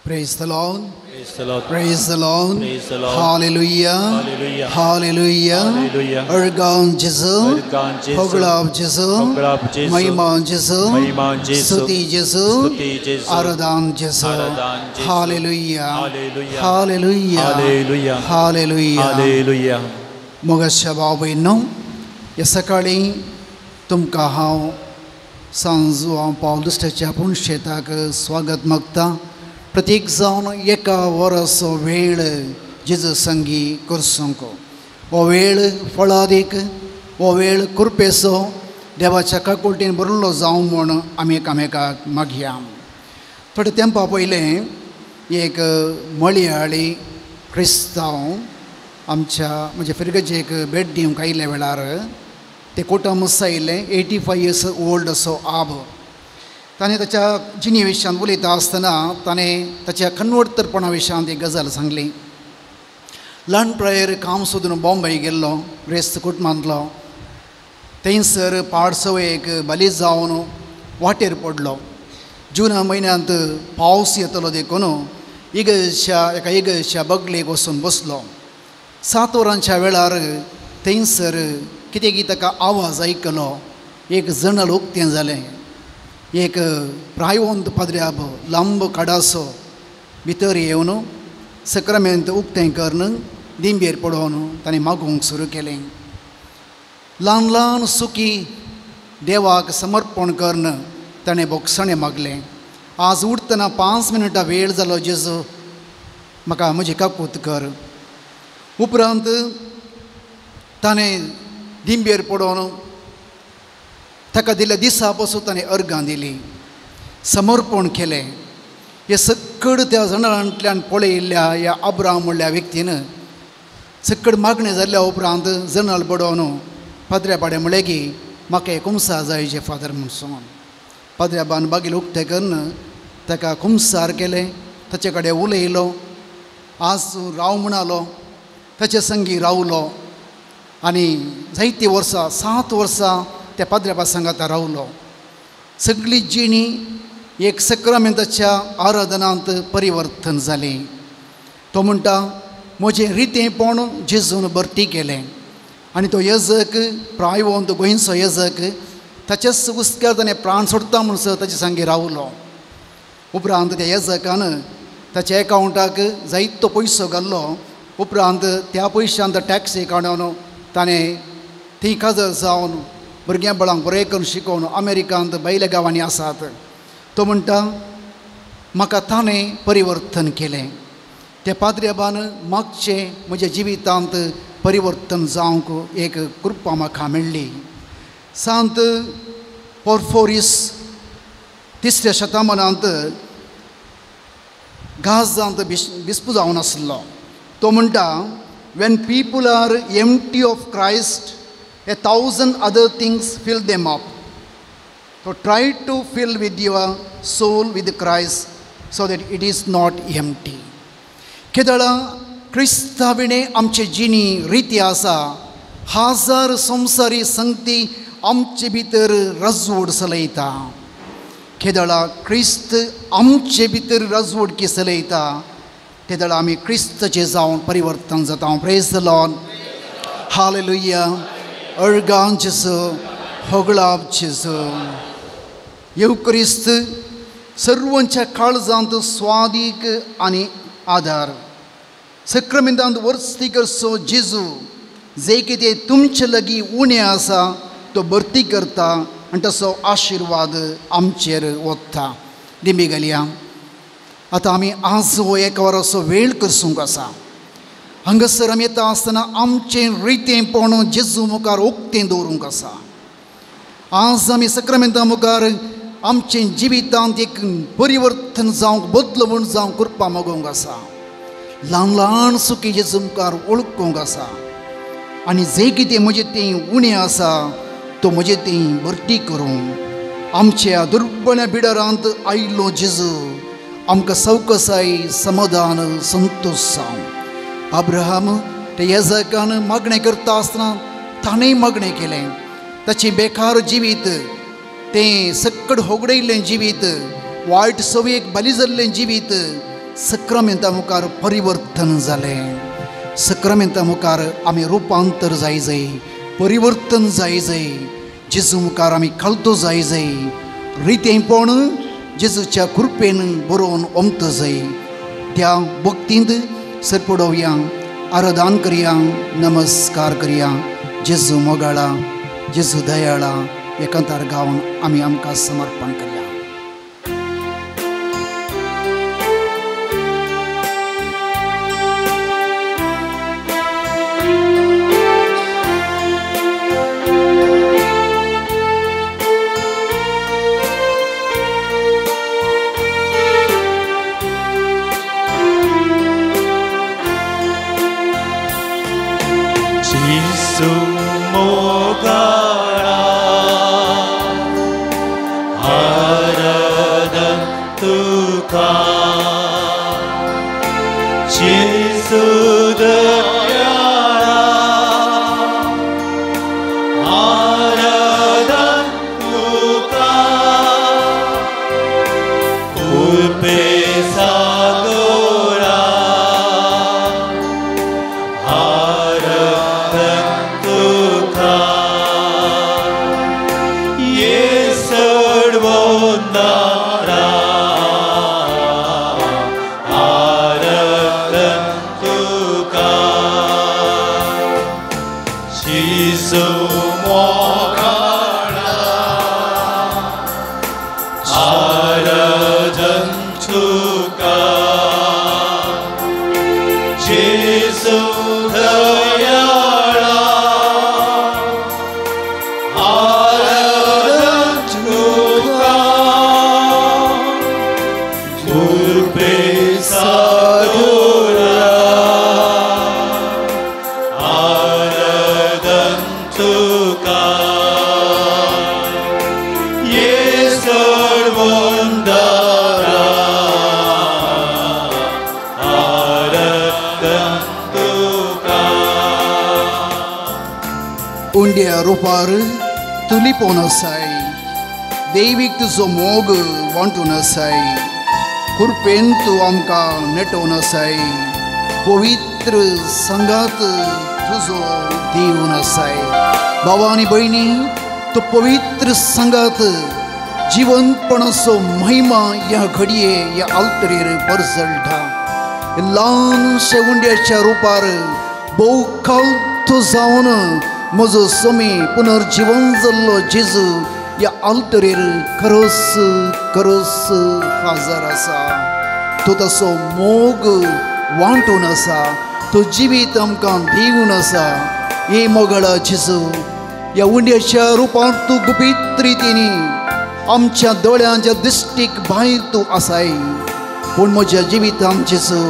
Praise the Lord. Praise the Lord. Praise the Lord. Praise the Lord. Hallelujah. Hallelujah. Hallelujah. Hallelujah. Örgan Jesu. Örgan Jesu. Hoglab Jesu. Hoglab Jesu. Mahima Jesu. Mahima Jesu. Stuti Jesu. Stuti Jesu. Aradan Jesu. Aradan Jesu. Hallelujah. Hallelujah. Hallelujah. Hallelujah. Hallelujah. Hallelujah. मग शबाबीनो या सकाळी तुमकां हांव सांजू हांव पावलुस्टाच्या पुणशेताक स्वागत मागता. प्रत्येक जावन एका वराचो वेळ जेजू संगी करसूंक, हो वेळ फळादीक, हो वेळ कृपेचो देवाच्या काकुळटीन भरलो जावं म्हूण आमी एकामेकाक मागया. थोडे तेंपा पयलें एक मळयाळी क्रिस्तांव म्हणजे फिरगजेक भेट दिवंक आयिल्ल्या वेळार ते कोटामस आयिल्ले 85 years ओल्ड असो आब. ताणें ताच्या जिणे विशयान उलयता आसतना ताणें ताच्या कन्वर्तरपणा विशयान एक गजाल सांगली. ल्हानपणायर काम सोदून बॉम्बे गेल्लो, ग्रेस्त कुटुंबांतलो. थंयसर पाडसवयेक बली जावन वाटेर पडलो. जून म्हयन्यांत पावस येतलो देखून एका इगर्जेच्या बगलेक वचून बसलो. 7 वरांच्या वेळार थंयसर कितें ताका आवाज आयकलो. एक जणल उक्तें जालें. एक प्रायवंत पाद्र्याब लांब काडासो भितर येवन सक्रामेंत उक्तें करून दिंबेर पडोवन ताणें मागूंक सुरू केलें. ल्हान ल्हान सुखी देवाक समर्पण करून ताणें बोगसणें मागलें. आज उठतना 5 मिनटां वेळ जालो जेजू, म्हाका म्हजी काकूत कर. उपरांत ताणें दिंबेर पडोवन ताका दिल्ल्या दिसा पासून ताणें अर्गां दिलीं, समर्पण केलें. हे सकड त्या जणांतल्यान पळयिल्ल्या ह्या अब्राम म्हणल्या व्यक्तीन सकड मागणें जाल्ल्या उपरांत जनाल पडोवन पाद्र्याबाडे म्हळें की म्हाका कुमसार जायचे फादर म्हूण सांगून. पाद्र्याबान बागील उक्तें करून ताका कुमसार केलें. ताचे कडेन उलयलो. आज राव म्हणालो. ताचे संगी रावलो आनी जायतीं वर्सां 7 वर्सां त्या पाद्र्याबा सांगाता रावलो. सगळी जिणी एक सक्रामेंताच्या आराधनांत परिवर्तन जालें. तो म्हणटा म्हजें रितेपण जेजून भरती केलें. आनी तो यजक प्रायवंत गोंयचो यजक ताच्याच उस्त्यार ताणें प्राण सोडटा म्हणसर ताचे सांगी रावलो. उपरांत त्या यजकान ताच्या एकावंटाक जायतो पयसो घाल्लो. उपरांत त्या पयशांत टॅक्सी काडून ताणें थंय काजर जावन भुरग्यां बाळांक बरें करून शिकोवन अमेरिकांत भायल्या गांवांनी आसात. तो म्हणटा म्हाका ताणें परिवर्तन केलें. त्या पाद्र्याबान मागचें म्हज्या जिवितांत परिवर्तन जावंक एक कृपा म्हाका मेळ्ळी. सांत पोर्फोरीस 3ऱ्या शतमानांत गाजांत बिस्पू जावन आसलो. तो म्हणटा when people are empty of Christ, 1,000 other things fill them up. So try to fill with your soul with Christ so that it is not empty. केदळा क्रिस्ताविणे आमचे जिणी रिती आसा. 1000 संवसारी संगती आमचे भितर रजवड चलयता. केदळा क्रिस्त आमचे भितर रजवडकी चलयता. तेदळा आमी क्रिस्तचे जावन परिवर्तन जाता. Praise the lord. हालेलुया. अर्गां जेजू. होगळाब जेजू. येवक्रिस्त सर्वांच्या काळजांत स्वादीक आनी आधार. सक्रामेंतांत वर्ती करचो जेजू जे कितें तुमचे लागीं उणें आसा तो भरती करता आनी तसो आशिर्वाद आमचेर ओतता. दिमी घालया. आतां आमी आज हो एक वराचो वेळ करसूंक आसा. हांगासर आमी येता आसतना आमचें रितेपण जेजू मुखार उक्तें दवरूंक आसा. आज आमी सक्रामेंता मुखार आमचें जिवितांत एक परिवर्तन जावंक बदलवण जावंक कृपा मागोवंक आसा. ल्हान ल्हान सुखी जेजू मुखार वळखूंक आसा. आनी जें कितें म्हजें तें उणें आसा तो म्हजें तें भरती करूं. आमच्या दुर्बळ बिडारांत आयिल्लो जेजू आमकां सवकसाय समाधान संतोश जावं. अब्राहम ते यजकान मागणें करता आसतना ताणें मागणें केलें. ताचें बेकार जिवीत तें सक्कड होगडयिल्लें जिवीत वायट सवयेक बली जाल्लें जिवीत सक्रामेंता मुखार परिवर्तन जालें. सक्रामेंता मुखार आमी रुपांतर जाय जाय, परिवर्तन जाय जाय. जेजू मुखार आमी कळतो जाय जाय. रितेपण जेजूच्या कृपेन बरोवन ओमत जाय. त्या भक्तींत सरपडोवया, आराधन करया, नमस्कार करया. जेजू मोगाळा, जेजू दयाळा एकांतार गावन आमी आमकां समर्पण करया. Jesu मोगाळा आराधन तुका. जेसू दयाळा आराधन तुका. कृपे सागोरा उंड्या रुपार तुलिपोन आसाय. दैवीक तुजो मोग वांटून आसाय. कृपेन तूं आमकां नेटोवन आसाय. पवित्र संगात तुजो दिवन आसाय. भावा आनी भयणी, तो पवित्र संगात जिवंतपणाचो महिमा ह्या घडये ह्या आल्तरेर परजळटा. ल्हानशे उंड्याच्या रुपार भोव कालतो जावन म्हजो सोमी पुनर्जीवन जाल्लो जेजू ह्या आल्तरेर खरोस खरोस हाजर आसा. तो तसो मोग वांटून आसा. तो जिवीत आमकां दिवन आसा. हे मोगाळा जेजू, ह्या उंड्याच्या रुपार तूं गुपीत रितीनी आमच्या दोळ्यांच्या दिश्टीक भायर तूं आसाय. पूण म्हज्या जिवितांत जेजू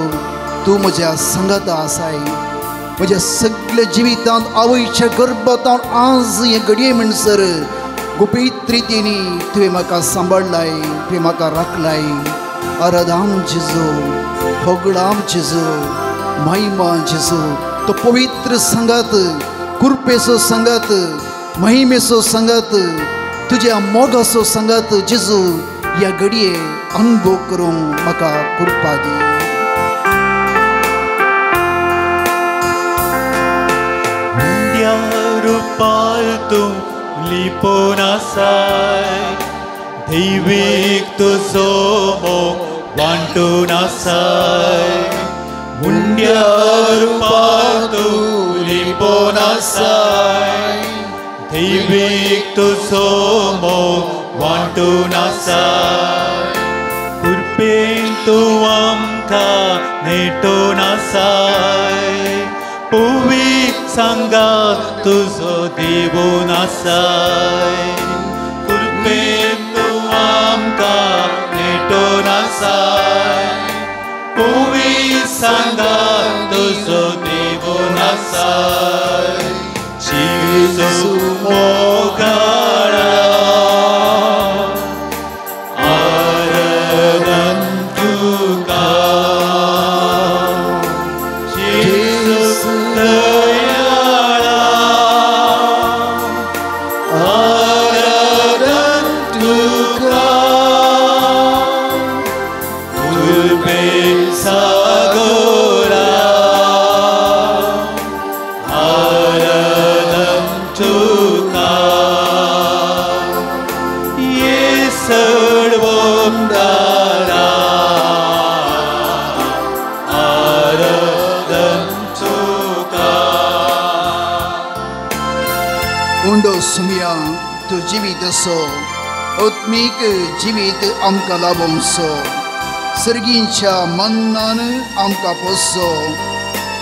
तूं म्हज्या संगाता आसाय. म्हज्या सगळ्या जिवितांत आवयच्या गर्भांत आज हे घडये म्हणसर गुपीत रितीनी तुवें म्हाका सांबाळलाय, तुवें म्हाका राखलाय. आराधन जेजू, होगडाम जेजू, महिमा जेजू. तो पवित्र संगात, कृपेचो संगात, महिमेचो संगात, तुज्या मोगाचो संगात जेजू ह्या घडये अनुभव करूंक म्हाका कृपा दी. रूपार तूं लिपोन आसाय. दैवीक तुजो मोग वांटून आसाय. उंड्या रूपार तूं लिपोन आसाय. दैवीक तुजो मोग वांटून आसाय. कृपेन तूं आमकां नेटोवन आसाय. पवित्र संगात तुजो दिवन आसाय. कृपेन तूं आमकां नेटोवन आसाय. पवित्र संगात तुजो दिवन आसाय. जेजू मोगाळा आराधन तुका. तू जिवीत असो आत्मीक जिवीत आमकां लाभोंसो सर्गींच्या मन्नान आमकां पोसो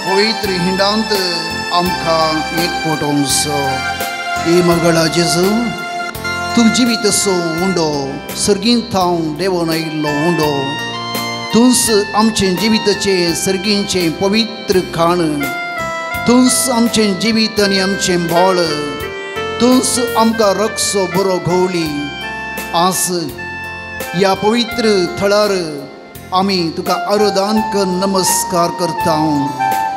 पवित्र हिंडांत आमकां एकवटोंसो हे मगळा जेजू तू जिवीत असो उंडो सर्गींत हांव देवोन आयिल्लो उंडो तूंच आमचे जिविताचें सर्गींचें पवित्र खाण तूंच आमचें जिवीत आनी आमचें बोळ तूंच आमकां रक्सो बरो घोवली आज ह्या पवित्र थळार आमी तुका आराधन कर नमस्कार करता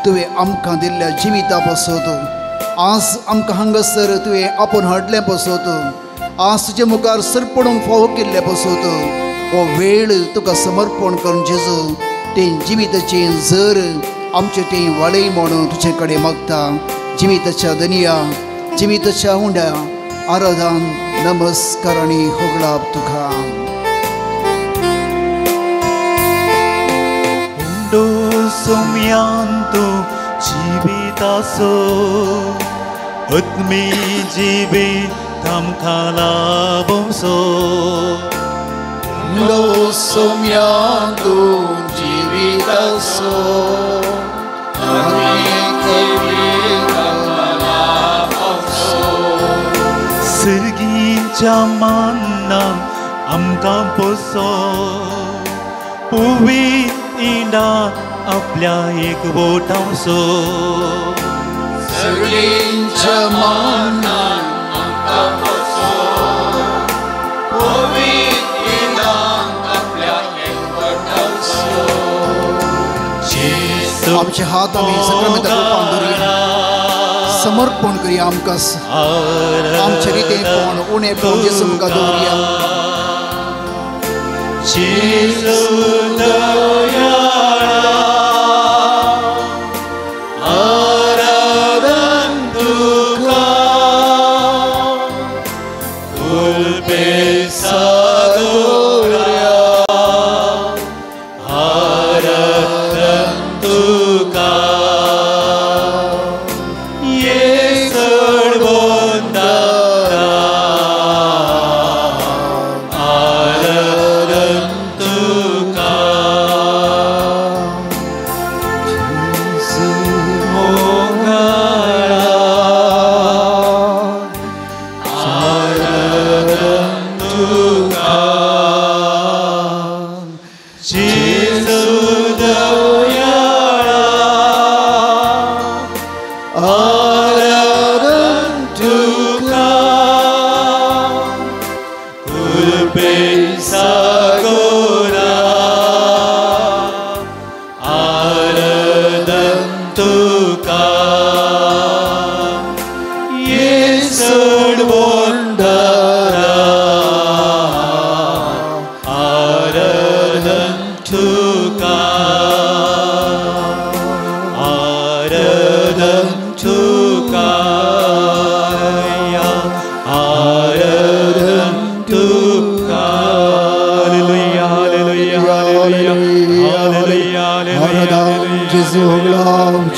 तुवें आमकां दिल्ल्या जिविता पासत आज आमकां हांगासर तुवें आपूण हाडलें पासत आज तुजे मुखार सरपडूंक फावो केल्ले पासत हो वेळ तुका समर्पण करून जेजू तें जिविताचें जर आमचें तें वाडय म्हणून तुजे कडेन मागता जिविताच्या दनया जिविताच्या उंड्या आराधन नमस्कार आनी होगळाप तुका उंडो सोम्यांतू जिवितासो आत्मी जिवीत आमकां लाभोंसो उंडो सोम्यांतू जिवितासो सर्गींच्या मन्नान आमकां पोसो पवित्र हिंडांत आपल्या एकवटांसो सर्गींच्या मन्नान आमकां पोसो पवित्र हिंडांत आपल्या एकवटांसो आमचे हात आमी सक्रामेंता रूपान धरुया समर्पण करुया आमकां आमचे रितेपण उणेपण जेजू मुखार दवरुया जेजू दयाळा आराधन तुका कुलपे सागोऱ्या आराधन तुका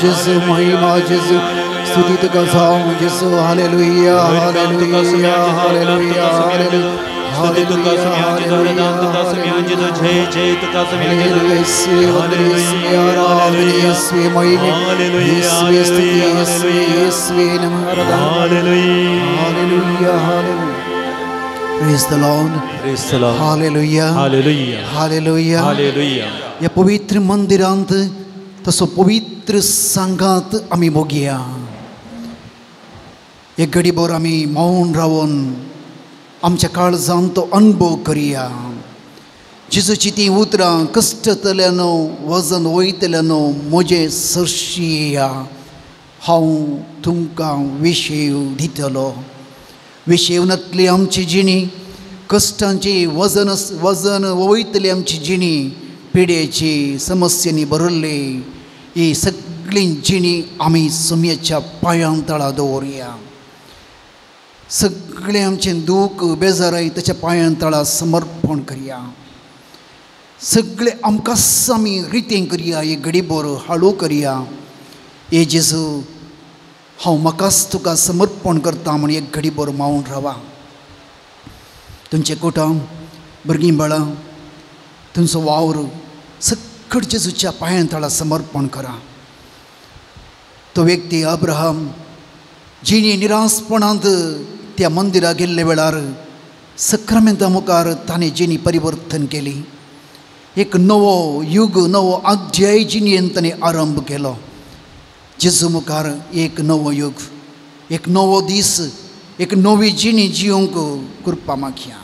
जेजू महिमा जेजू स्तुति तुका जावं जेजू हालेलुया हालेलुया हालेलुया स्तुति तुका हालेलुया जेजू जय जय तुका हालेलुया यीशुवे महिमा यीशुवे स्तुति यीशुवे नमः hallelujah hallelujah Praise the Lord. Praise the Lord. Hallelujah. Hallelujah. Hallelujah. Hallelujah. या पवित्र मंदिरांत तसो पवित्र संघात आमी बघुया एक घडीभर आमी मौन रावन आमच्या काळजांत तो अनुभव करुया जेजूची ती उतरां कश्टतल्यानो वजन वयतल्यानो म्हजे सरशी येया हांव तुमकां विशेव दितलो विशेवनांतली आमची जिणी कश्टांची वजन वयतली आमची जिणी पिड्याची समस्यांनी भरल्ली ही सगळी जिणी आमी सुमयेच्या पांयां तळा दवरुया सगळें आमचें दूख बेजाराय ताच्या पांयां तळा समर्पण करुया सगळें आमकांच आमी रितें करुया एक घडीभर हाळू करुया हे जेजू हांव म्हाकाच तुका समर्पण करता म्हूण एक घडीभर मावून रावा तुमचें कुटुंब भुरगीं बाळां तुमचो वावर सकट जेजूच्या पांयां तळा समर्पण करा. तो व्यक्ती अब्राहम जिणी निरासपणांत त्या मंदिराक गेल्ले वेळार सक्रामेंता मुखार ताणें जिणी परिवर्तन केली. एक नवो युग नवो अध्याय जिणयेन ताणें आरंभ केलो. जेजू मुखार एक नवो युग एक नवो दीस एक नवी जिणी जिवंक कृपा मागया.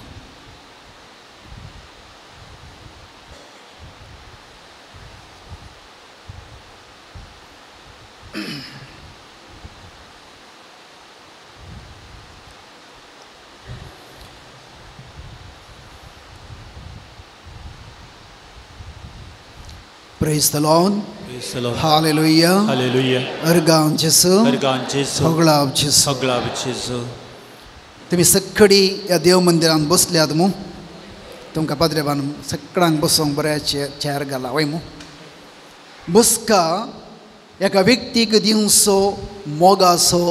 Praise the Lord. Praise the Lord. Hallelujah. Hallelujah. अर्गांव जेसू. अर्गांव जेसू. सगळाव जेसू. सगळाव जेसू. तुम्ही सकाळी या देव मंदिरान बसल्यात मू तुमकां पाद्रेबान सगळ्यांक बसोंक बऱ्या चेअर घाला वय मू. बसका एका व्यक्तीक दिवचो मोगाचो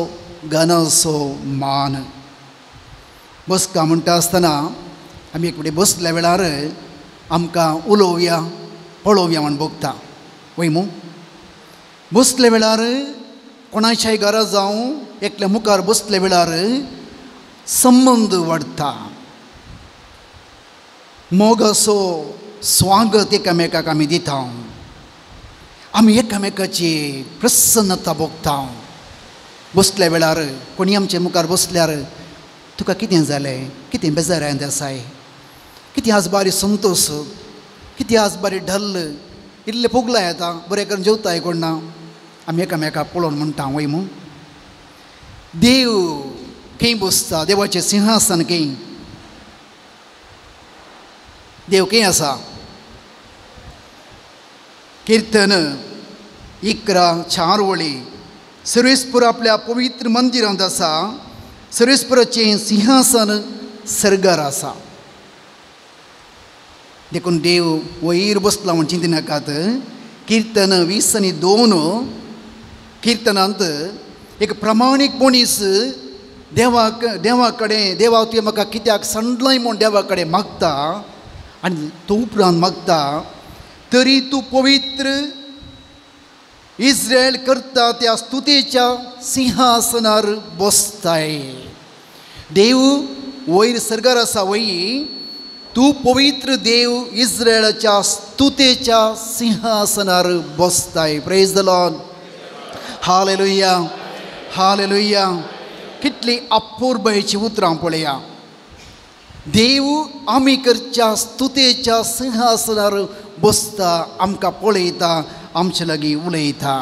गनाचो मान. बसका म्हणटा आसतना आमी एक कडेन बसल्या वेळार आमकां उलोवया पळोवया म्हण बगता वय मू. बसले वेळार कोणाच्याय घरा जावं एकल्या मुखार बसले वेळार संबंद वाडटा. मोगाचो स्वागत एकामेकाक आमी दिता. आमी एकामेकाची प्रसन्नता भोगता. बसल्या वेळार कोणी आमचे मुखार बसल्यार तुका कितें जालें कितें बेजारांत आसाय कितें आज बारी संतोश कितें आज बारी ढल्ल इल्लें पोगला येता बरें करून जेवताय कोण ना. आमी एकामेकाक पळोवन म्हणटा वय मू. देव खंय बसता देवाचें सिंहासन खंय. देव खंय आसा. कीर्तन 11:4 वळी सर्वेस्पर आपल्या पवित्र मंदिरांत आसा. सर्वेस्पराचें सिंहासन सर्गार आसा. देखून देव वयर बसला म्हण चिंती नाकात. कीर्तन 20:2 कीर्तनांत एक प्रामाणीक मनीस देवा कडेन देवा तुवें म्हाका कित्याक सांडलय म्हूण देवा कडेन मागता आनी तो उपरांत मागता तरी तूं पवित्र इस्रायल करता त्या स्तुतेच्या सिंहासनार बसताय. देव वयर सर्गार आसा वय. तूं पवित्र देव इस्रायलाच्या स्तुतेच्या सिंहासनार बसताय. Praise the lord. हालेलुया हालेलुया. कितली अपूर्वची उतरां पळया. देव आमी करच्या स्तुतेच्या सिंहासनार बसता आमकां पळयता आमचे लागीं उलयता.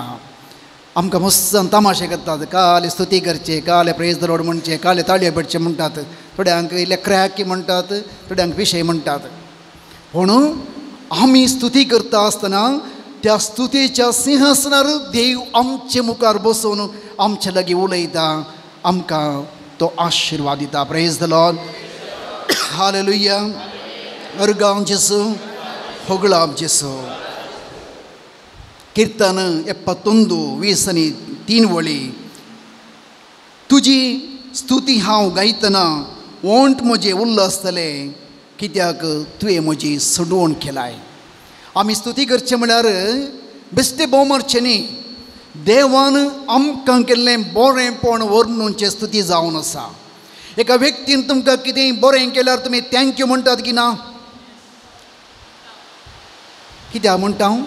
आमकां मस्सान तमाशे करतात. काले स्तुती करचे काले प्रेज द लॉर्ड म्हणचे काले ताळयो पेटचे म्हणटात. थोड्यांक इल्ले क्रॅकी म्हणटात थोड्यांक विशय म्हणटात. पूण आमी स्तुती करता आसतना त्या स्तुतेच्या सिंहासनार देव आमचे मुखार बसून आमचे लागीं उलयता आमकां तो आशिर्वाद दिता. Praise the lord. हालेलुया. अर्गांव जेसू होगळाव जेसू. कीर्तन 71:20-3 वळी तुजी स्तुती हांव गायतना ओंट म्हजे उल्लसतले कित्याक तुवें म्हजी सडवण केलाय. आमी स्तुती करचें म्हळ्यार बेश्टे बोमारचें न्ही. देवान आमकां केल्लें बरेंपण वर्णूनचें स्तुती जावन आसा. एका व्यक्तीन तुमकां कितेंय बरें केल्यार तुमी थँक्यू म्हणटात की ना. कित्याक म्हणटा हांव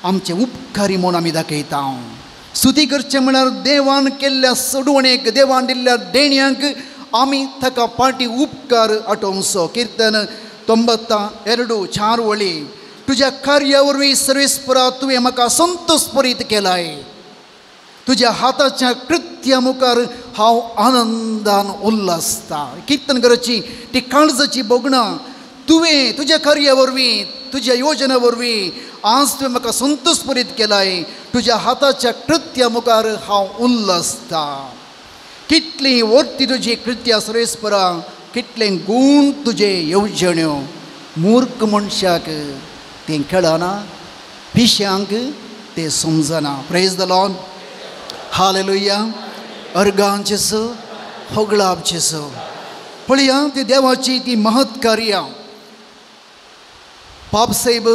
आमचे उपकारी म्हूण आमी दाखयता. स्तुती करचें म्हळ्यार देवान केल्ल्या सडवणेक देवान दिल्ल्या देणयांक आमी ताका पाटी उपकार आठोवचो. कीर्तन 92:4 वळी तुज्या कार्या वरवीं सर्वेस्परा तुवें म्हाका संतोषपरीत केलाय. तुज्या हाताच्या कृत्या मुखार हांव आनंदान उल्हासता. कीर्तन करची ती काळजाची बोगणां तुवें तुज्या कार्या वरवीं तुज्या योजना वरवीं आज तुवें म्हाका संतोषपरीत केलाय. तुज्या हाताच्या कृत्या मुखार हांव उल्हासता. कितली वर्ती तुजी कृत्या सर्वेस्परा कितले गूण तुजे येवजण्यो. मूर्ख मनशाक तें कळना पिश्यांक तें समजना. Praise the lord. हालेलुया. अर्गांव जेसू होगळाव जेसू. पळया ती देवाची ती महत् कार्यां पापसाहेब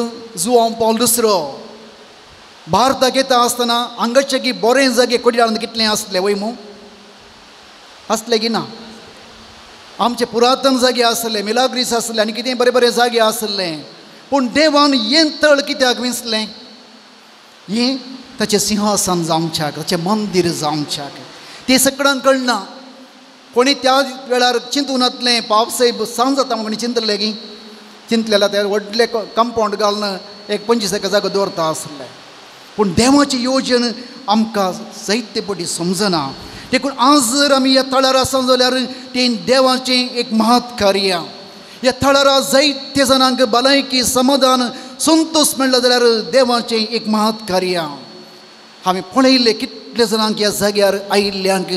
जुआंव पौल दुसरो भारताक येता आसतना हांगाचे की बरें जागे कोडीलांत कितलें आसलें वय मू आसलें की ना आमचे पुरातन जागे आसले मिलाग्रीस आसले आनी कितें बरें बरें जागे आसले पूण देवान हें तळ कित्याक विंचलें हें ताचें सिंहासन जावच्याक ताचें मंदीर जावच्याक तें सगळ्यांक कळना कोणी त्या वेळार चिंतून नातलें पावसाहेब सांज जाता म्हूण कोणी चिंतलें की चिंतलें जाल्यार व्हडलें कंपावंड घालून एक 25 एकर जागो दवरता आसलें पूण देवाची येवजण आमकां जायते पटी समजना देखून आज जर आमी ह्या थळार आसा जाल्यार तें देवाचें एक महत् कार्य ह्या थळार जायते जाणांक भलायकी समाधान संतोष मेळ्ळो जाल्यार देवाचें एक महत् कार्य हांवें पळयलें कितले जाणांक ह्या जाग्यार आयिल्ल्यांक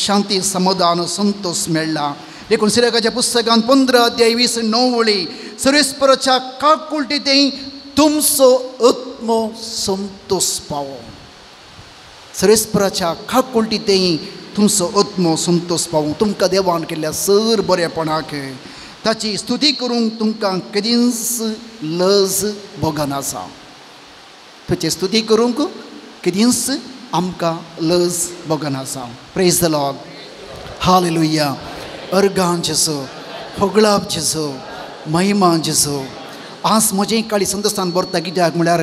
शांती समाधान संतोष मेळ्ळा देखून सिराकाच्या पुस्तकांत 15 अध्याय 29 वळी सर्वेस्पराच्या काकुळटी तें तुमचो आत्मो संतोष पावो सर्वेस्पराच्या काकुळटी तें तुमचो आत्मो संतोष पावो तुमकां देवान केल्ल्या सर बरेपणाक ताची स्तुती करूंक तुमकां कधीच लज भोगनासा तुजी स्तुती करूंक कधीच आमकां लज भोगनासा प्रेज द लॉर्ड हालेलुया अर्गां जेसो फोगळाप जेसो महिमा जेसो आज म्हजें काळी संतस्थान भरता कित्याक म्हळ्यार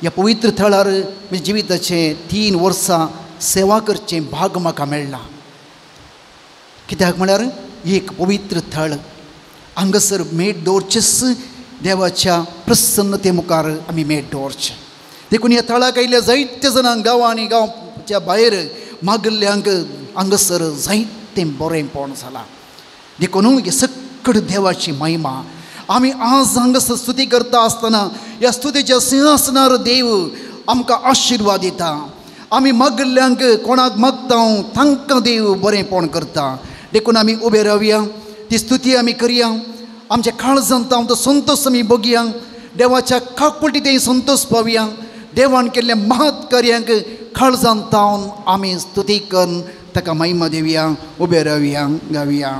ह्या पवित्र थळार म्हज्या जिविताचे 3 वर्सां सेवा करचें भाग म्हाका मेळ्ळा कित्याक म्हळ्यार एक पवित्र थळ हांगासर मेट दवरचेच देवाच्या प्रसन्नते मुखार आमी मेट दवरचें देखून ह्या थळाक आयिल्ल्या जायते जाणांक गांवांनी गांवच्या भायर मागल्ल्यांक हांगासर जायतें बरेंपण जालां देखून हे सगळे देवाची महिमा आमी आज हांगासर स्तुती करता आसतना ह्या स्तुतीच्या सिंहासनार देव आमकां आशिर्वाद दिता आमी मागल्ल्यांक कोणाक मागता तांकां देव बरेंपण करता देखून आमी उबे रावया ती स्तुती आमी करया आमच्या काळजांत तो संतोष आमी भोगया देवाच्या काकुळटी तें संतोष पावया देवान केल्ल्या महत् कार्यांक काळजांत आमी स्तुती करून ताका महिमा दिवया उबे रावया गावया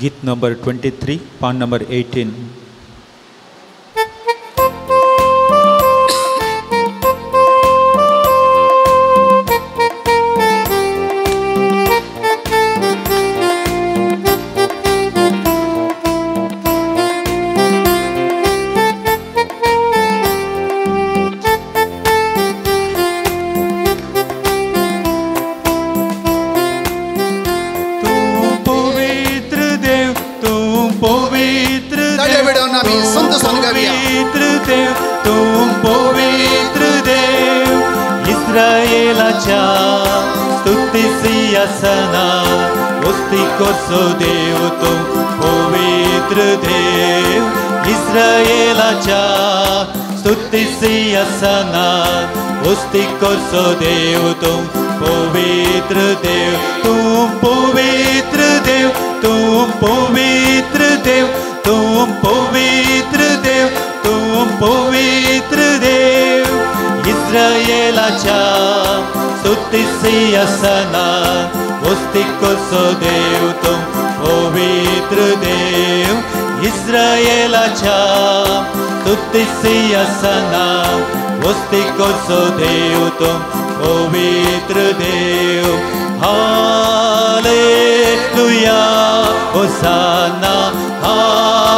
गीत नंबर 23 पान number 18 Corso Dev tu povitr Dev Israelacha stuti siyasana Usti corso Dev tu povitr Dev Tum povitr Dev Tum povitr Dev Tum povitr Dev Tum povitr Dev Israelacha stuti siyasana Usti corso Dev tum povitr Dev Israelacha stuti siyasana Usti corso Dev tum povitr Dev Hallelujah Hosanna Hallelujah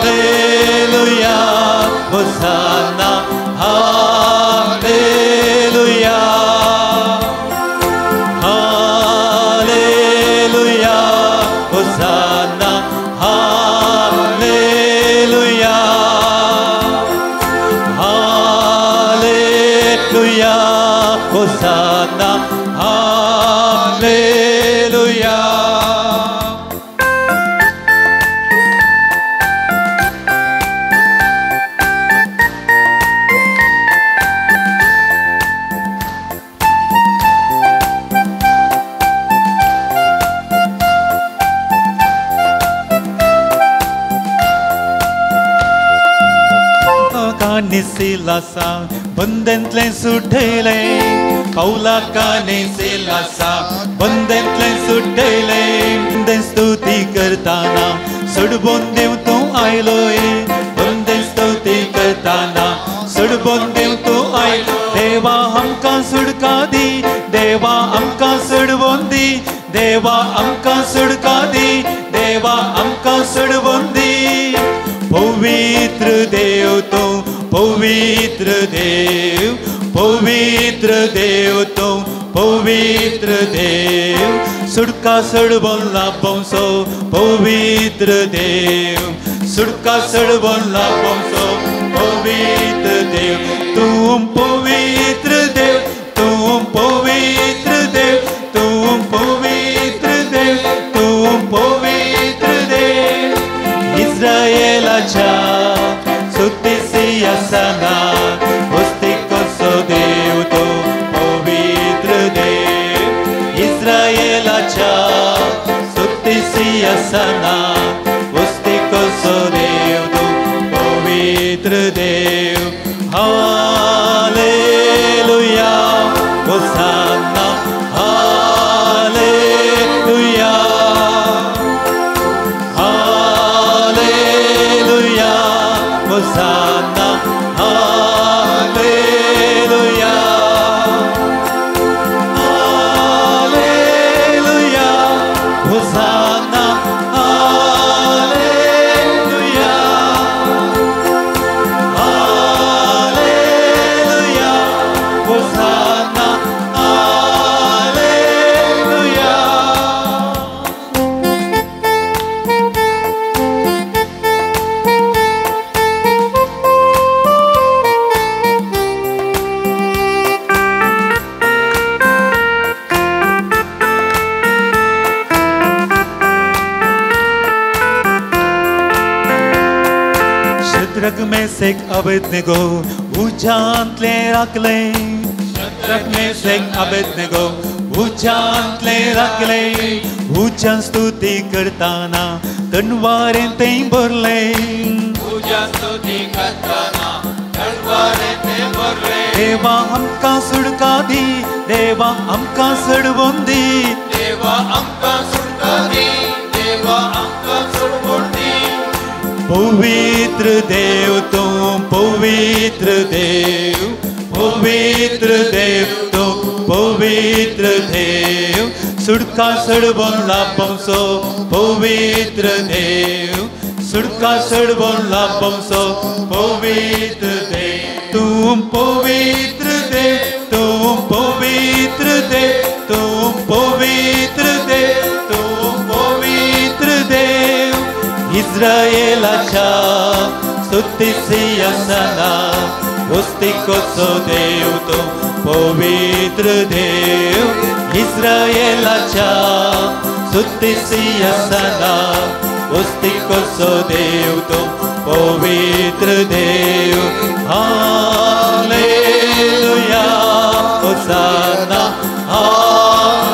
Hallelujah Hosanna Hosanna, Hallelujah. Nisila sang bundentlen sudhele पौलाकाने सेलासा बंदेंतले सुटले बंदे स्तुती करताना सोडून देव तूं आयलोय बंदे स्तुती करताना सोडून देव तूं आयलो देवा आमकां सुडका दी देवा आमकां सोडून दी देवा आमकां सुडका दी देवा आमकां सोडून दी पवित्र देव तूं पवित्र देव तूं पवित्र देव सुडका सोडून लाभोंसो पवित्र देव सुडका सोडून लाभोंसो पवित्र देव तूं पवित्र देव तूं पवित्र देव तूं पवित्र देव तूं पवित्र देव इस्रायेलाच्या स्तुती सिंहासना वस्तिकोसो देव तो पवित्र देव इस्रायेलाच्या स्तुती सिंहासना वस्तिकोसो देव तो पवित्र देव हालेलुया होसाना हालेलुया हालेलुया होसाना हालेलुया हालेलुया होसाना हालेलुया हालेलुया होसाना हालेलुया शत्रक में से अबेदनेगो उजांतले राखले शत्रक में से अबेदनेगो उजांतले राखले उजान स्तुती करताना तनवारें ते भरले उजान स्तुती करताना तनवारें ते भरले देवा आमकां सुडका दी देवा आमकां सोडून दी देवा आमकां सुडका दी देवा आमकां सोडून दी पवित्र देव तूं पवित्र देव तूं पवित्र देव सुडका सोडून लाभोंसो पवित्र देव सुडका सोडून लाभोंसो पवित्र देव तूं पवित्र देव तूं पवित्र देव तूं पवित्र देव तूं पवित्र देव इस्रायेलाच्या स्तुती सिंहासना वस्तिकोसो देव तो पवित्र देव इस्रायेलाच्या स्तुती सिंहासना वस्तिकोसो देव तो पवित्र देव हालेलुया होसाना हालेलुया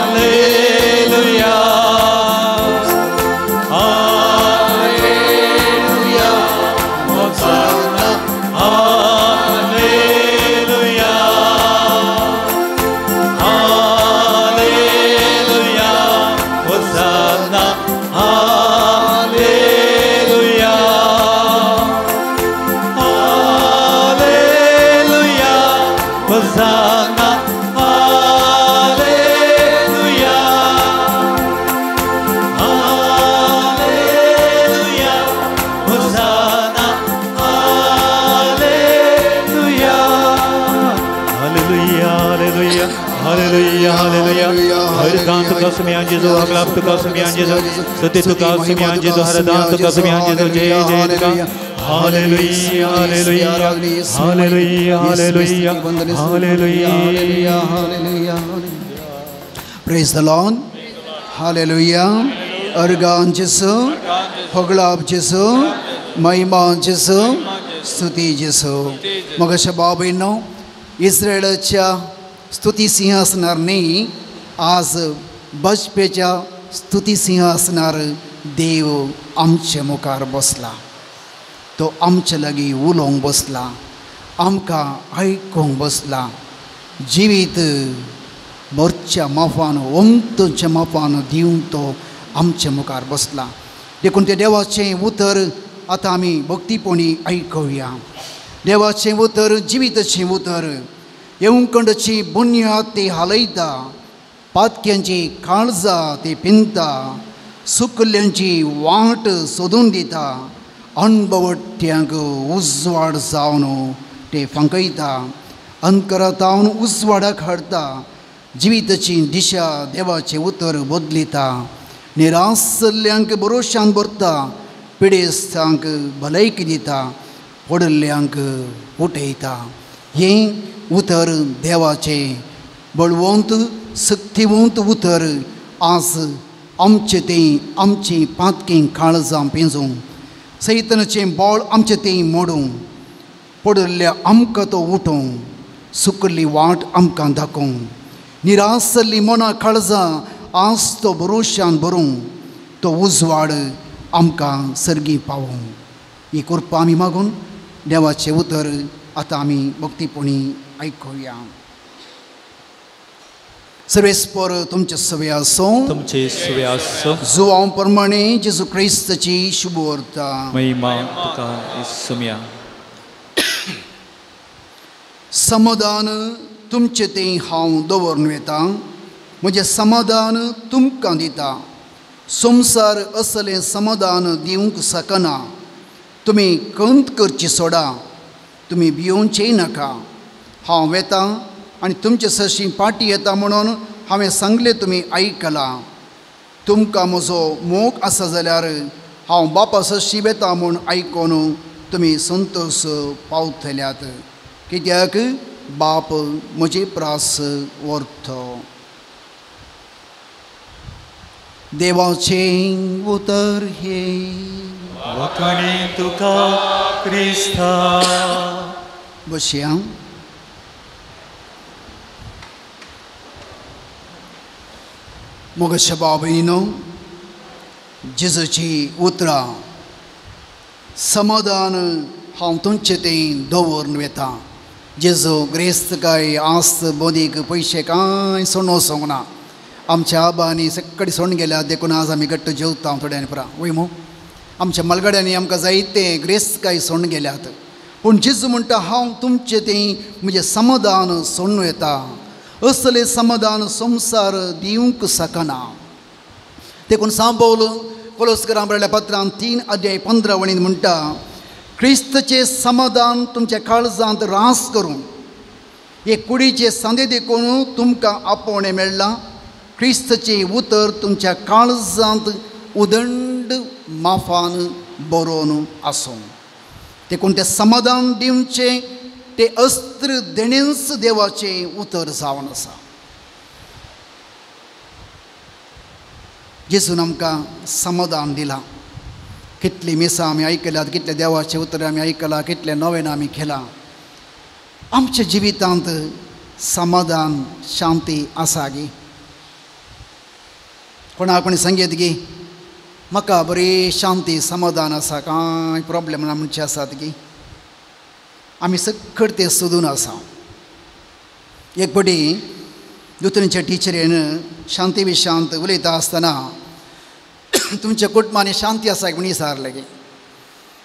तुका सुमियान जेजो अगलाब तुका सुमियान जेजो स्तुति तुका सुमियान जेजो हरदान तुका सुमियान जेजो जय जय तुका हालेलुया हालेलुया हालेलुया हालेलुया हालेलुया हालेलुया प्रेज द लॉर्ड हालेलुया अर्गान जेसु होगलाब जेसु महिमा जेसु स्तुती जेसु मगाशा बाबीनो इस्रायेलच्या स्तुती सिंहासनारनी आज बजपेच्या स्तुती सिंहासनार देव आमचे मुखार बसला तो आमचे लागीं उलोवंक बसला आमकां आयकूंक बसला जिवीत मोरच्या माफान ओमतच्या माफान दिवंक तो आमच्या मुखार बसला. देखून ते देवाचें उतर आतां आमी भक्तीपणी आयकुया. देवाचें उतर जिविताचें उतर येवंकंडची बुन्याद ते हालयता, पातक्यांची काळजां ते पिंता, सुकल्यांची वाट सोदून दिता, अणभवट्यांक उजवाड जावन ते फंकयता, अंतरांतावन उजवाडाक हाडटा, जिविताची दिशा देवाचें उतर बदलिता, निरासल्ल्यांक भरोशान भरता, पिडेस्तांक भलायकी दिता, पडल्ल्यांक उठयता. हें उतर देवाचें बळवंत सक्तिवंत उतर आज आमचें तें आमची पातकी काळजां पिंजूंक, सैतानाचें बळ आमचें तें मोडूंक, पडल्ल्या आमकां तो उठोवंक, सुकल्ली वाट आमकां दाखोवंक, निरासल्लीं मनां काळजां आज तो भरोशान भरूंक, तो उजवाड आमकां सर्गी पावोवंक. ही कृपा आमी मागून देवाचें उतर आतां आमी भक्तीपणी आयकुया. सर्वेस्पर तुमचे सवे आसो. तुमचे सवे आसो. जुवां प्रमाणे जेजू क्रिस्ताची शुभ वार्ता. महिमा तुका येसुम्या. समाधान तुमचें तें हांव दवरून वेता, म्हजें समाधान तुमकां दिता. संवसार असलें समाधान दिवंक शकना. तुमी कंत करची सोडा, तुमी भियोवचेंय नाका. हांव वेतां आनी तुमचे सरशी पाटी येता म्हणून हांवें सांगलें तुमी आयकलां. तुमकां म्हजो मोग आसा जाल्यार हांव बापा सरशी वेतां म्हूण आयकून तुमी संतोश पावतल्यात, कित्याक बाप म्हजी प्रास व्हरतो. देवाचें उतर हे वखणी तुका क्रिस्ता. बसया. मोगच्या बाबीनो, जेजूची उतरां समाधान हांव तुमचें तें दवरून वेतां. जेजू ग्रेस्त काय आस्त बोदीक पयशे कांय सोडून वचोंक ना. आमच्या आबांनी सक्कडी सोडून गेल्यात, देखून आज आमी घट्ट जेवता थोड्यान पुरा वय मो. आमच्या मलगड्यांनी आमकां जायते ग्रेस्त काय सोडून गेल्यात, पूण जेजू म्हणटा हांव तुमचें तें म्हजें समाधान सोडून वेता. असलें समाधान संवसार दिवंक शकना. देखून सांबोल कोलोस्करां बरयल्या पत्रांत 3:15 म्हणटा, क्रिस्ताचें समाधान तुमच्या काळजांत रास करूं. हे कुडीचे सांदे देखून तुमकां आपोवणें मेळ्ळां. क्रिस्ताचें उतर तुमच्या काळजांत उदंड माफान बरोवन आसूं. देखून तें समाधान दिवचें तें अस्त्र देणेंच देवाचें उतर जावन आसा. जेजून आमकां समाधान दिलां. कितलीं मिसां आमी आयकल्यात, कितले देवाचें उतर आमी आयकलां, कितले नवें आमी केलां. आमच्या जिवितांत समाधान शांती आसा गे. कोणाक कोणी सांगीत गे म्हाका बरी शांती समाधान आसा, कांय प्रॉब्लेम ना म्हणचे आसात गे. आमी सक्कड तें सोदून आसा. एक बडी दुतणीच्या टिचरीन शांती विशांत उलयता आसतना तुमच्या कुटुंबांनी शांती आसा म्हूण विचारलें गे.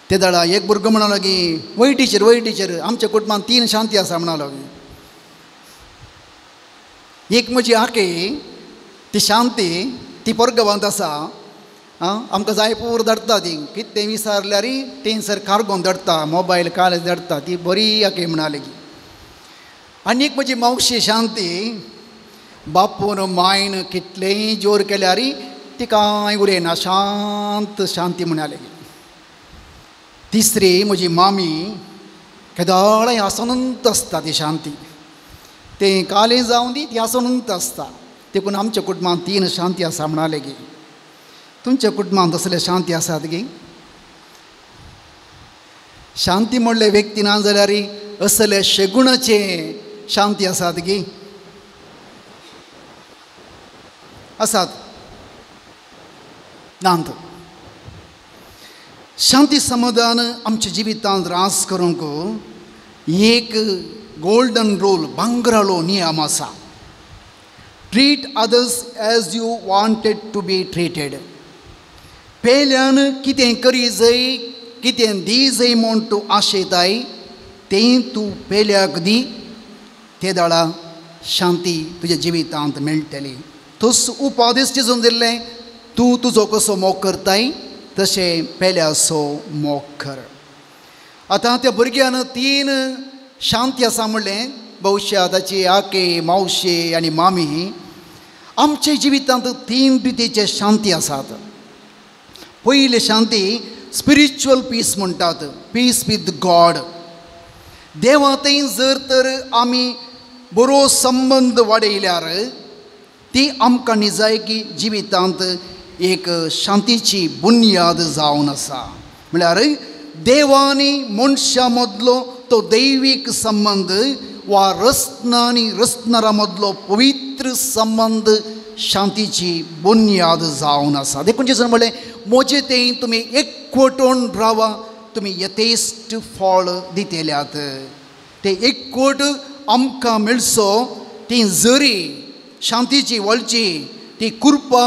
ते दाडा एक भुरगो म्हणलो की वय टिचर आमच्या कुटुंबान 3 शांती आसा म्हणलो गे. एक म्हजी आके ती शांती ती पर्गवांत आसा. आमकां जायपूर धाडटा ती, कितें तें विचारल्यार टेन्सर कारगोन धाडटा, मोबायल काल धाडटा, ती बरी आके म्हणाली की. आनी एक म्हजी मावशी शांती बापून मायन कितलेंय जोर केल्यार ती कांय उलयना, शांत शांती म्हणाली. तिसरी म्हजी मामी केदाळें हांसोनूच आसता ती शांती. तें कालें जावं दी ती हांसोनूच आसता. देखून आमच्या कुटुंबांत 3 शांती आसा म्हणाले गे. तुमच्या कुटुंबांत असले शांती आसात गे? शांती म्हणले व्यक्ती ना जाल्यार असले शेगुणाचे शांती आसात गे? आसात नांत. शांती समाधान आमच्या जिवितांत रास करूंक एक गोल्डन रूल भांगरालो नियम आसा. Treat others as you wanted to be treated. पेल्यान कितें करी जंय कितें दी जंय म्हूण तूं आशेताय तें तूं पेल्याक दी. ते दाडा शांती तुज्या जिवितांत मेळटली. तूं उपादेश चिजून दिल्लें तूं तुजो कसो मोग करताय तशें पेल्याचो मोग कर. आतां त्या भुरग्यान 3 शांती आसा म्हणलें. भविश्या ताची आके मावशे आनी मामी आमच्या जिवितांत 3 रितीचे शांती आसात. पयली शांती स्पिरिच्युअल पीस म्हणटात. Peace with God. देवा थंय जर तर आमी बरो संबंद वाडयल्यार ती आमकां निजायकी जिवितांत एक शांतीची बुन्याद जावन आसा. म्हळ्यार देवानी मनशा मदलो तो दैवीक संबंध वा रस्ना आनी रस्नारा मदलो पवित्र संबंध शांतीची बुन्याद जावन आसा. देखून जेजून म्हणलें म्हजे थंय तुमी एकवटून रावा तुमी यथेश्ट फळ दितेल्यात. ते एकवट आमकां मेळचो ती जरी शांतीची वळची ती कृपा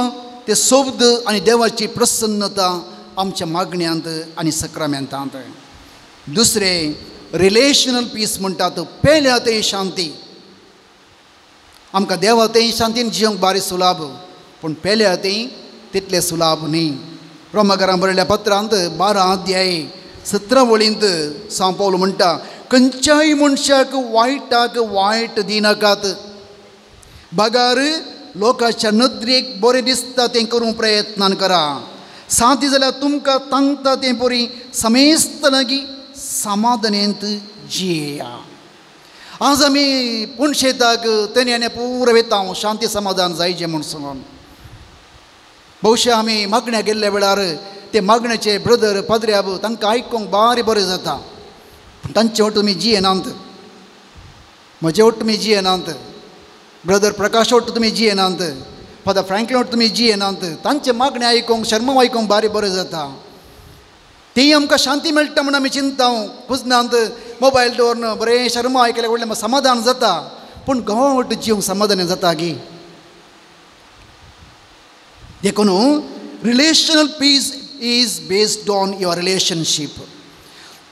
ते सोबद आनी देवाची प्रसन्नता आमच्या मागण्यांत आनी सक्रामेंतांत. दुसरें रिलेशनल पीस म्हणटात. पेल्या ते शांती. आमकां देवा ते शांतीन जियोंक बारी सुलाभ पूण पेल्या ते तितले सुलाभ न्ही. रोमाकारांक बरयल्ल्या पत्रांत 12 अध्याय 17 वळींत सांव पौल म्हणटा खंयच्याय मनशाक वायटाक वायट दिनाकात. बगार लोकांच्या नदरेक बरें दिसता तें करूंक प्रयत्नान करा. सादी जाल्यार तुमकां तांगता तें परी समेस्त लागीं समाधानेंत जियेया. आज आमी पुणशेताक तेणे आनी पुरो वेता शांती समाधान जायचें म्हूण सांगून. भविश्या आमी मागण्या गेल्ल्या वेळार ते मागण्याचे ब्रदर पाद्र्याब तांकां आयकूंक बारी बरें जाता पूण तांचे वट तुमी जियेनात. म्हजे वट तुमी जियेनात. ब्रदर प्रकाश वट तुमी जियेनात. फादर फ्रँकलिन वट तुमी जियेनात. तांचे मागणे आयकूंक शर्म आयकूंक बारी बरें जाता. ती आमकां शांती मेळटा म्हूण आमी चिंता पुजनांत मोबायल दवरन बरें शर्म आयकल्या व्हडलें समाधान जाता पूण घोवा वट जिवंक समाधान जाता गी. देखून relational peace is based on your relationship.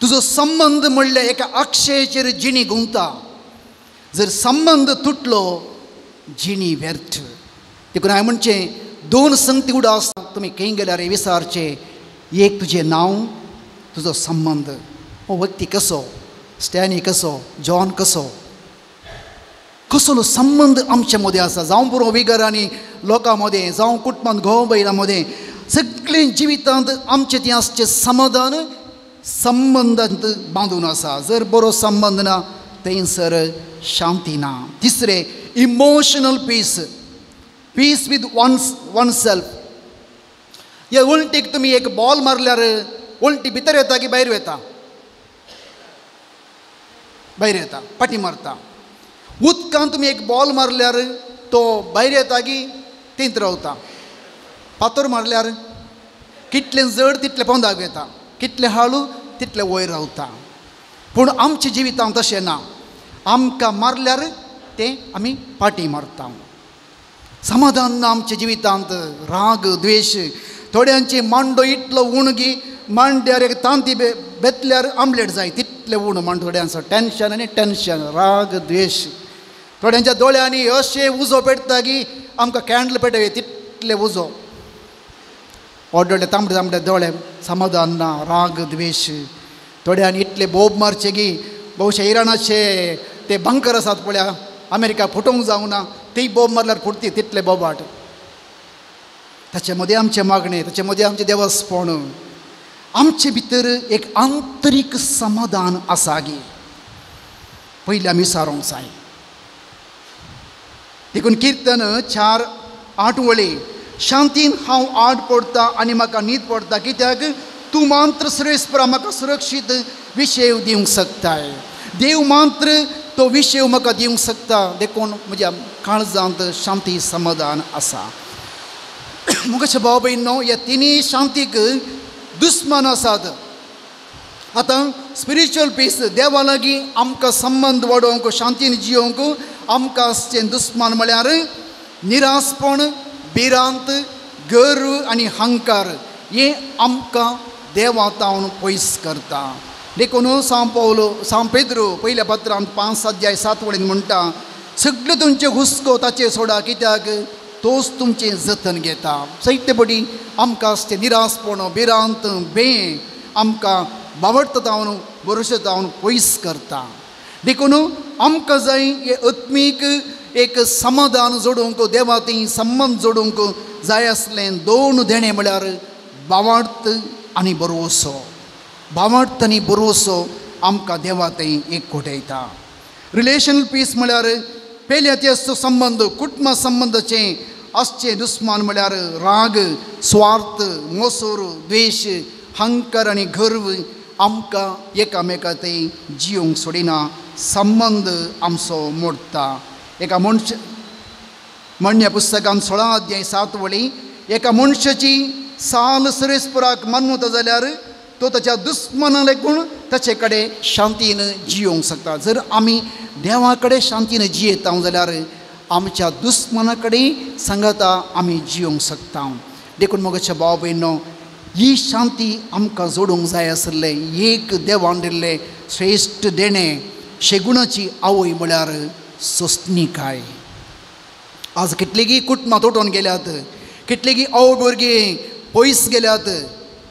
तुजो संबंध म्हणल्यार एका अक्षयचेर जिणी गुंता. जर संबंध तुटलो जिणी व्यर्थ. देखून हांवें म्हणचें 2 संगती उडो आसता तुमी खंय गेल्यार विचारचें. एक तुजें नांव तुजो संबंध. हो व्यक्ती कसो. स्टॅनी कसो. जॉन कसो. कसलो संबंध आमचे मदें आसा. जावं पुरो विगरांनी लोकां मदें जावं कुटुंबांत घोव बैलां मदें सगळे जिवितांत आमचें तें आसचें समाधान संबंधांत बांदून आसा. जर बरो संबंध ना थंयसर शांती ना. तिसरें emotional peace. Peace with oneself. ह्या उलटीक तुमी एक बॉल मारल्यार उलटी भितर येता की भायर येता. भायर येता. पाटी मारता. उदकांत तुमी एक बॉल मारल्यार तो भायर येता की थंयच रावता. फातर मारल्यार कितलें जड तितलें पोंदाक येता. कितलें हाळू तितलें वयर रावता. पूण आमच्या जिवितांत तशें ना. आमकां मारल्यार तें आमी पाटी मारता. समाधान ना आमच्या जिवितांत. राग द्वेश. थोड्यांची मांडो इतलो उण की मांड्यार एक तांती बेतल्यार आमलेट जाय तितलें उण मांड. थोड्यांचो टेन्शन आनी टेन्शन राग द्वेश. थोड्यांच्या दोळ्यांनी अशें उजो पेटता की आमकां कॅन्डल पेटय तितलें उजो. व्हडले तांबडे तांबडे दोळे. समाधान ना. राग द्वेश. थोड्यांनी इतले बोब मारचे की भविश्या इराणाचे ते बंकर आसात पळया अमेरिका फुटोवंक जावना ती बोब मारल्यार फुटती तितले बोबाट. ताचे मदें आमचे मागणे. ताचे मदें आमचें देवस्पण. आमचे भितर एक आंतरीक समाधान आसा गी. पयलीं आमी विचारूंक जाय. देखून कीर्तन 4:8 वळी शांतीन हांव आड पडटा आनी म्हाका न्हीद पडटा कित्याक तूं मात्र श्रेयस्परा म्हाका सुरक्षीत विशय दिवंक शकताय. देव मात्र तो विशय म्हाका दिवंक शकता. देखून म्हज्या काळजांत शांती समाधान आसा. मुखाचे भाव भयणो ह्या तिनी शांतीक दुस्मान आसात. आतां स्पिरिच्युअल पीस देवा लागीं आमकां संबंध वाडोवंक शांतीन जियोवंक आमकां आसचें दुस्मान म्हळ्यार निरासपण, भिरांत, गर्व आनी हंकार हें आमकां देवा तावन पयस करता. देखून सांव पेद्रो पयल्या पत्रांत 5:7 म्हणटा सगळे तुमचे हुस्को ताचेर सोडा कित्याक तोच तुमचें जतन घेता. सैत्यपडी आमकां आसचें निरासपण, भिरांत, भें आमकां बावडटा तावन भरोशा तावन पयस करता. देखून आमकां जाय हे आत्मीक एक समाधान जोडूंक देवा ती संबंध जोडूंक जाय आसलें 2 देणे म्हळ्यार बावडत आनी बरोवसो. बावडत आनी बरोवसो आमकां देवा थंय एक घडयता. रिलेशनल पीस म्हळ्यार पयल्याचें संबंध कुटुंबा संबंदाचें आसचें दुस्मान म्हळ्यार राग, स्वार्थ, मोसोर, द्वेश, हंकार आनी गर्व आमकां एकामेका थंय जियोंक सोडिना. संबंध आमचो मोडटा. एका म्हणण्या पुस्तकांत 16:7 एका मनशाची साल सरेस्पराक मानवता जाल्यार तो ताच्या दुस्मना लागून ताचे कडेन शांतीन जियोंक शकता. जर आमी देवा कडेन शांतीन जियेता जाल्यार आमच्या दुस्मना कडेन सांगता आमी जियोंक शकता. देखून मोगाच्या भाव भयणो ही शांती आमकां जोडूंक जाय आसलें एक देवान दिल्लें श्रेश्ठ देणें शेगुणाची आवय म्हळ्यार सोंसणीकाय. आज कितलींय कुटुंबां तोटून गेल्यात, कितलींय आवय भुरगीं पयस गेल्यात,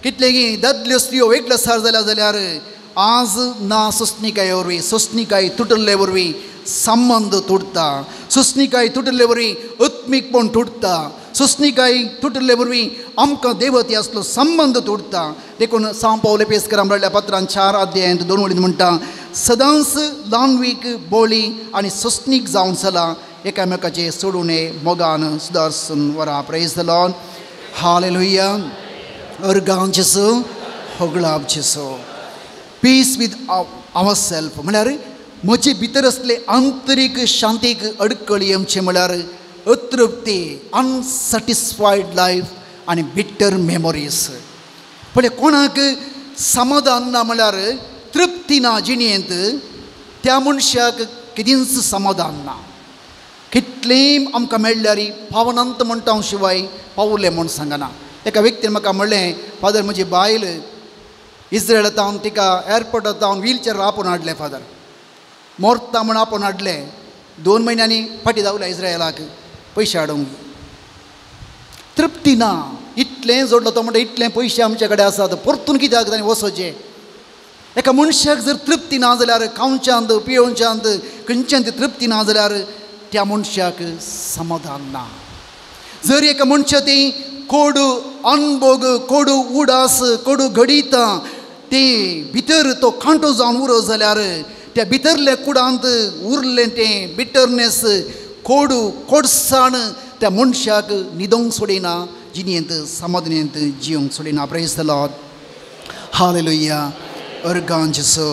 कितलेंय दादल्यो स्त्रियो एकल्यासार जाल्यार आज ना सोंसणीकाये वरवीं, सोंसणीकाय तुटल्ले वरवीं संबंध तुटता. सोंसणीकाय तुटल्ले वरवीं आत्मीकपण तुटता. सोंसणीकाय तुटल्ले वरवीं आमकां देवती आसलो संबंध तुटता. देखून सांव पावले पेस्करान बरयल्ल्या पत्रांत 4:2 म्हणटा सदांच ल्हानवीक बोळी आनी सोंसणीक जावन चला एकामेकाचे सोडून मोगान सुदारसून वरा. Praise the lord. हालेलुया. अर्गांव जेसो, होगळाब जेसो. पीस वीथ आवर सेल्फ म्हळ्यार म्हजे भितर असले आंतरीक शांतीक अडकळी आमचे म्हळ्यार अतृप्ती, अनसॅटिस्फायड लायफ आनी बिटर मेमोरीज. पळय कोणाक समाधान ना म्हळ्यार तृप्ती ना जिणेंत त्या मनशाक कितेंच समाधान ना. कितलेंय आमकां मेळ्ळ्यार पावनांत म्हणटा शिवाय पावलें म्हूण सांगना. एका व्यक्तीन म्हाका म्हणलें फादर म्हजी बायल इस्रायला तावन तिका एअरपोर्टार तावन व्हीलचेर आपोवन हाडलें फादर. मोरता म्हूण आपोवन हाडलें. 2 म्हयन्यांनी फाटीं जावल्या इस्रायलाक पयशे हाडूंक. तृप्ती ना. इतलें जोडलो तो म्हणटा इतलें पयशे आमचे कडेन आसात परतून कित्याक ताणें वचोचें. एका मनशाक जर तृप्ती ना जाल्यार खावच्यांत पियोवच्यांत खंयच्यांत तृप्ती ना जाल्यार त्या मनशाक समाधान ना. जर एका मनशा ती कोडू अनभोग, कोडू उडास, कोडू घडीता ते भितर तो कांटो जावन उरो जाल्यार त्या भितरल्या कुडांत उरलें तें बिटरनेस, कोडू कोडसाण त्या मनशाक न्हिदोंक सोडिना, जिणेंत समाधानेंत जियोंक सोडिना. Praise the lord. हालेलुया. अर्गांव जेसो,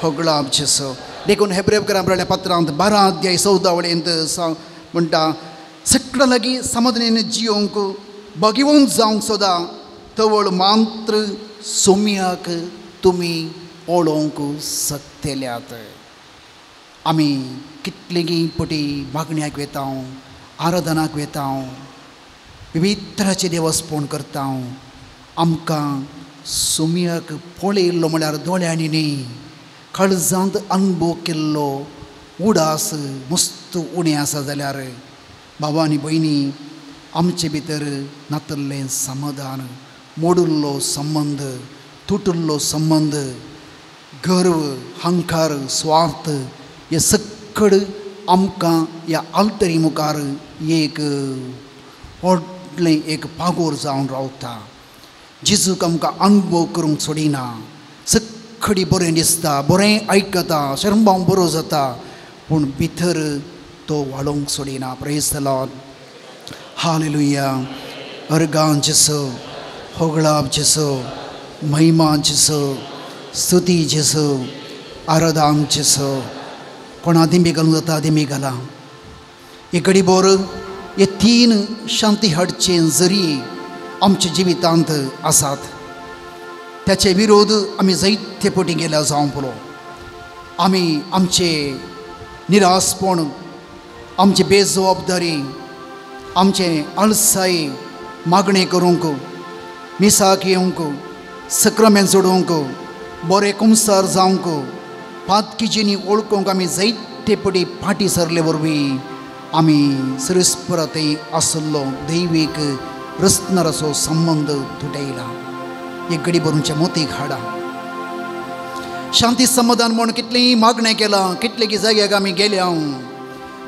होगळाब जेसो. देखून हेब्रेयकारांक बरयल्ल्या पत्रांत 12:14 म्हणटा सगळ्या लागीं समाधानेन जियोंक भगिवंत जावंक सोदा तवळ मात्र सोम्याक तुमी पळोवंक शकतेल्यात. आमी कितलेंय पटी मागण्याक वेता, आराधनाक वेता, विविध तरांचे देवस्पण करता. आमकां सोम्याक पळयल्लो म्हळ्यार दोळ्यांनी न्ही, काळजांत अनुभव केल्लो उडास मस्त उणें आसा जाल्यार भावांनी भयणी आमचे भितर नातल्लें समाधान, मोडुल्लो संबंध, तुटुल्लो संबंध, गर्व, हंकार, स्वार्थ हे सगळें आमकां ह्या आल्तरी मुखार एक व्हडलें एक पागोर जावन रावता. जेजूक आमकां अनुभव करूंक सोडिना. सगळीं बरें दिसता, बरें आयकता, शरंबाव बरो जाता, पूण भितर तो वाडोवंक सोडिना. Praise the lord. हालेलुया. अर्गांव जेसो, होगळाब जेसो, महिमा जेसो, स्तुती जेसो, आराधना जेसो. कोणा दिमी घालूंक जाता दिमी घाला. एक घडीभर हे 3 शांती हाडचे जरी आमच्या जिवितांत आसात. त्याचे विरोध आमी जायते पटी गेल्या जावं पडलो. आमी आमचे निरासपण, आमची बेजबाबदारी, आमचे आळसाई मागणे करूंक, मिसाक येवंक, सक्रामेंत जोडूंक, बरे कुंसार जावंक, पातकिजींनी ओळखूंक आमी जायते पटी फाटी सरले वरवीं आमी सरस्परते आसलो दैवीक रस्नाराचो संबंध तुटयला. एक घडी भरूनच्या मोतीक हाडा. शांती समाधान म्हूण कितलीं मागणें केलां, कितले जाग्याक आमी गेल्या,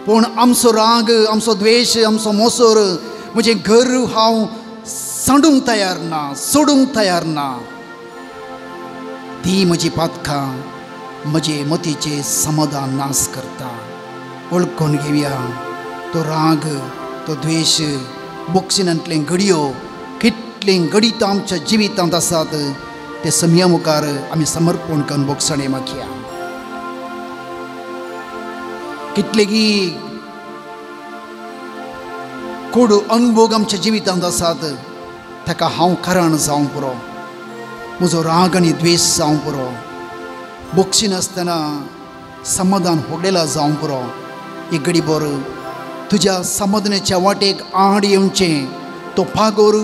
पूण आमचो राग, आमचो द्वेश, आमचो मोसोर, म्हजें घर हांव सांडूंक तयार ना, सोडूंक तयार ना. ती म्हजी पातकां म्हजे मतीचें समाधान नास करता. वळखून घेवया तो राग, तो द्वेश बोक्सिनांतले घडयो कितली घडीत आमच्या जिवितांत आसात ते समया मुखार आमी समर्पण करून बोगसणे मागया. कितलेगी कोड अनुभव आमच्या जिवितांत आसात ताका हांव कारण जावं पुरो, म्हजो राग आनी द्वेश जावं पुरो, बोगशीन आसतना समाधान होगलेला जावं पुरो. एक घडी भर तुज्या समाधानाच्या वाटेक आड येवचें तो पागोर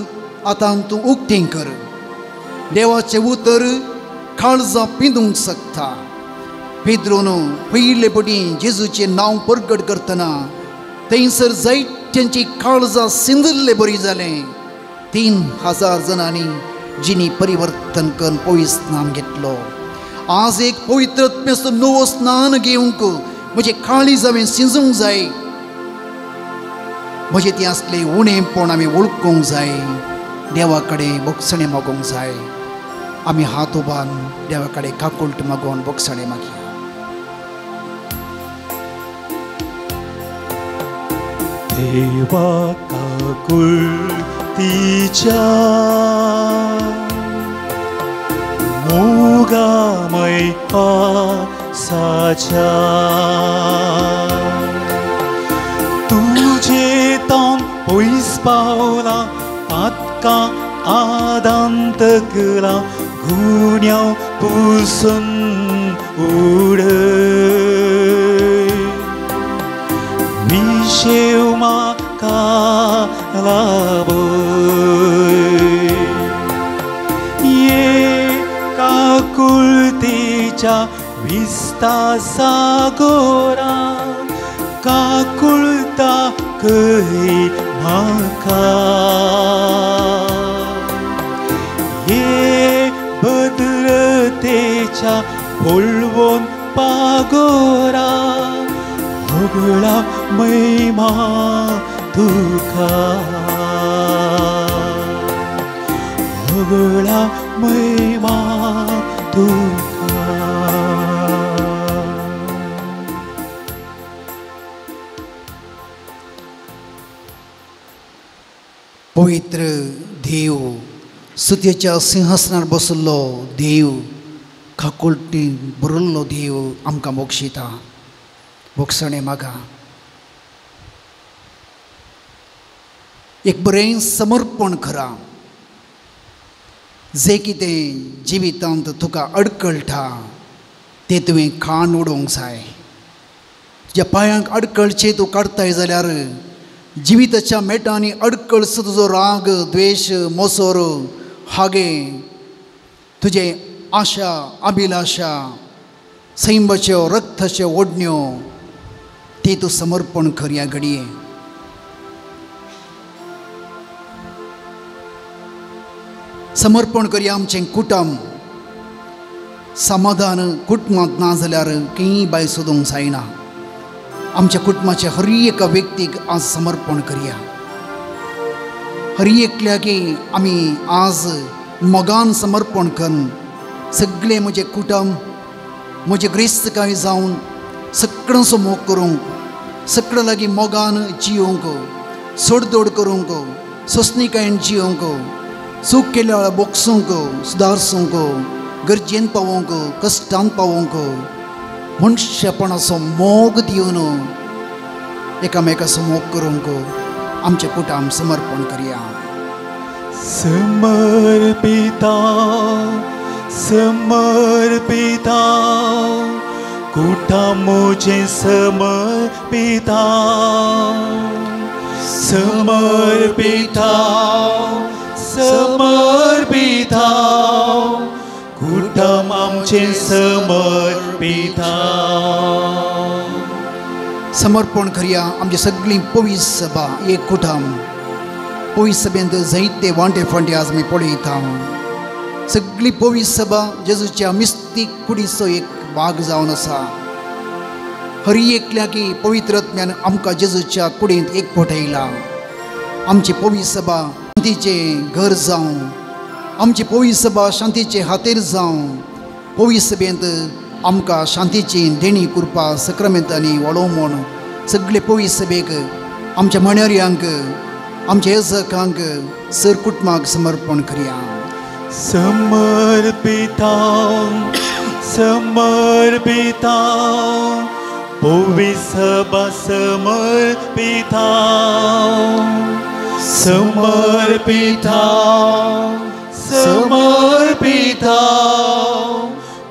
आतां तूं उक्तें कर. देवाचें उतर काळजां पिंजूंक शकता. पेद्रोन पयले पटी जेजूचें नांव परगट करतना थंयसर जायत्यांची काळजां सिंदरले बरी जालें. 3000 जणांनी जिनी परिवर्तन करून पवित्र स्नान घेतलो. आज एक पवित्रत्मेचो नवो स्नान घेवंक म्हजे काळीज हांवें सिंजूंक जाय. म्हजें ती असलें उणेंपण आमी वळखूंक जाय. देवा कडेन बोगसणे मागोवंक जाय. आमी हात उबान देवा कडेन काकुळट मागोवन बोगसणे मागया. देवा काकुळतीच्या मोगामय आसाच्या तुझे तोंड पयस पावलां, पातकां आदांत केला, गुन्यांव पुसून उडय. मिशेव म्हाका लाबय. ये काकुळतेच्या विस्तासा गोरा, काकुळता कही म्हाका. ये भद्रतेच्या पळवून पागोरा, होगळा महिमा तुका, होगळा महिमा तुका. पवित्र देव, सुतयेच्या सिंहासनार बसल्लो देव, काकुळटी भरिल्लो देव आमकां मोक्षिता. बोगसणे मागा. एक बरें समर्पण करा. जे कितें जिवितांत तुका अडकळटा तें तुवें खाण उडोवंक जाय. तुज्या पांयांक अडकळचे तूं काडताय जाल्यार जिविताच्या मेटांनी अडकळसो तुजो राग, द्वेश, मोसोर, हागे, तुजे आशा, अभिलाशा, सैंबाच्यो, रक्ताच्यो ओडण्यो ती तूं समर्पण कर ह्या घडये. समर्पण करया आमचें कुटुंब. समाधान कुटुंबांत ना जाल्यार खंयी बाय सोदूंक जायना. आमच्या कुटुंबाच्या हर एका व्यक्तीक आज समर्पण करया. हर एकल्याक आमी आज मोगान समर्पण करून सगळें म्हजें कुटुंब, म्हजें ग्रेस्तकाय जावन सगळ्यांचो मोग करूंक, सगळ्यां लागीं मोगान जियोंक, सोडदोड करूंक, सोंसणीकायेन जियोंक, सूख केल्या वेळार बोगसूंक, सुदारसूंक, गरजेन पावोवंक, कश्टांत पावोवंक, मनुष्यपणाचो मोग दिवन एकामेकाचो मोग करूंक आमचें कुटुंब समर्पण करया. समर्पिता समर्पिता कुटामुचे समर्पिता समर्पिता समर्पिता कुटुंब आमचे समर्पिता समर्पण करया आमची सगळी पवित्र सभा एक कुटुंब पवित्र सभेंत जायते वांटे फांटे आज मी पळयता सगळी पवित्र सभा जेजूच्या मिस्तीक कुडीचो एक भाग जावन आसा हर एकल्या की पवित्रत्म्यान आमकां जेजूच्या कुडींत एकवट येयला आमची पवित्र सभा शांतीचें घर जावं आमची पवित्र सभा शांतीचे हातेर जावं पवित्र सभेंत आमकां शांतीची देणी कृपा सक्रामेंतांनी वाडोव म्हूण सगळे पवित्र सभेक आमच्या म्हणयाऱ्यांक आमच्या येजकांक सर कुटुंबाक समर्पण करया समर्पिता समर्पिता पवित्र सभा समर्पिता समर्पिता समर्पिता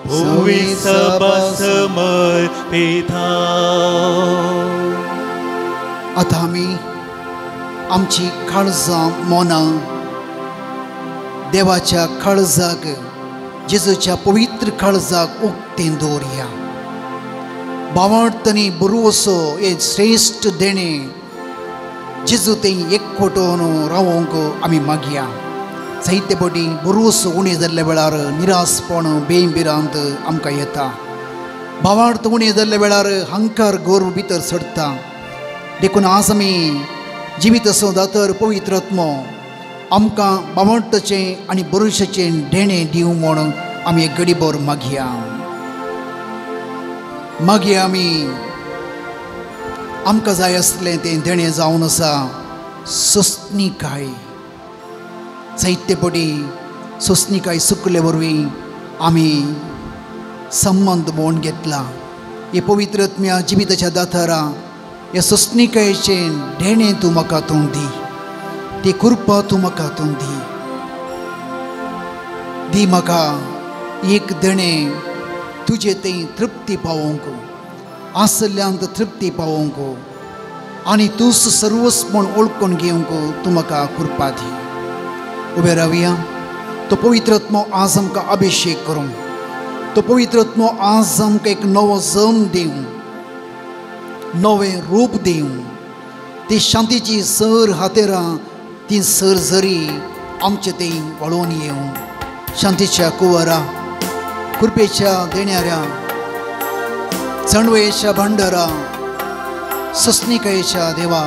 पवित्र सभा समर्पिता आतां आमी आमची काळजां मोना देवाच्या काळजाक जेजूच्या पवित्र काळजाक उक्तें दवरया भावार्थनी बरोसो हे श्रेष्ठ देणे जेजू थंय एकवटून रावोंक आमी मागया जायते फावटी बरोसो उणें जाल्ल्या वेळार निरासपण बेंबिरांत आमकां येता भावार्थ उणें जाल्ल्या वेळार हंकार गर्व भितर सडटा देखून आज आमी जिवीत असो दातर पवित्र आत्मो आमकां भावार्थाचें आनी बरोशाचें देणें दिवं म्हूण आमी एक घडीभर मागया आमी आमकां जाय आसलें तें देणें जावन आसा सोंसणीकाय जायते फावटी सोंसणीकाय चुकले वरवीं आमी संबंध मोडून घेतला हे पवित्र आत्म्या जिविताच्या दातारा ह्या सोंसणीकायेचें देणें तूं म्हाका तूं दी ती कृपा तूं म्हाका तूं दी म्हाका एक देणें तुजे थंय तृप्ती पावोंक आसल्यांत तृप्ती पावोंक आनी तूं सर्वस्व म्हूण ओळखून घेवंक तूं म्हाका कृपा दी उबे रावया तो पवित्र आत्मो आज आमकां अभिषेक करूं तो पवित्र आत्मो आज आमकां एक नवो जल्म दिवं नवें रूप दिवं ती शांतीची सर हातेरां ती सर जरी आमचे थंय वळोवन येवं शांतीच्या कुंवरा कृपेच्या देण्याऱ्या चणवेच्या भांडारा सोंसणीकायेच्या देवा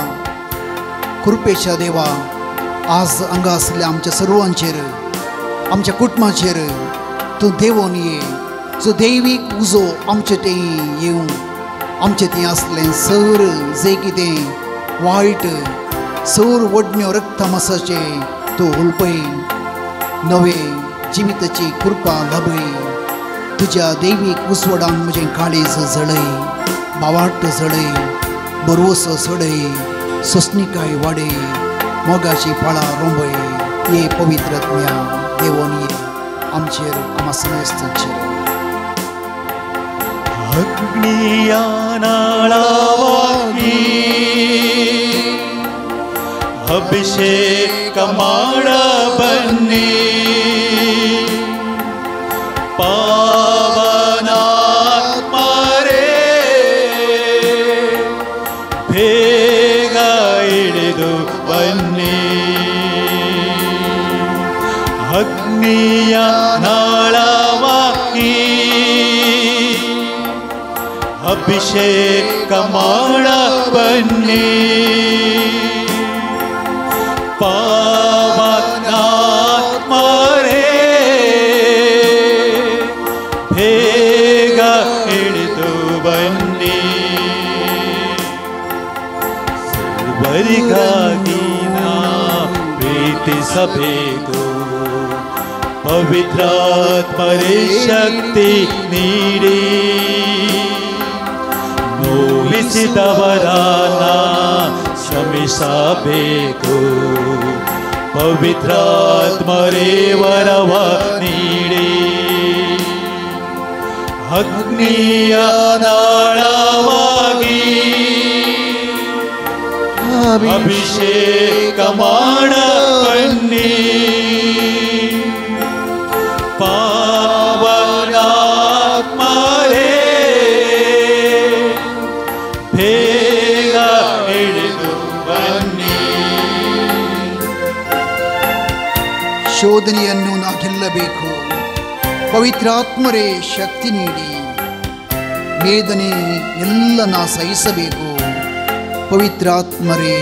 कृपेच्या देवा आज हांगा आसल्या आमच्या सर्वांचेर आमच्या कुटुंबाचेर तूं देवून ये जो दैवीक उजो आमचे थंय येवं आमचे थंय आसलें सर जें कितें वायट सर वडण्यो रक्तमासाचे तूं उलपय नवे जिविताची कृपा लाभय तुज्या दैवीक उसवडान म्हजें काळीज जळय भावार्थ जळय बरोसो सडय सोंसणीकाय वाडय मोगाची फळां रोंबय हे पवित्र आत्म्या देवून ये आमचेर आमा समेस्तांचेर अग्निया नाळावागी अभिषेक माड बन्नी पावनात्मा रे ಬೇಗ ಹಿಡಿದು ಬನ್ನಿ ಅಗ್ನಿಯ ನಾಳವಾಗಿ ಅಭಿಷೇಕ ಮಾಡ ಬನ್ನಿ ಪಾವನಾತ್ಮರೇ ಬೇಗ ಹಿಡಿದು ಬನ್ನಿ ಸರ್ವರಿಗಾಗಿ ನಾ ಪ್ರೀತಿಸಬೇಕು ಪವಿತ್ರಾತ್ಮರೇ ಶಕ್ತಿ ನೀಡಿ ನೋವಿಸಿದವರನ್ನ ಕ್ಷಮಿಸಬೇಕು ಪವಿತ್ರಾತ್ಮರೇ ವರವ ನೀಡಿ अग्निय नाळವಾಗಿ ಅಭಿಷೇಕ ಮಾಡಬನ್ನಿ ಪಾವನಾತ್ಮರೇ ಬೇಗ ಇಳಿದು ಬನ್ನಿ. ಶೋಧನೆಯನ್ನು ನಾ ಗೆಲ್ಲಬೇಕು. ಪವಿತ್ರಾತ್ಮರೇ ಶಕ್ತಿ ನೀಡಿ. ವೇದನೆ ಎಲ್ಲ ನಾ ಸಹಿಸಬೇಕು. ಪವಿತ್ರಾತ್ಮರೇ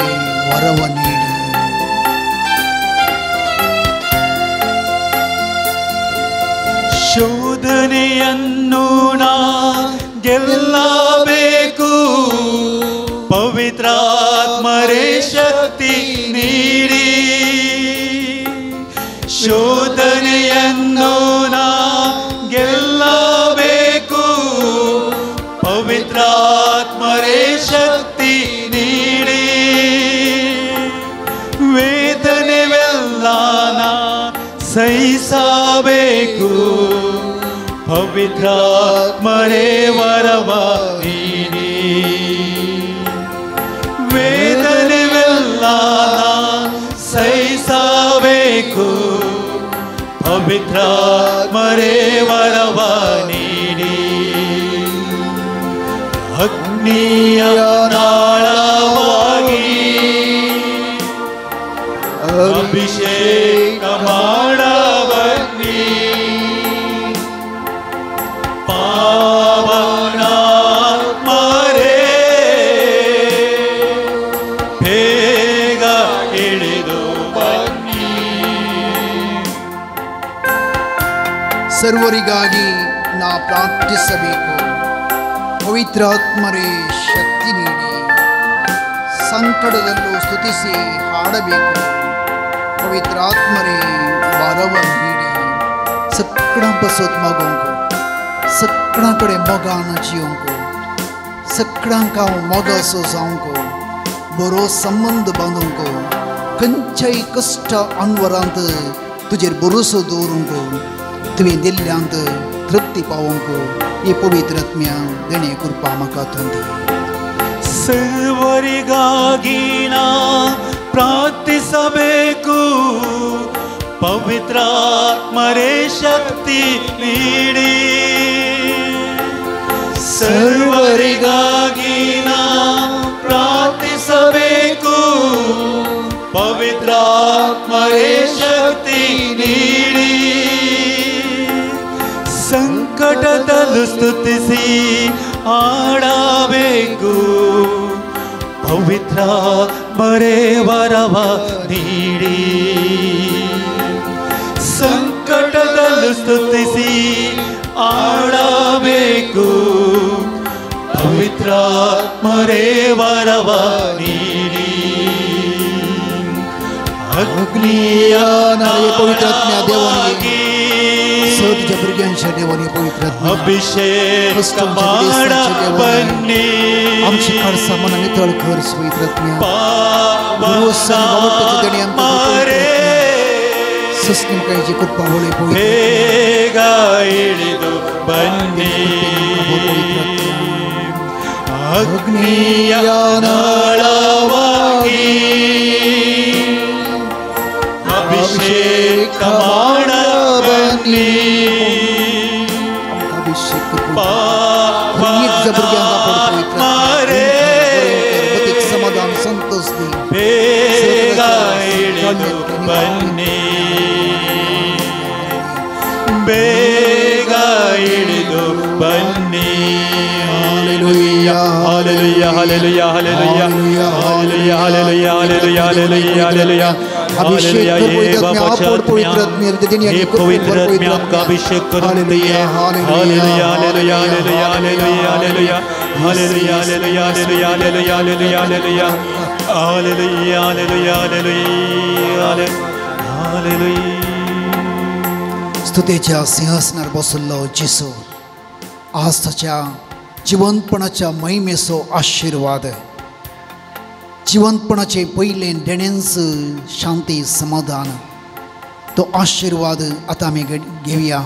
ವರವ ನೀಡಿ. ಶೋಧನೆಯನ್ನು ನಾ ಗೆಲ್ಲಬೇಕು. ಪವಿತ್ರಾತ್ಮರೇ ಶಕ್ತಿ ನೀಡಿ. ಶೋಧನೆಯನ್ನು ನಾ ಗೆಲ್ಲಬೇಕು. ಪವಿತ್ರಾತ್ಮರೇ ಶಕ್ತಿ ನೀಡಿ. ವೇದನೆವೆಲ್ಲ ನಾ ಸಹಿಸಬೇಕು. ಪವಿತ್ರಾತ್ಮರೇ ವರವ ನೀಡಿ. ವೇದನೆವೆಲ್ಲ ನಾ ಸಹಿಸಬೇಕು. ಪವಿತ್ರಾತ್ಮರೇ ವರವ ನೀಡಿ. ಅಗ್ನಿಯ ನಾಳವಾಗಿ ಅಭಿಷೇಕ ಮಾಡಬನ್ನಿ. ಪಾವನಾತ್ಮರೇ ಬೇಗ ಇಳಿದು ಬನ್ನಿ. ಸರ್ವರಿಗಾಗಿ ನಾ ಪ್ರಾರ್ಥಿಸಬೇಕು. ಪವಿತ್ರಾತ್ಮರೇ ಶಕ್ತಿ ನೀಡಿ. ಸಂಕಟದಲ್ಲೂ ಸ್ತುತಿಸಿ ಹಾಡಬೇಕು. ಪವಿತ್ರಾತ್ಮರೇ ವರವ ನೀಡಿ. सगळ्यां बसत मागोंक, सगळ्यां कडेन मोगान जियोंक, सगळ्यांक हांव मोगासो जावंक, बरो संबंध बांदूंक, खंयच्याय कश्ट अनवरांत तुजेर भरोसो दवरूंक, तुवें दिल्ल्यांत तृप्ती पावोंक ही पवित्र आत्म्या देणे कृपा म्हाका ತಂದಿ. ಸರ್ವರಿಗಾಗಿ ನಾ ಪ್ರಾರ್ಥಿಸಬೇಕು. ಪವಿತ್ರಾತ್ಮರೇ ಶಕ್ತಿ ನೀಡಿ. ಸರ್ವರಿಗಾಗಿ ನಾ ಪ್ರಾರ್ಥಿಸಬೇಕು. ಪವಿತ್ರಾತ್ಮರೇ ಶಕ್ತಿ ನೀಡಿ. ಸಂಕಟದಲ್ಲೂ ಸ್ತುತಿಸಿ ಹಾಡಬೇಕು. ಪವಿತ್ರಾತ್ಮರೇ ವರವ ನೀಡಿ. ಸಂಕಟದಲ್ಲೂ ಸ್ತುತಿಸಿ ಹಾಡಬೇಕು. ಪವಿತ್ರಾತ್ಮರೇ ವರವ ನೀಡಿ. ಅಗ್ನಿಯ ಪವಿತ್ರಾತ್ಮ್ಯ ದೇವನಿಗೆ ಸೋತಿಯ ಭುರ್ग्यांच्या देवानी पवित्र आत्मा अभिषेक माड बन्नी. आमची खडसा मना नितळ कर पवित्र आत्म्या. भरोसा बावटचे देणे आमचे सस्निम कायची कृपा होळे पवित्र ಬೇಗ ಇಳಿದು ಬನ್ನಿ. ಅಗ್ನಿಯ ನಾಳವಾಗಿ ಅಭಿಷೇಕ ಮಾಡ ಬನ್ನಿ. समाधान संतोष दी. ಬೇಗ ಇಳಿದು ಬನ್ನಿ. ಬೇಗ ಇಳಿದು ಬನ್ನಿ. हालेलुया हालेलुया हालेलुया हालेलुया हालेलुया हालेलुया हालेलुया हालेलुया हालेलुया. ये बाबा ये पवित्र आत्मा आपका अभिषेक करून दीजिए. हालेलुया हालेलुया हालेलुया हालेलुया हालेलुया हालेलुया हालेलुया हालेलुया हालेलुया हालेलुया हालेलुया हालेलुया हालेलुया हालेलुया. स्तुतेच्या सिंहासनार बसल्लो येशू आज ताच्या जिवंतपणाच्या महिमेचो आशीर्वाद, जिवंतपणाचे पयले देणेंच शांती समाधान, तो आशीर्वाद आतां आमी घेवया.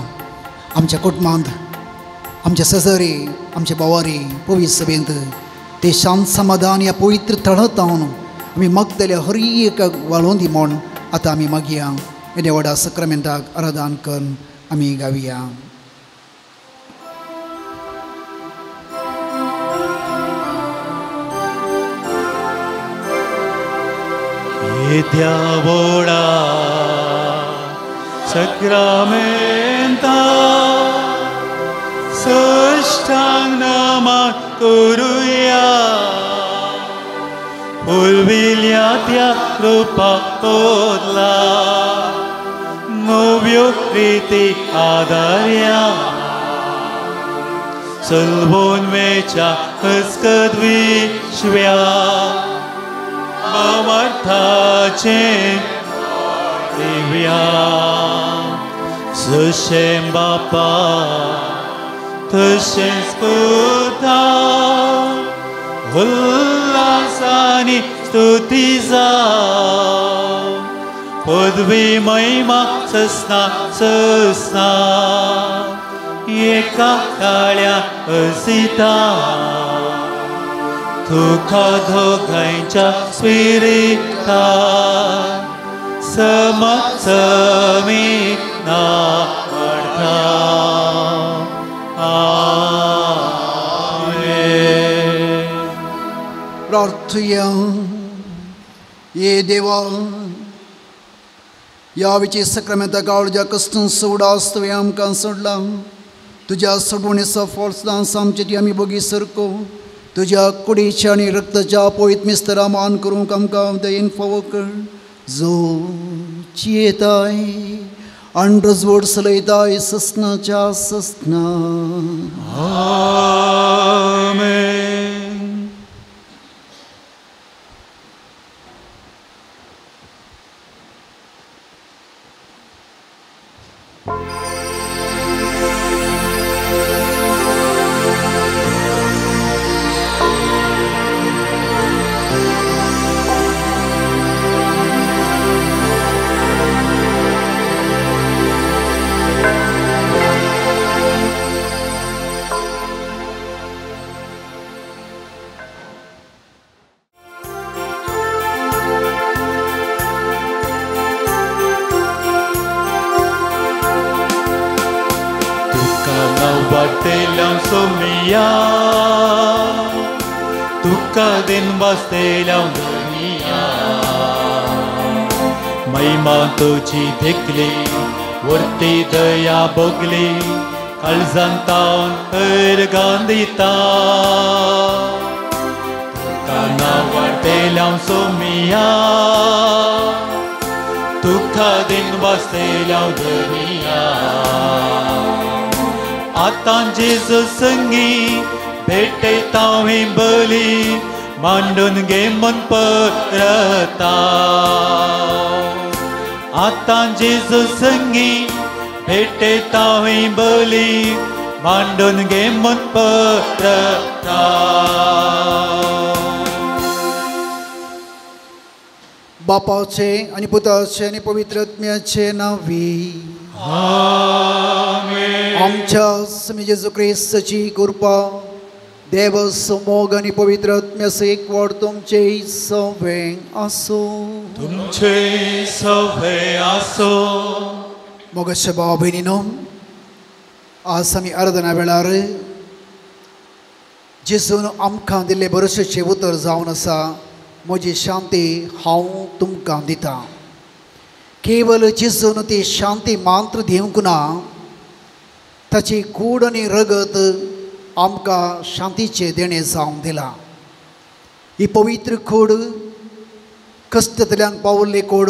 आमच्या कुटुंबांत आमच्या सजरे आमच्या बोवारी पवित्र सभेंत ते शांत समाधान ह्या पवित्र तळत हांव आमी मागतले हर एक वाळोवन दी म्हूण आतां आमी मागया हे देवाडा सक्रामेंताक आराधन करून आमी गावया. देवाडा सक्रामेंता साष्टांग नमन करूया. उलविल्या त्या कृपा पोदला नव्यो रीती आदार्या. सलबोन वेच्या हस्कत विश्व्या अमर्थाचे दिव्या. सशें बापा तशेंच पुता उल्हासानी स्तुती जाव. पदवी महिमा ससना ससना एका काळ्या असिता. तुका दोगांच्या स्पिरिता समसमी ना वाढता. प्रार्थया. ये देवा ह्या विची सक्रामेंता गावड्या कश्टां सोडा आसतवे आमकां सोडला. तुज्या सोडवणेचो फळदान आमचे ती आमी बोगी सरको. तुज्या कुडीच्या आनी रक्ताच्या पवित्र मिस्तरा मान करूंक आमकां दयेन फावो कर. जो चियेताय आनी रजवड चलयताय ससनाच्या ससना. आमेन. तुका दिन बसलेल्या दुनिया महिमा तुझी देखली वरती दया बोगली काळजांतावन हरगान दिता. तुका नावाटेल्या सोमिया तुका दिन बसलेल्या दुनिया. आतां जेजू संगी भेटयता ही बली मांडून घे मन परता. आतां जेजू संगी भेटयता ही बली मांडून घे मन परता. बापाचे आणि पुताचे आणि पवित्र आत्म्याचे नावी. आमेन. आमच्या स्वामी जेजू ख्रिस्ताची कृपा देव समोग आणि पवित्र आत्म्याचे एक वाढ तुमचे सवे आसो. तुमचे सवे आसो. मोगशे भाव भयणीनो, आज आमी आराधना वेळार जेजून आमकां दिल्ले बरोशेचे उतर जावन आसा, म्हजी शांती हांव तुमकां दितां. केवल जेजून ती शांती मात्र दिवंक ना, ताची कूड आनी रगत आमकां शांतीचे देणे जावंक दिला. ही पवित्र कूड कश्टांतल्यान पावल्ली कूड,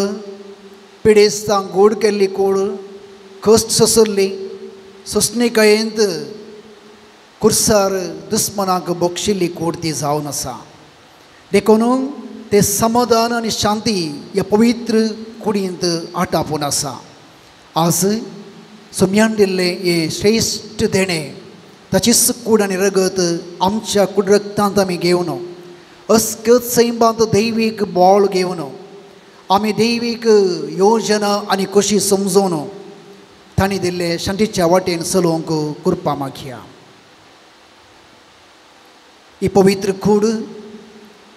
पिडेस्तांक गोड केल्ली कूड, कश्ट सोंसल्ली सोंसणेकायेंत कुर्सार दुस्मनाक बक्षिल्ली कूड ती जावन आसा. देखून ते समाधान आनी शांती ह्या पवित्र कुडींत आटापून आसा. आज सोम्यान दिल्ले हे श्रेश्ठ देणे, ताचीच कूड आनी रगत आमच्या कूड रगतांत आमी घेवन अस्कत सैमांत दैवीक बोळ घेवन आमी दैवीक योजना आनी कशी समजून तांणी दिल्ले शांतीच्या वाटेन चलोवंक कृपा मागया. ही पवित्र कूड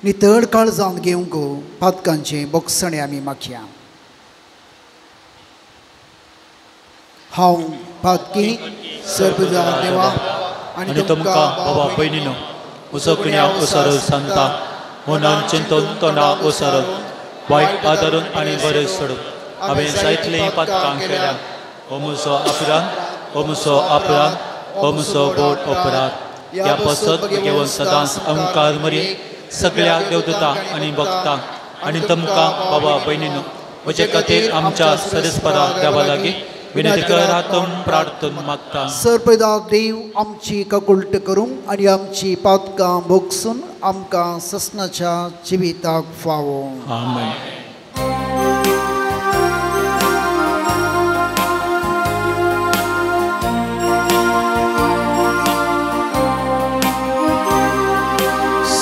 नितळ काळजांत घेवंक पातकांचे बोगसणे आमी मागया. हांव पातकी सर्पजार देवा आनी तुमकां बाबा भयणीनो उसकण्या उसर सांगता मनान चिंतून तोंडा उसर वायट आदारून आनी बरें सोडून हांवें जायतलीं पातकां केल्या. हो म्हजो अपराध, हो म्हजो अपराध, हो म्हजो बोड अपराध. ह्या पसत घेवन सदांच अहंकार मरी सगळ्या देवदूतां आनी भक्तांक आनी तुमकां बाबा भयणीनो म्हजे खातीर आमच्या सरस्परा देवा लागीं विनंती करातून प्रार्थन मागता. सर्पदाग देव आमची ककुल्ट करूंक आनी आमची पातकां भोगसून आमकां ससनाच्या जिविताक फावो. आमेन.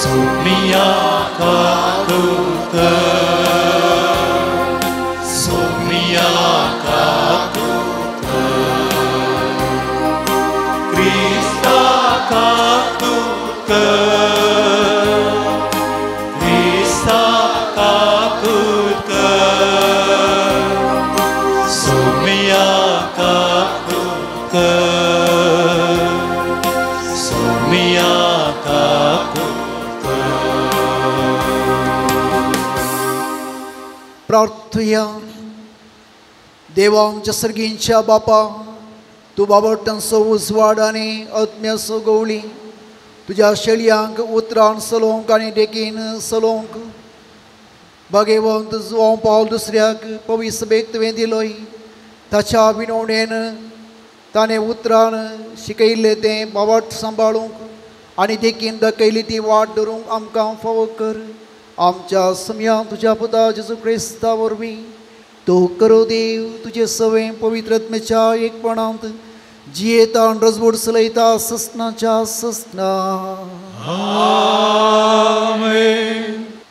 Somia kakuta, somia kakuta, Krista kakuta, Krista kakuta, somia kakuta, somia kakuta. प्रार्थया. देवा आमच्या सर्गींच्या बापा, तूं बाबटांचो उजवाड आनी आत्म्याचो गवळी तुज्या शेळयांक उतरान सलोवंक आनी देखीन सलोवंक भाग्यवंत जुवांव पावल दुसऱ्याक पवित्र सभेक तुवें दिलोय. ताच्या विनवणेन ताणें उतरान शिकयल्लें तें बाबट सांबाळूंक आनी देखीन दाखयली ती वाट धरूंक आमकां फावो कर. आमच्या समयांत तुज्या पुता जेजू क्रिस्ता वरवीं तो करो देव तुजे सवें पवित्र आत्म्याच्या एकपणांत जियेता आनी रजवड चलयता ससनाच्या ससना.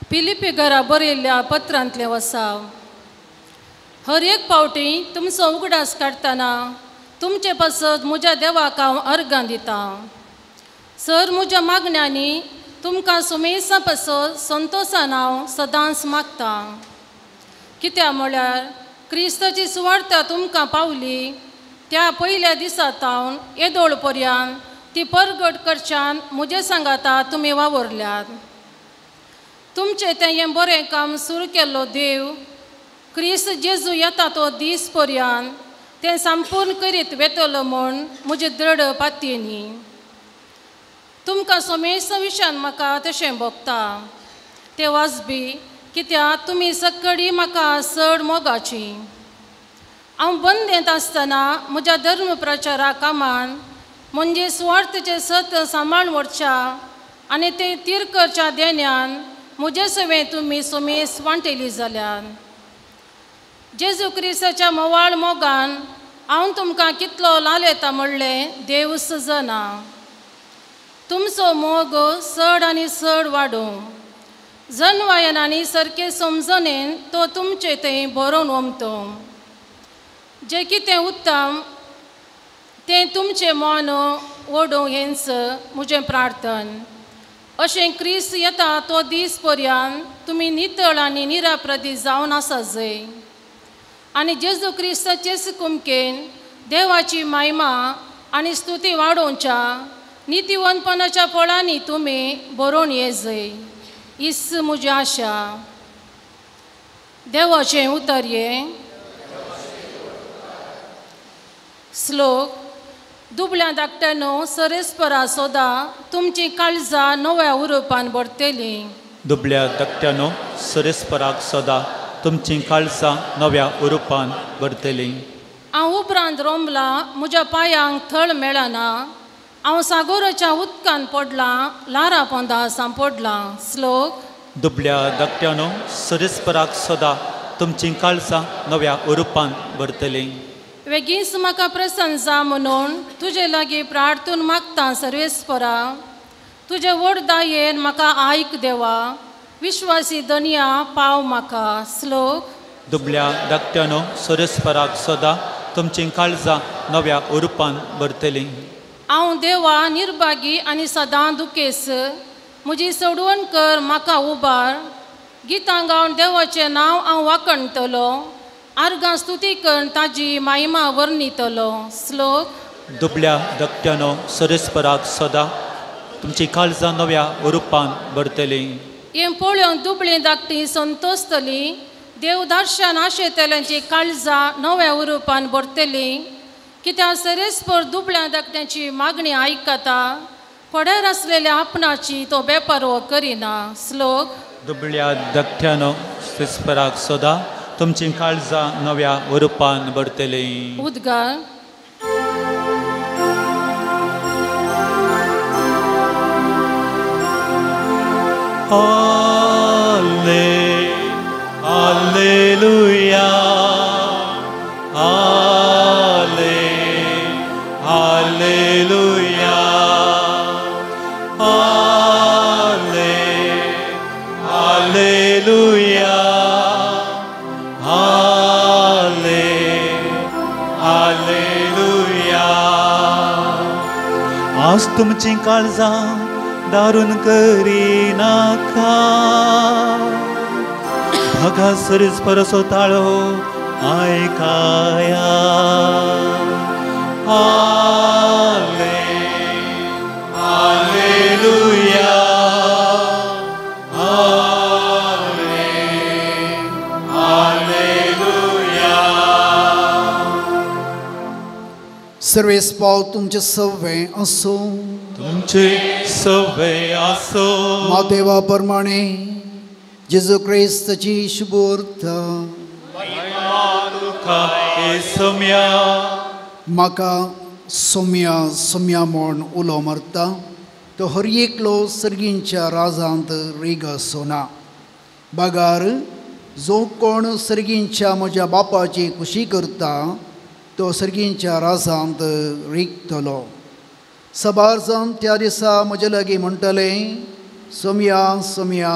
फिलिपी घरा बरयल्ल्या पत्रांतलें वसाव. हर एक फावटी तुमचो उगडास काडटना तुमचे पासत म्हज्या देवाक हांव अर्गां दिता. सर म्हज्या मागण्यांनी तुमकां सुमेसा पासत संतोशान हांव सदांच मागता. कित्याक म्हळ्यार क्रिस्ताची सुवार्ता तुमकां पावली त्या पयल्या दिसांतावन येदोळ पर्यंत ती परगट करच्यान म्हजे सांगाता तुमी वावरल्यात. तुमचें तें हें बरें काम सुरू केल्लो देव क्रिस्त जेजू येता तो दीस पर्यंत तें संपूर्ण करीत वेतलो म्हूण म्हजी दृढ पातयेनी. तुमकां सोमेश विशयान म्हाका तशें भोगता तें वाजबी कित्याक तुमी सक्कडी म्हाका चड मोगाची. हांव बंदेंत आसतना म्हज्या धर्म प्रचारा कामान म्हणजे सुवार्थेचें सत्य सांबाळून व्हरच्या आनी तें तिरकरच्या देण्यान म्हजे सवें तुमी सोमेस वांटयली जाल्यार. जेजू क्रिस्ताच्या मोवाळ मोगान हांव तुमकां कितलो लालयता म्हणलें देव सजना. तुमचो मोग चड आनी चड वाडूं जनवायन आनी सारके समजणेन तो तुमचे थंय बरोवन वमतो. जें कितें उत्तम तें तुमचें मन ओडूं हेंच म्हजें प्रार्थन. अशें क्रिस्त येता तो दीस पर्यंत तुमी नितळ आनी निराप्रती जावन आसा जंय आनी जेजू क्रिस्ताचे कुमकेन देवाची महिमा आनी स्तुती वाडोवच्या नितीवंतपणाच्या फळांनी तुमी बरोवन येजय हीच म्हजी आशा. देवाचें उतरये. श्लोक. दुबळ्या धाकट्यानो सरेस्परा सोदा तुमची काळजां नव्या उरूपान भरतली. दुबळ्या धाकट्यानो सरेस्पराक सदा तुमची काळजां नव्या उरूपान भरतली. हांव उपरांत रोंबला म्हज्या पांयांक थळ मेळना. हांव सागोराच्या उदकान पडलां लारा पोंदा सांपडलां. श्लोक. दुबळ्या धाकट्यानो सरेस्पराक सदा तुमची काळजां नव्या उरूपान भरतली. वेगीच म्हाका प्रसन्न जा म्हणून तुजे लागीं प्रार्थून मागता सर्वेस्परा. तुजे व्हड दायेन म्हाका आयक देवा. विश्वासी दनिया पाव म्हाका. श्लोक. दुबळ्या धाकट्यानो सरेस्पराक सदा तुमची काळजां नव्या उरूपान भरतली. हांव देवा निर्भागी आनी सदां दुखेस म्हजी सोडवण कर म्हाका उबार. गितां गावन देवाचें नांव हांव वाखणटलो. आर्गां स्तुती करून ताजी महिमा वर्णितलो. श्लोक. दुबळ्या धकट्यानो सरस्पराक सदा तुमची काळजां नव्या रुपान भरतली. हें पळोवन दुबळीं धाकटीं संतोस्तलीं. देवदर्शन आशेतल्यांची काळजां नव्या रुपान भरतलीं. कित्याक सरस्पर दुबळ्या धाकट्यांची मागणी आयकता. पड्यार आसलेल्या आपणाची तो बेपारवो करिना. श्लोक. दुबळ्या धकट्यानो सरस्पराक सदा तुमची काळजां नव्या रुपान भरतली. उद्गार. Alleluia, Alleluia, Alleluia, Alleluia. आज तुमची काळजां दारून करिनाका. बघा सरस्पर ताळो ऐकाया. Alleluia, Alleluia. सर्वेस पाव तुमचे सव्वे असो. तुमचे सव्वे असो. मातेवा प्रमाणे जेजू ख्रिस्ताची शुभोर्थ म्हाका सोम्या सोम्या म्हूण उलो मारता. तो हर एकलो सर्गींच्या राजांत रीग सोना. बागार जो कोण सर्गींच्या म्हज्या बापाची खुशी करता तो सर्गींच्या राजांत रिगतलो. सबार जावन त्या दिसा म्हजे लागीं म्हणटले, सोम्या सोम्या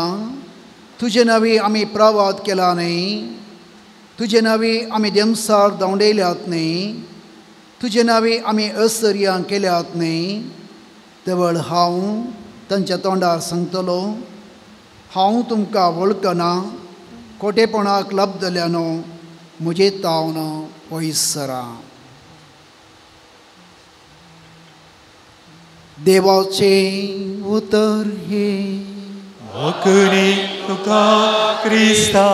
तुजे नांवी आमी प्रावाद केला न्ही. तुजे नांवी आमी देमसार धांवडयल्यात न्ही. तुजे नांवी आमी असर्यां केल्यात न्ही. तेवळ हांव तांच्या तोंडार सांगतलो, हांव तुमकां वळखना. खोटेपणाक लबदल्यानो म्हजे तावन पयस सरा. देवाचे उतर हे वखरी तुका क्रिस्ता.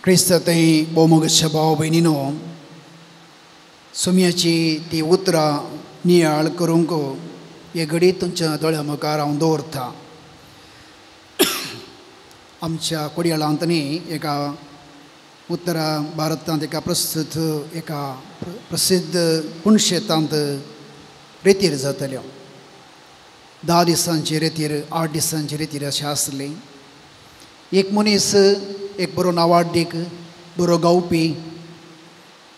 क्रिस्तांतय बोमोगच्या भाव भयणीनो, सोम्याची ती उतरां नियाळ करूंक हे घडीत तुमच्या दोळ्या मुखार हांव दवरतां. आमच्या कोडयाळांत न्ही एका उत्तरा भारतांत एका प्रसिद्ध पुणशेतांत रेतीर जातल्यो. 10 दिसांची रेतीर, 8 दिसांची रेतीर अशें आसली. एक मनीस एक बरो नावाडीक, बरो गावपी,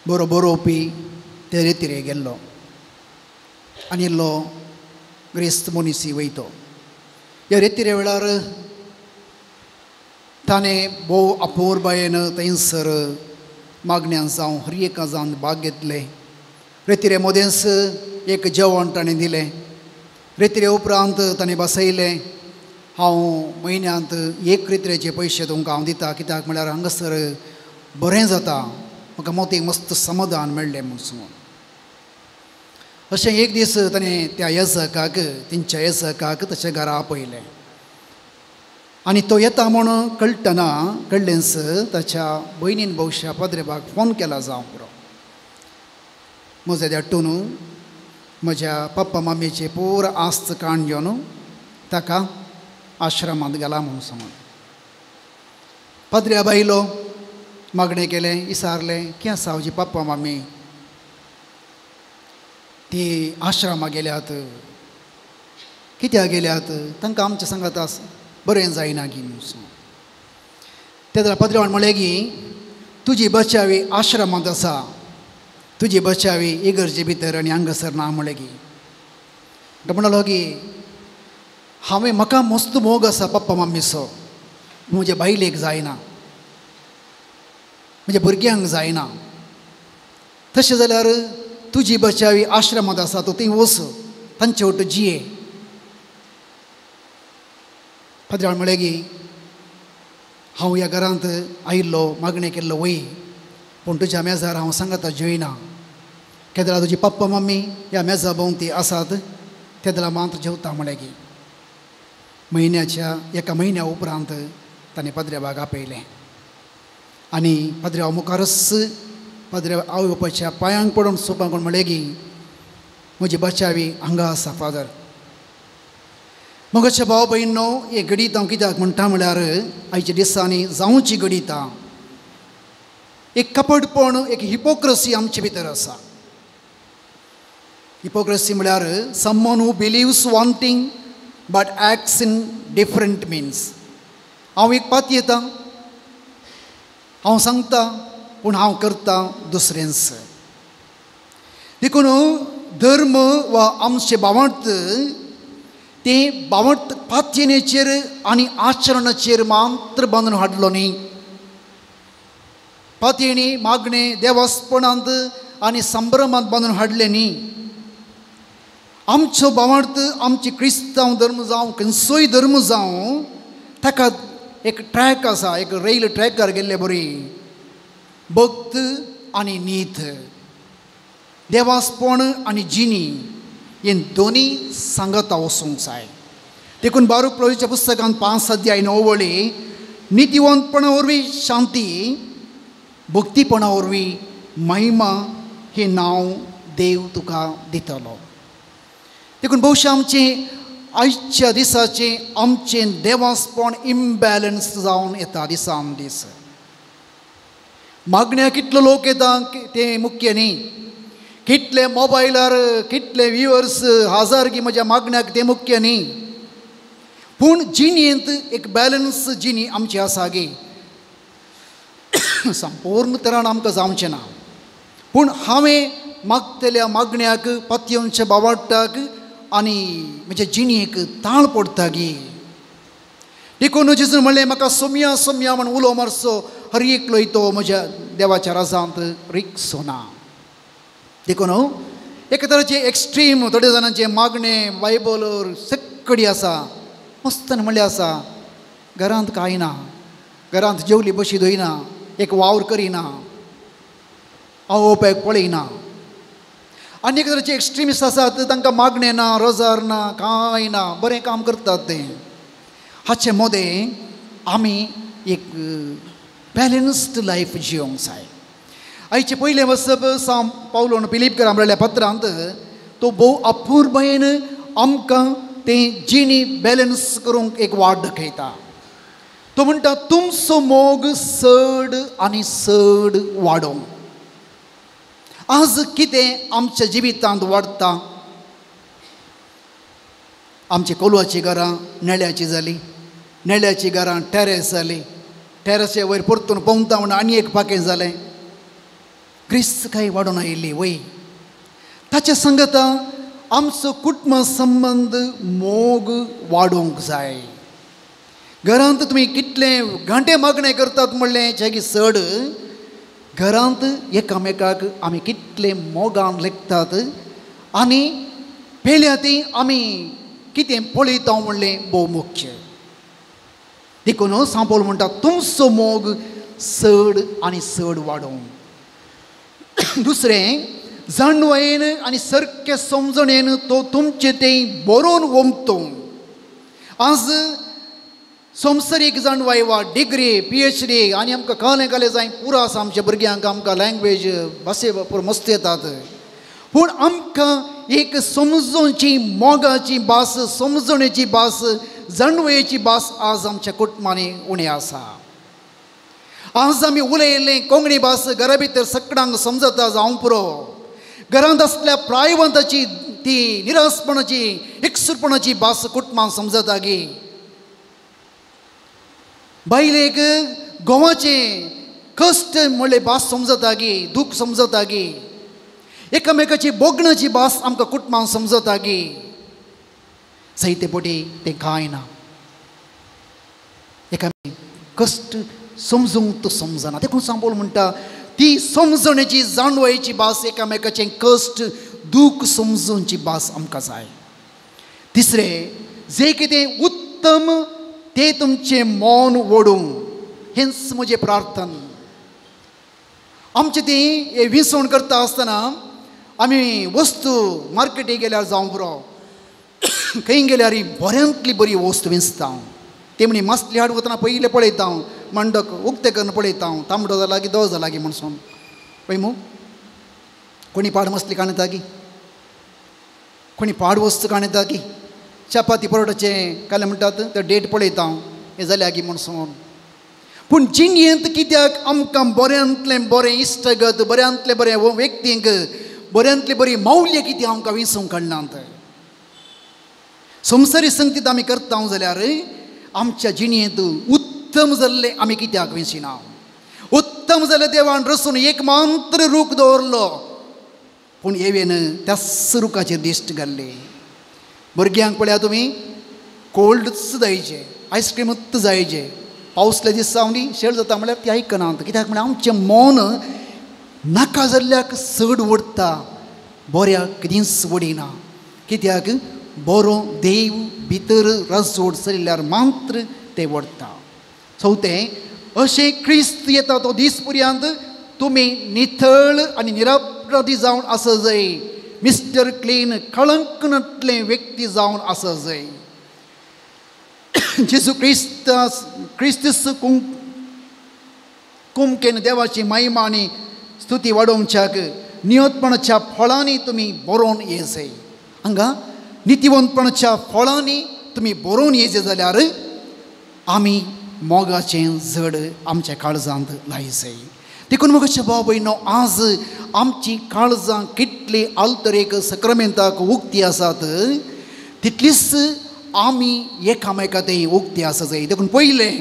बरो बरोवपी ते रेतीरे गेल्लो. आनी इल्लो ग्रेस्त मनीस वयतो. ह्या रेतीरे वेळार ताणें भोव अपूर्बायेन थंयसर मागण्यां जावं हर एका जावन भाग घेतले. रेतीरे मदेंच एक जेवण ताणें दिलें. रेतीरे उपरांत ताणें बसयलें, हांव म्हयन्यांत 1 रेतीरेचे पयशे तुमकां हांव दिता, कित्याक म्हळ्यार हांगासर बरें जाता, म्हाका मोतीक मस्त समाधान मेळ्ळें म्हणून. अशें एक दीस ताणें त्या येजकाक, तेंच्या येजकाक ताच्या घरा आपयलें. आनी तो येता म्हूण कळ्ळेंच ताच्या भयणीन भोवशा पाद्रेबाक फोन केला जावं पुरो. म्हजे धाडटून म्हज्या पप्पा मम्मीचे पूर आस्त काण घेवन ताका आश्रमांत गेला म्हणून सांगून. पाद्र्या बायलो मागणें केलें, विचारलें की आसा हाजी पप्पा मम्मी, ती आश्रमां गेल्यात, कित्याक गेल्यात, तांकां आमचें सांगात बरें जायना गी म्हणून सांग. त्या जाल्यार पाद्रेवान म्हणलें की तुजी बचावी आश्रमांत आसा, तुजी बचावी इगर्जे भितर आनी हांगासर ना म्हणलें की. तो म्हणलो की हांवें म्हाका मस्त मोग आसा पप्पा मम्मीचो, म्हज्या बायलेक जायना, म्हज्या भुरग्यांक जायना. तशें जाल्यार तुजी बचावी आश्रमात आसा तूं थंय वच तांचे वट जिये. पद्राळ म्हळें की हांव ह्या घरांत आयिल्लो मागणें केल्लो वय, पूण तुज्या मेजार हांव सांगाता जेवना. केदला तुजी पप्पा मम्मी ह्या मेजा भोंवती आसात, तेदला मात्र जेवता म्हळें की. म्हयन्याच्या एका म्हयन्या उपरांत ताणें पद्र्याबाग आपयलें आनी पद्र्या मुखारच पद्र्या आवय बापायच्या पांयांक पडून सोंपाक म्हळें की म्हजी बचावी हांगा आसा फादर. मगाच्या भाव भयणो, हे गडीत हांव कित्याक म्हणटा म्हळ्यार आयच्या दिसांनी जावची गडीत एक कपटपण, एक हिपोक्रसी आमचे भितर आसा. हिपोक्रसी म्हळ्यार someone who believes one thing but acts in different means. हांव एक पात येता, हांव सांगता पूण हांव करता दुसरेंच. देखून धर्म वा आमचे भावार्थ ते भावार्थ पातयेचेर आनी आचरणाचेर मात्र बांदून हाडलो न्ही. पातयेनी मागणें देवास्पणांत आनी संभ्रमांत बांदून हाडले न्ही. आमचो भावार्थ आमची क्रिस्तांव धर्म जावं खंयचोय धर्म जावं ताका एक ट्रॅक आसा, एक रेल ट्रॅकार गेल्ले बरी. भक्त आनी नीत, देवास्पण आनी जिणी हे दोनी सांगता वचूंक जाय. देखून बारूक प्रभूच्या पुस्तकांत 5 अध्याय 9 वळी नितीवंतपणा वरवीं शांती, भक्तीपणा वरवीं महिमा हे नांव देव तुका दितलो. देखून भोवशा आमचे आयच्या दिसाचें आमचें देवास्पण इम्बॅलन्स जावन येता दिसान दीस. मागण्या कितलो लोक येता तें मुख्य न्ही, कितले मोबायलार कितले व्ह्युअर्स हजार की म्हज्या मागण्याक तें मुख्य न्ही, पूण जिणेंत एक बॅलन्स जिणी आमची आसा गे. संपूर्ण तरान आमकां जावचें ना, पूण हांवें मागतल्या मागण्याक पत्योंच्या बावाटाक आनी म्हज्या जिणेक ताळ पडटा गे. देखून जेजून म्हणलें म्हाका सोम्या सोम्या म्हण उलो मारचो हर एकलो तो म्हज्या देवाच्या राजांत रिक्सो ना. देखून एका तरेचे एक्स्ट्रीम थोडे जाणांचे मागणें बायबलर सक्कडी आसा, मस्तन म्हणलें आसा. घरांत कांय ना, घरांत जेवली बशी धोयना, एक वावर करिना, आवय बापायक पळयना. आनी एक तरेचे एक्स्ट्रीमिस्ट आसात, तांकां मागणें ना, रोजार ना, कांय ना, बरें काम करतात तें. हाचे मोदें आमी एक बॅलन्स्ड लायफ जियोंक जाय. आयचे पयले वचप सांब पावलोन फिलिपकारां बरयल्ल्या पत्रांत तो भोव अपुर्बायेन आमकां तें जिणी बॅलन्स करूंक एक वाट दाखयता. तो म्हणटा तुमचो मोग चड आनी चड वाडोवं. आज कितें आमच्या जिवितांत वाडटा? आमची कोलवाची घरां नेळ्याची जाली, नेळ्याची घरां टॅरेस जाली, टॅरेसचे वयर परतून पोवता म्हण आनी एक पाकें जालें. क्रिस्त काय वाडून आयिल्ली वय. ताच्या सांगता आमचो कुटुंब संबंद मोग वाडोवंक जाय. घरांत तुमी कितले घांटे मागणें करतात म्हणलें हेची चड घरांत एकामेकाक आमी कितले मोगान लेखतात आनी पयल्या ती आमी कितें पळयता म्हणलें भोव मुख्य. देखून सांपोल म्हणटा तुमचो मोग चड आनी चड वाडोवं. दुसरें जाणवायेन आनी सारके समजणेन तो तुमचें तें बरोवन वमतो. आज संवसारीक जाणवाय वा डिग्री PhD आनी आमकां काले काले जाय पुरो आसा आमच्या भुरग्यांक, आमकां लँग्वेज भाशे पुरो मस्त येतात. पूण आमकां एक समजोवची मोगाची भास, समजणेची भास, जाणवेची भास आज आमच्या कुटुंबांनी उणी आसा. आज आमी उलयल्लें कोंकणी भास घरा भितर सगळ्यांक समजता जावं पुरो. घरांत आसल्या प्रायवंताची ती निरासपणाची एकसुरपणाची भास कुटुंबांक समजता गे. बायलेक गोवाचें कश्ट म्हणले भास समजता गे, दूख समजता गे. एकामेकाची बोगणाची भास आमकां कुटुंबांक समजता गे. जायते पटी तें कांय ना. एकामेक कश्ट समजूंक तो समजना. देखून सांपोल म्हणटा ती समजण्याची जाणवायची भास एकामेकाचें कश्ट दूख समजूनची भास आमकां जाय. तिसरें जे कितें उत्तम तें तुमचें मौन ओडूं हेंच म्हजें प्रार्थन. आमचें तें हें विसवण करता आसतना आमी वस्तू मार्केटीक गेल्यार जावं बरो खंय गेल्यार बऱ्यांतली बरी वस्त विंचता. ते म्हणी मसली हाड वतना पयलीं पळयता मंडक उक्ते करून पळयता तांबडो जाला की दोळ जाला की म्हणून पळय मू कोणी पाड मसली काणयता की कोणी पाड वस्त काणयता की चपाती परोटाचें काले म्हणटात ते डेट पळयता हें जाल्या की म्हणून. पूण जिणेंत कित्याक आमकां बऱ्यांतलें बरें इश्टगत बऱ्यांतलें बरें व्यक्तींक बऱ्यांतली बरी मौल्य कितें आमकां विसरूंक कळनात. संवसारी संगतीत आमी करता जाल्यार आमच्या जिणेंत उत्तम जाल्लें आमी कित्याक विसिना. उत्तम जाल्लें देवान रचून एक मात्र रूख दवरलो पूण येवेन त्याच रुखाचेर दिश्ट घाल्ली. भुरग्यांक पळया तुमी कोल्डच जायचे आयस्क्रीमूच जायचे पावसले दीस जावन न्ही शेळ जाता म्हळ्यार ती आयकनात. कित्याक म्हळ्यार आमचें मन नाका जाल्ल्याक चड ओडटा बऱ्याक कधीच ओडिना. कित्याक बरो देव भितर रजोड चलिल्ल्यार मात्र ते ओडटा. चवथें अशें क्रिस्त येता तो दीस पर्यंत तुमी नितळ आनी निरपराधी जावन आसा जाय. मिस्टर क्लीन कळंक नटलें व्यक्ती जावन आसा जाय. जेजू क्रिस्तीस कुमकेन देवाची महिमा आनी स्तुती वाडोवच्याक नियतपणाच्या फळांनी तुमी बरोवन ये जाय. हांगा नितीवंतपणाच्या फळांनी तुमी बरोवन येयचे जाल्यार आमी मोगाचें जड आमच्या काळजांत लाय जाय. देखून म्हज्या भाव भयणो आज आमची काळजां कितली आल्तरेक सक्रामेंताक उक्ती आसात तितलीच आमी एकामेकांतय उक्ती आसा जाय. देखून पयलें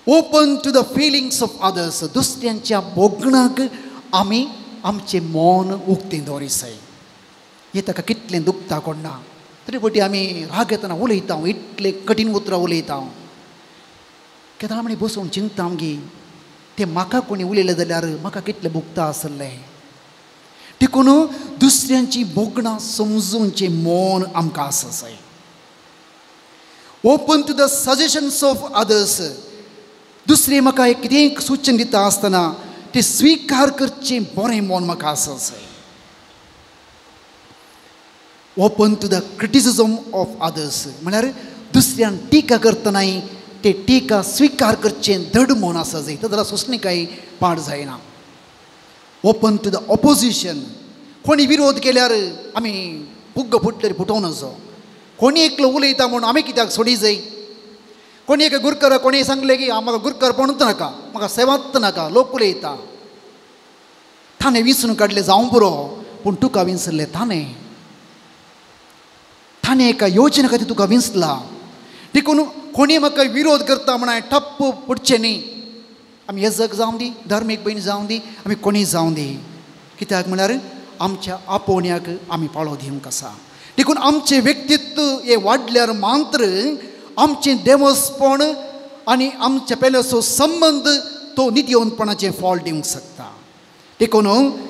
open to the feelings of others दुसऱ्यांच्या बोगणाक आमी आमचें मौन उक्तें दवरी जाय. हें ताका कितलें दुखता कोणना तरी पटी आमी राग येतना उलयता इतले कठीण उतरां उलयता. केदां म्हणी बसून चिंतता आमगे तें म्हाका कोणी उलयलें जाल्यार म्हाका कितलें भुगता आसलें. देखून दुसऱ्यांची बोगणां समजूनचें मौन आमकां आसा जाय. Open to the suggestions of others दुसरे म्हाका कितें सूचन दिता आसतना तें स्विकार करचें बरें मौन म्हाका आसा जाय. Open to the criticism of others म्हळ्यार दुसऱ्यान टिका करतनाय ते टिका स्विकार करचें धड मौन आसा जाय. जाल्यार सोंसणीकाय पाड जायना. ओपन टू द ऑपोजिशन कोणी विरोध केल्यार आमी पुग्ग फुटल्यार फुटोवन नजो. कोणी एकलो उलयता म्हूण आमी कित्याक सोडी जाय. कोणी एक गुरकर कोणी सांगलें की म्हाका गुरकर पणूच नाका म्हाका सेवाच नाका लोक उलयता. ताणें विसरून काडलें जावं पुरो पूण तुका विसरलें ताणें एका योजने खातीर तुका विसरला. देखून कोणी म्हाका विरोध करता म्हण ठप्प पडचें न्ही. आमी हे जग जावं दी धार्मीक भयण जावं दी आमी कोणी जावं दी कित्याक म्हळ्यार आमच्या आपोवण्याक आमी पाळो दिवंक आसा. देखून आमचें व्यक्तित्व हें वाडल्यार मात्र आमचें देवस्पण आनी आमचे पेल्याचो संबंद तो नित्यवंतपणाचें फळ दिवंक शकता. देखून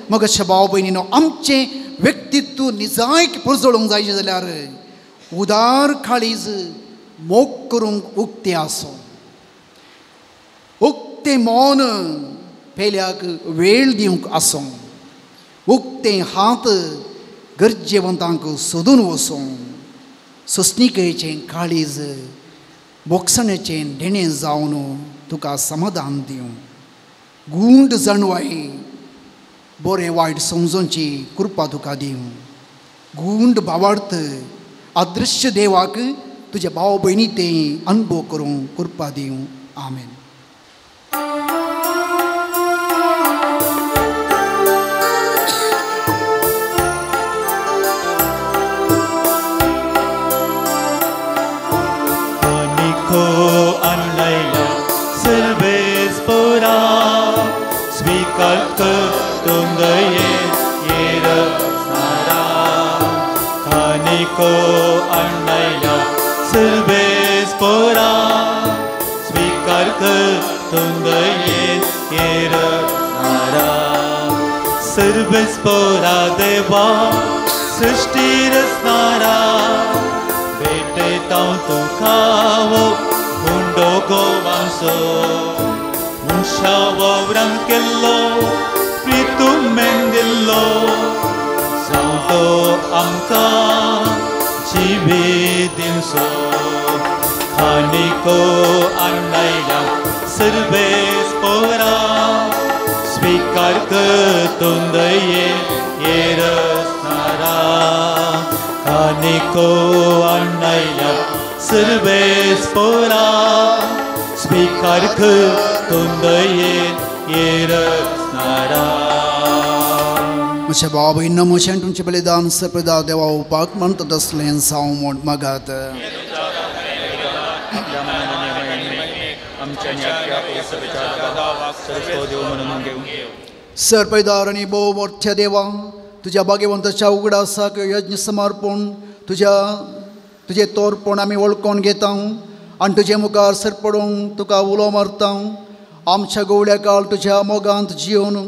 म्हज्या भाव भयणीनो आमचें व्यक्तित्व निजायक पुरजळूंक जायचें जाल्यार उदार काळीज मोग करूंक उक्तें आसूं. उक्तें मौन पेल्याक वेळ दिवंक आसूं. उक्तें हात गरजेवंतांक सोदून वचूं. सोंसणीकेचें काळीज बोगसणेचें देणें जावन तुका समाधान दिवं. गूंड जाणवाय बरें वायट समजोवची कृपा तुका दिवं. गूंड भावार्थ अदृश्य देवाक तुज्या भाव भयणी तें अनुभव करूंक कृपा दिवं. आमेन. Ko annaya silbes pora svikar kar tundaye yera रचणारा सर्वेस्परा देवा सृष्टी रचणारा भेटता तुका हुंडो गोवांसो मनशा वावरान केल्लो प्रितुमेन दिल्लो जावं तो आमकां जिवीत दिवचो खानिको आणायला सर्वेस्परा स्वीकार करतून दये रचणारा खानिको आणायला सर्वेस्परा स्वीकार करतून दये रचणारा म्हज्या भाव भयण म्हजें तुमचें बलिदान सप्रदा देवा उपाक म्हणटा तसलें जावं म्हण मागात सरपैदार आनी भोव मोठ्या देवा तुज्या भाग्यवंताच्या उगडासाक यज्ञ समर्पण तुजें तोरपण आमी वळखून घेता आनी तुजे मुखार सरपडूंक तुका उलो मारता आमच्या गवळ्या काळ तुज्या मोगांत जिवन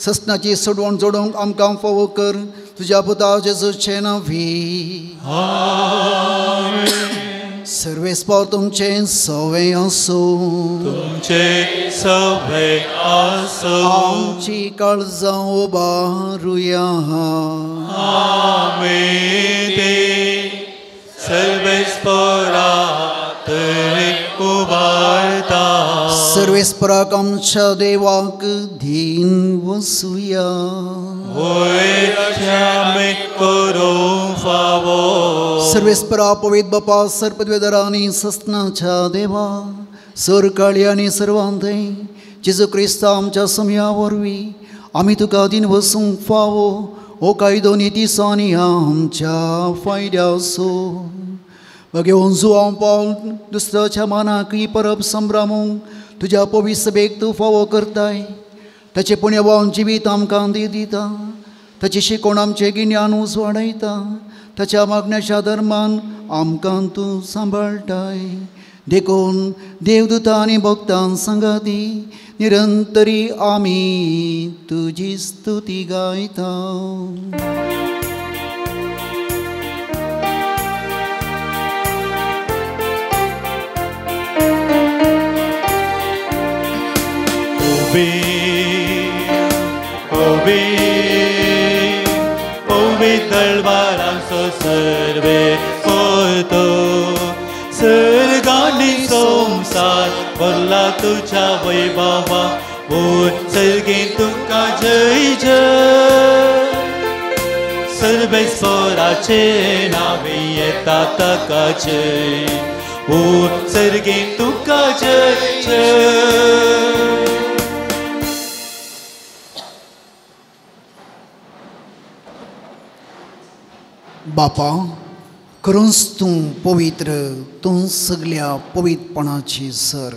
सस्नाची सोडवण जोडूंक आमकां फोव कर तुज्या पुता जेजूचे नांवी सर्वेस्पर तुमचे सवय असो तुमचे सवय असो आमची काळजां उबारुया आमेन सर्वेस्परा तरी उबारता सर्वेस्पराक आमच्या देवाक धीन वसूया आमी करूं फावो सर्वेस्परा पवित्र बापा सर्पद्वेदरांनी सस्नाच्या देवा सर काळी आनी सर्वांतय जेजू क्रिस्त आमच्या समया वरवीं आमी तुका दिन वसूंक फावो हो कायदो नितीसांनी आमच्या फायद्या असो घेवन जुवांव पावल दुसऱ्याच्या मानाकय परब संभ्रामूंक तुज्या पवित्र सभेक तूं फावो करताय ताचें पुण्यभावन जिवीत आमकां दिता ताची शिकोवण आमचें गिन्यान उजवाडयता ताच्या मागण्याच्या धर्मान आमकां तूं सांबाळटाय देखून देवदूतां आनी भक्तां संगाती निरंतरी आमी तुजी स्तुती गायता दळबारांचो सर्वे होतो सर्गांनी संसार भरला तुझ्या वैभवा सर्गी तुका जय जय सर्वेस्पराचे नावे येता ताका जय सर्गी तुका जय जय बापा करूंच तूं पवित्र तूं सगळ्या पवित्रपणाची सर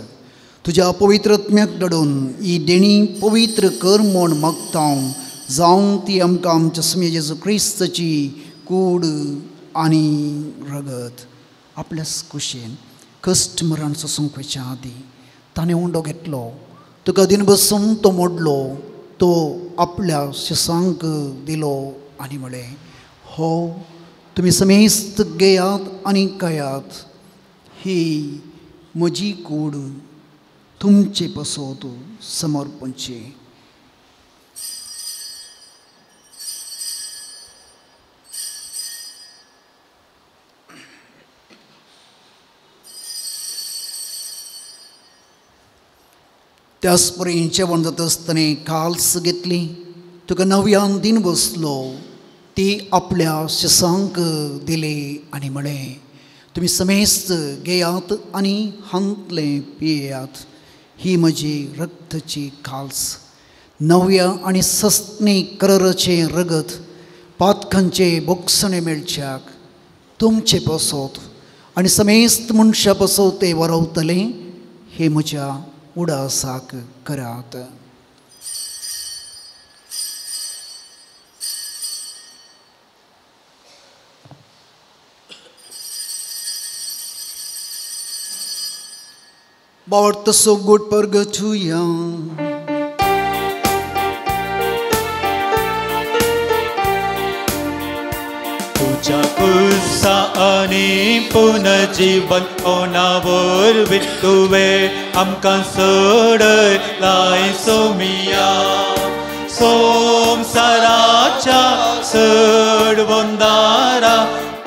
तुज्या पवित्रत्म्याक दडून ही देणी पवित्र कर म्हूण मागतां जावं ती आमकां आमच्या समे जेजू क्रिस्ताची कूड आनी रगत आपल्याच कुशेन कश्ट मरण सोसूंक वयच्या आदी ताणें उंडो घेतलो तुका दिन बसून तो मोडलो तो आपल्या शिसांक दिलो आनी म्हळें हो तुमी समेस्त घेयात आनी खायात ही म्हजी कूड तुमचे पसोत समर्पणचे त्याच परी जेवण जाता आसतना काल्स घेतली तुका नव्यान दिन बसलो ती आपल्या शिसांक दिले आनी म्हळें तुमी समेस्त घेयात आनी हांतलें पियेयात ही म्हजी रक्ताची काल्स नव्या आनी सस्तें करराचें रगत पातकांचे बोगसणे मेळच्याक तुमचे पसोत आनी समेस्त मनशां पसोत ते वरवतले हे म्हज्या उडासाक करात बावट तसो गोड परगचुया आणि पुनर्जीवन कोणावर तुवें आमकां सोडलाय सोमिया संसाराच्या सडवंदारा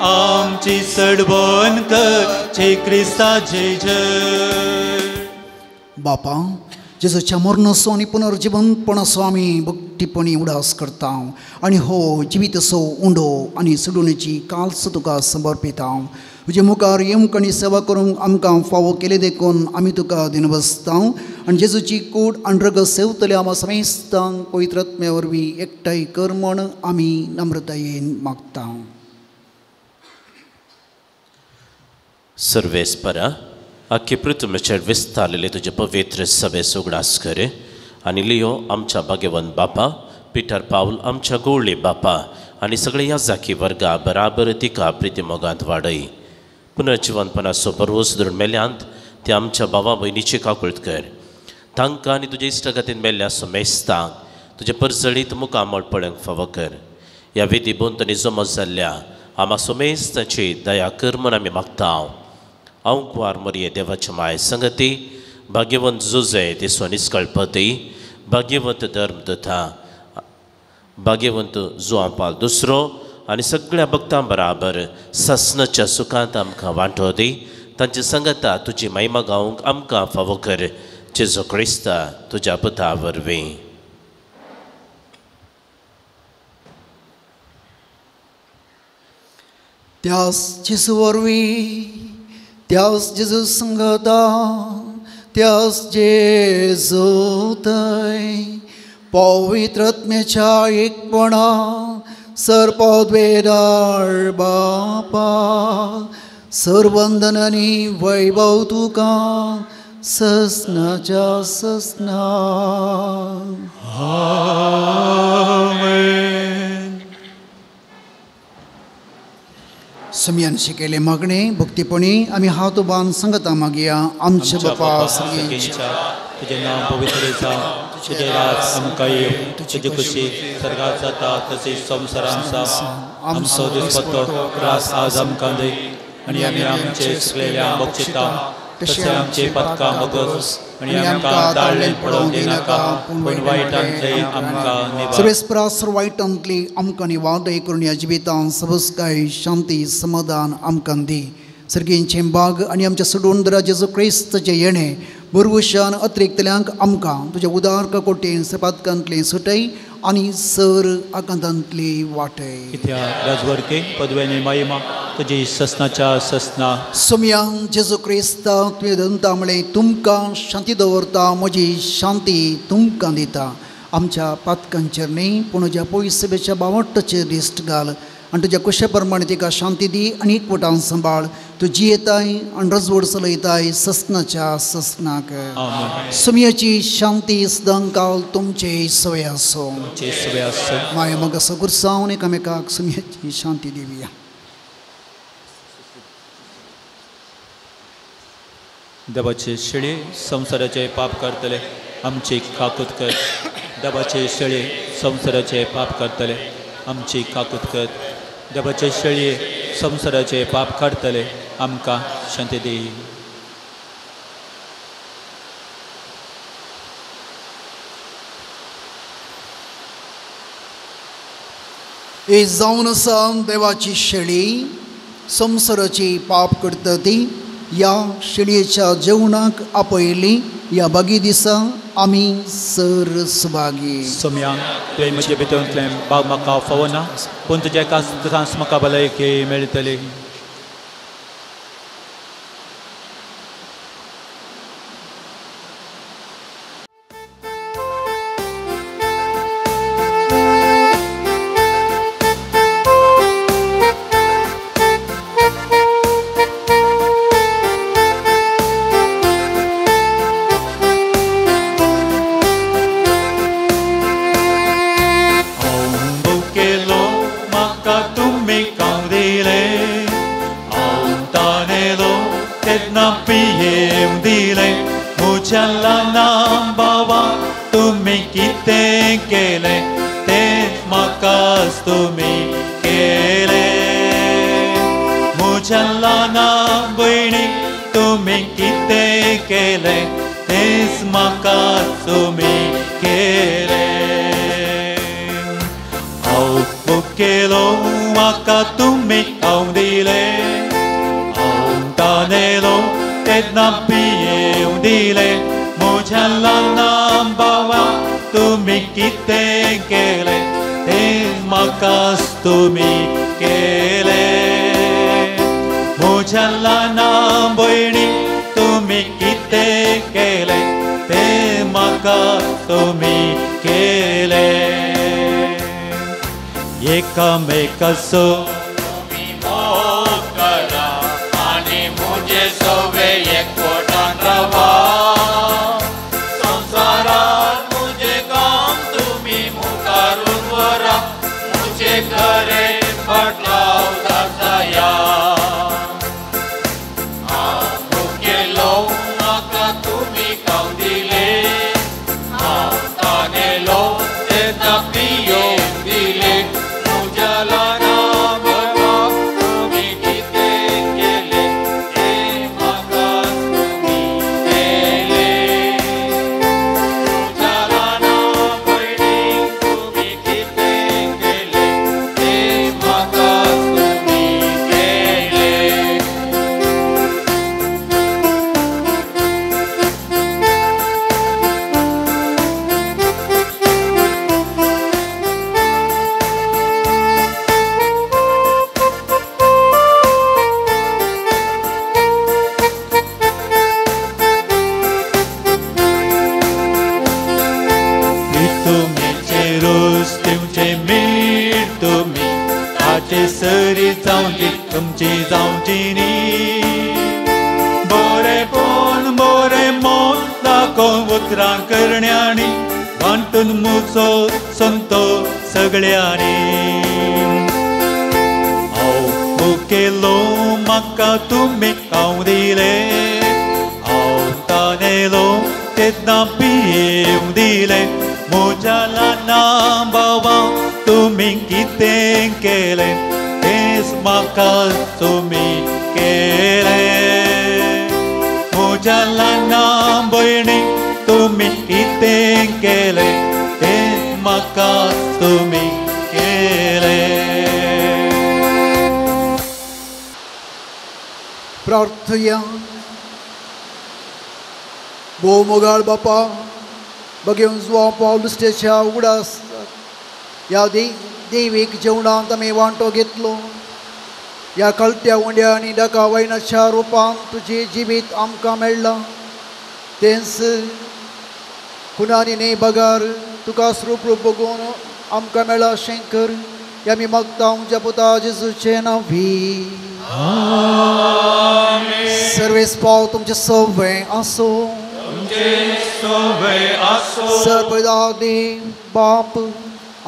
आमची सडवण करचे क्रिस्ता जय जय. बापा जेजूच्या मरणाचो आनी पुनर्जीवनपणाचो आमी भक्तीपणी उडास करता आनी हो जिवीत असो उंडो आनी सडुणेची काल्स तुका समर्पिता. तुजे मुखार येवंक आनी सेवा करूंक आमकां फावो केले देखून आमी तुका दिनबसता आनी जेजूची कूड आनी रगत सेवतले आमा समेस्तांक पवित्र आत्म्या वरवीं एकठांय कर म्हण आमी नम्रतायेन मागता. सर्वेस्परा आख्खे पृथ्वीचेर विस्तारलेले तुजे पवित्र सभेस उगडास कर आनी लियो आमच्या भाग्यवान बापा पिटर पाऊल आमच्या गोळ्ळे बापा आनी सगळे याजाकी वर्गा बराबर तिका प्रिती मोगांत वाडय. पुनर्जीवनपणाचो बरोस धरून मेल्यांत ते आमच्या भावा भयणीची काकुळट कर. तांकां आनी तुजे इश्टगतीन मेल्ल्या मेस्तांक तुजे परजळीत मुखामळ पळोवंक फावो कर. ह्या विधी बोंतनी जमत जाल्ल्या आमा सोमेस्ताची दया कर म्हूण आमी मागता. हांव कुंवार मरये देवाच्या माय संगती भाग्यवंत जुजे तिसो निस्कळपती भाग्यवंत धर्मदत्ता भाग्यवंत जुआंपाल दुसरो आनी सगळ्या भक्तां बराबर ससनाच्या सुखांत आमकां वांटो दी. तांची संगता तुजी महिमा गावंक आमकां फावो कर. जेजू क्रिस्ता तुज्या पुता वरवीं. त्यास जेजू वरवीं त्यास जेजू संगता त्यास जेजू थंय पवित्र आत्म्याच्या एकपणा सरपदवेदार बापा सरवंदन आनी वैभव तुका ससनाच्या ससना. समियान शिकेले मागणे भक्तीपणी आमी हात उबान संगता मागया. आमचे बापा सर्गेच्या तुझे नाम पवित्र जावं तुझे राज आमकां येवं तुझी खुशी सर्गात जाता तशेंच संवसारांत जावं. आमचो दिसपत्तो त्रास आज आमकां दी आनी आमी आमचे चुकलेल्या बक्षिता तशें आमचे पथकां बगस आनी आमकां दाळेन पडोवंक दिनाका पूण वायटांतले आमकां निवार. सर्वेस्परा वायटांतली आमकां निवादय करून ह्या जिवितांत सबसकाय शांती समाधान आमकां दी. सर्गेंचे बाग आनी आमच्या सोडून जेजू क्रिस्ताचें येणें बरवशान अतिरिक्तल्यांक आमकां तुज्या उदार कोटेन सपातकांतले सुटय आनी सर आकांतांतली वाटय. कित्याक राजवर्के पदवेनी महिमा तुजी ससनाच्या ससना. सोम्यांक जेजू क्रिस्ता तुवें दंता म्हळें तुमकां शांती दवरता म्हजी शांती तुमकां दिता. आमच्या पातकांचेर न्ही पूण तुज्या पवित्र सभेच्या बावट्टाचेर दिश्ट घाल आनी तुज्या कुशे प्रमाणे तिका शांती दी आनी एकवटान सांबाळ. तूं जियेताय आनी रजवड चलयताय ससनाच्या ससनाक. सोम्याची शांती सदांकाल तुमचे सवय आसो. माय मग असो गुरसावन एकामेकाक सोम्याची शांती दिवया. देवाचे शेळी संसाराचे पाप करतले आमची काकूत कर. देवाचे शेळी संसाराचे पाप करतले आमची काकूत कर. देवाचे शेळी संसाराचे पाप करतले आमकां शांती दी. हे जावन आसा देवाची शेळी संसाराची पाप करता ती. ह्या शेळयेच्या जेवणाक आपयली ह्या बागी दिसा आमी सर सुभागी. सोम्या तुवें म्हजे भितरूंतलें भाव म्हाका फावो ना पूण तुजे कास म्हाका भलायकी मेळटली. म्हज्या ल्हान भयणी तुमी कितें केलें तेच म्हाका तुमी केलें. हांव भुकेलो म्हाका तुमी खावंक दिलें, हांव तानेलो तेन्ना पियेवंक दिलें. म्हज्या ल्हान भावा तुमी कितें केलें तेच म्हाका तुमी केलें. म्हज्या ल्हान भयणी तुमी कितें केलें तें म्हाका तुमी केलें. एकामेकाचो तुमी मोग करा आनी मुझे सोबे एकवटान रावा. संवसारात मुझे काम तुमी मुखारून व्हरा, मुझे घरे फाटलाव जाया. हांव भुकेलो म्हाका तुमी खावंक दिलें, हांव तानेलो तेन्ना पियेवंक दिलें. म्हज्या ल्हान भावाक तुमी कितें केलें तें म्हाका तुमी केलें. म्हज्या ल्हान भयणीक तुमी कितें केलें तें म्हाका तुमी केलें. तुमीचे रोस तुमचे मीठ तुमी ताचे सरी जावची तुमची जावची न्ही. बरेपण बरें मोल दाखोवन उतरां करण्यांनी वांटून मुचो संतोष सगळ्यांनी. हांव भुकेलो म्हाका तुमी खावंक दिलें, हांव तानेलो तेन्ना पियेवंक दिलें. म्हज्या ल्हान भावा तुमी कितें केलें तेच म्हाका तुमी केलें. म्हज्या ल्हान भयणी तुमी कितें केलें तेच म्हाका तुमी केलें. प्रार्थया. भोवमोगाळ बापा, बघेवन जुवा पौलुस्तेच्या उगडास ह्या दैवीक जेवणांत आमी वांटो घेतलो. ह्या कळट्या उंड्या आनी डका वयनाच्या रुपान तुजें जिवीत आमकां मेळ्ळां. तेंच खुनानी न्ही बगार तुका स्वरूप बगून आमकां मेळ्ळा अशें कर. हें आमी मागता तुमच्या पुता जेजूचे नांवी. सर्वेस्पाव तुमचें सवें आसो. सर्वदादी बाप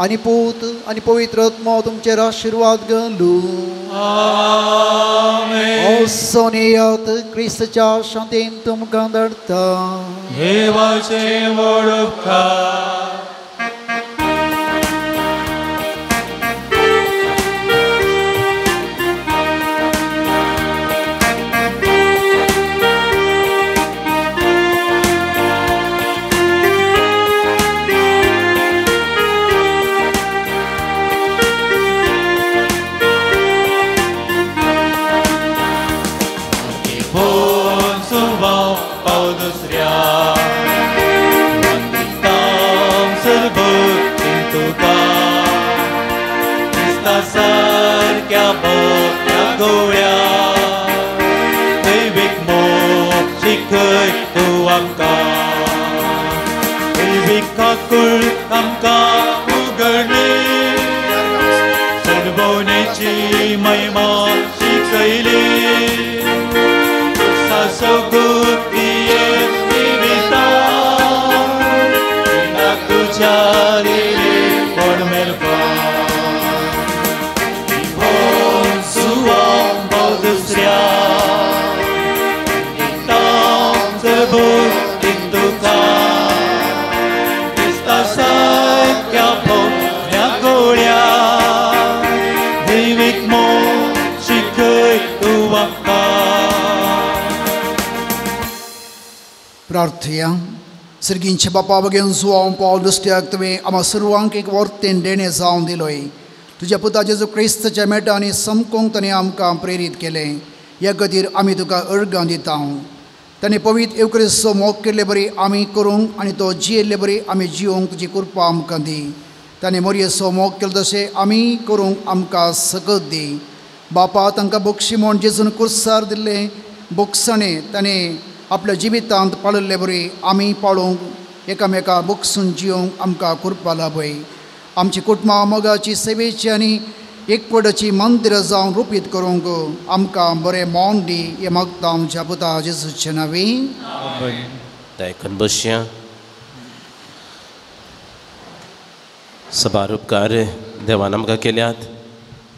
आनी पूत आनी पवित्र आत्मा तुमचेर आशिर्वाद घालूं. सोनियात क्रिस्ताच्या शांतीन तुमकां धाडटा. देवाचे व्हड उपकार. सारक्या बोट्या गोळ्या दैवीक मोग शिकय तूं आमकां. दैवीक काकूळ आमकां उगडली, सर्वोनेची महिमा शिकयली. सगुतीये जिविता तुझ्या लिली कोण मेलपा. दुसऱ्या तुका क्रिस्ता सारक्या भोवऱ्या गोळ्या दैवीक मोग शिकय तूं प्रार्थया. सर्गींचे बापा बगेन जुआं पावल दुसऱ्याक तुवें आम्हा सर्वांक एक वर्तेन देणे जावन दिलोय. तुज्या पुता जेजू क्रिस्ताच्या मेटांनी समकोंक ताणें आमकां प्रेरीत केलें. ह्या खातीर आमी तुका अर्गां दिता. ताणें पवित्र एवकरिस्ताचो मोग केल्ले बरी आमी करूंक आनी तो जियेल्ले बरी आमी जिवंक तुजी कृपा आमकां दी. ताणें मोरयेचो मोग केलो तशें आमी करूंक आमकां सकत दी. बापा तांकां बक्षी म्हूण जेजून कुर्सार दिल्लें बक्षणें ताणें आपल्या जिवितांत पाळिल्ले बरी आमी पाळूंक एकामेका बक्षून जिवंक आमकां कृपा लाभय. आमची कुटुंबां मोगाची सेवेची आनी एकपडाची मंदिरां जावन रुपीत करूंक आमकां बरें मोन दी. हें मागता आमच्या पुता जेजूचे नांवी. दायकन बसया. सबार उपकार देवान आमकां केल्यात.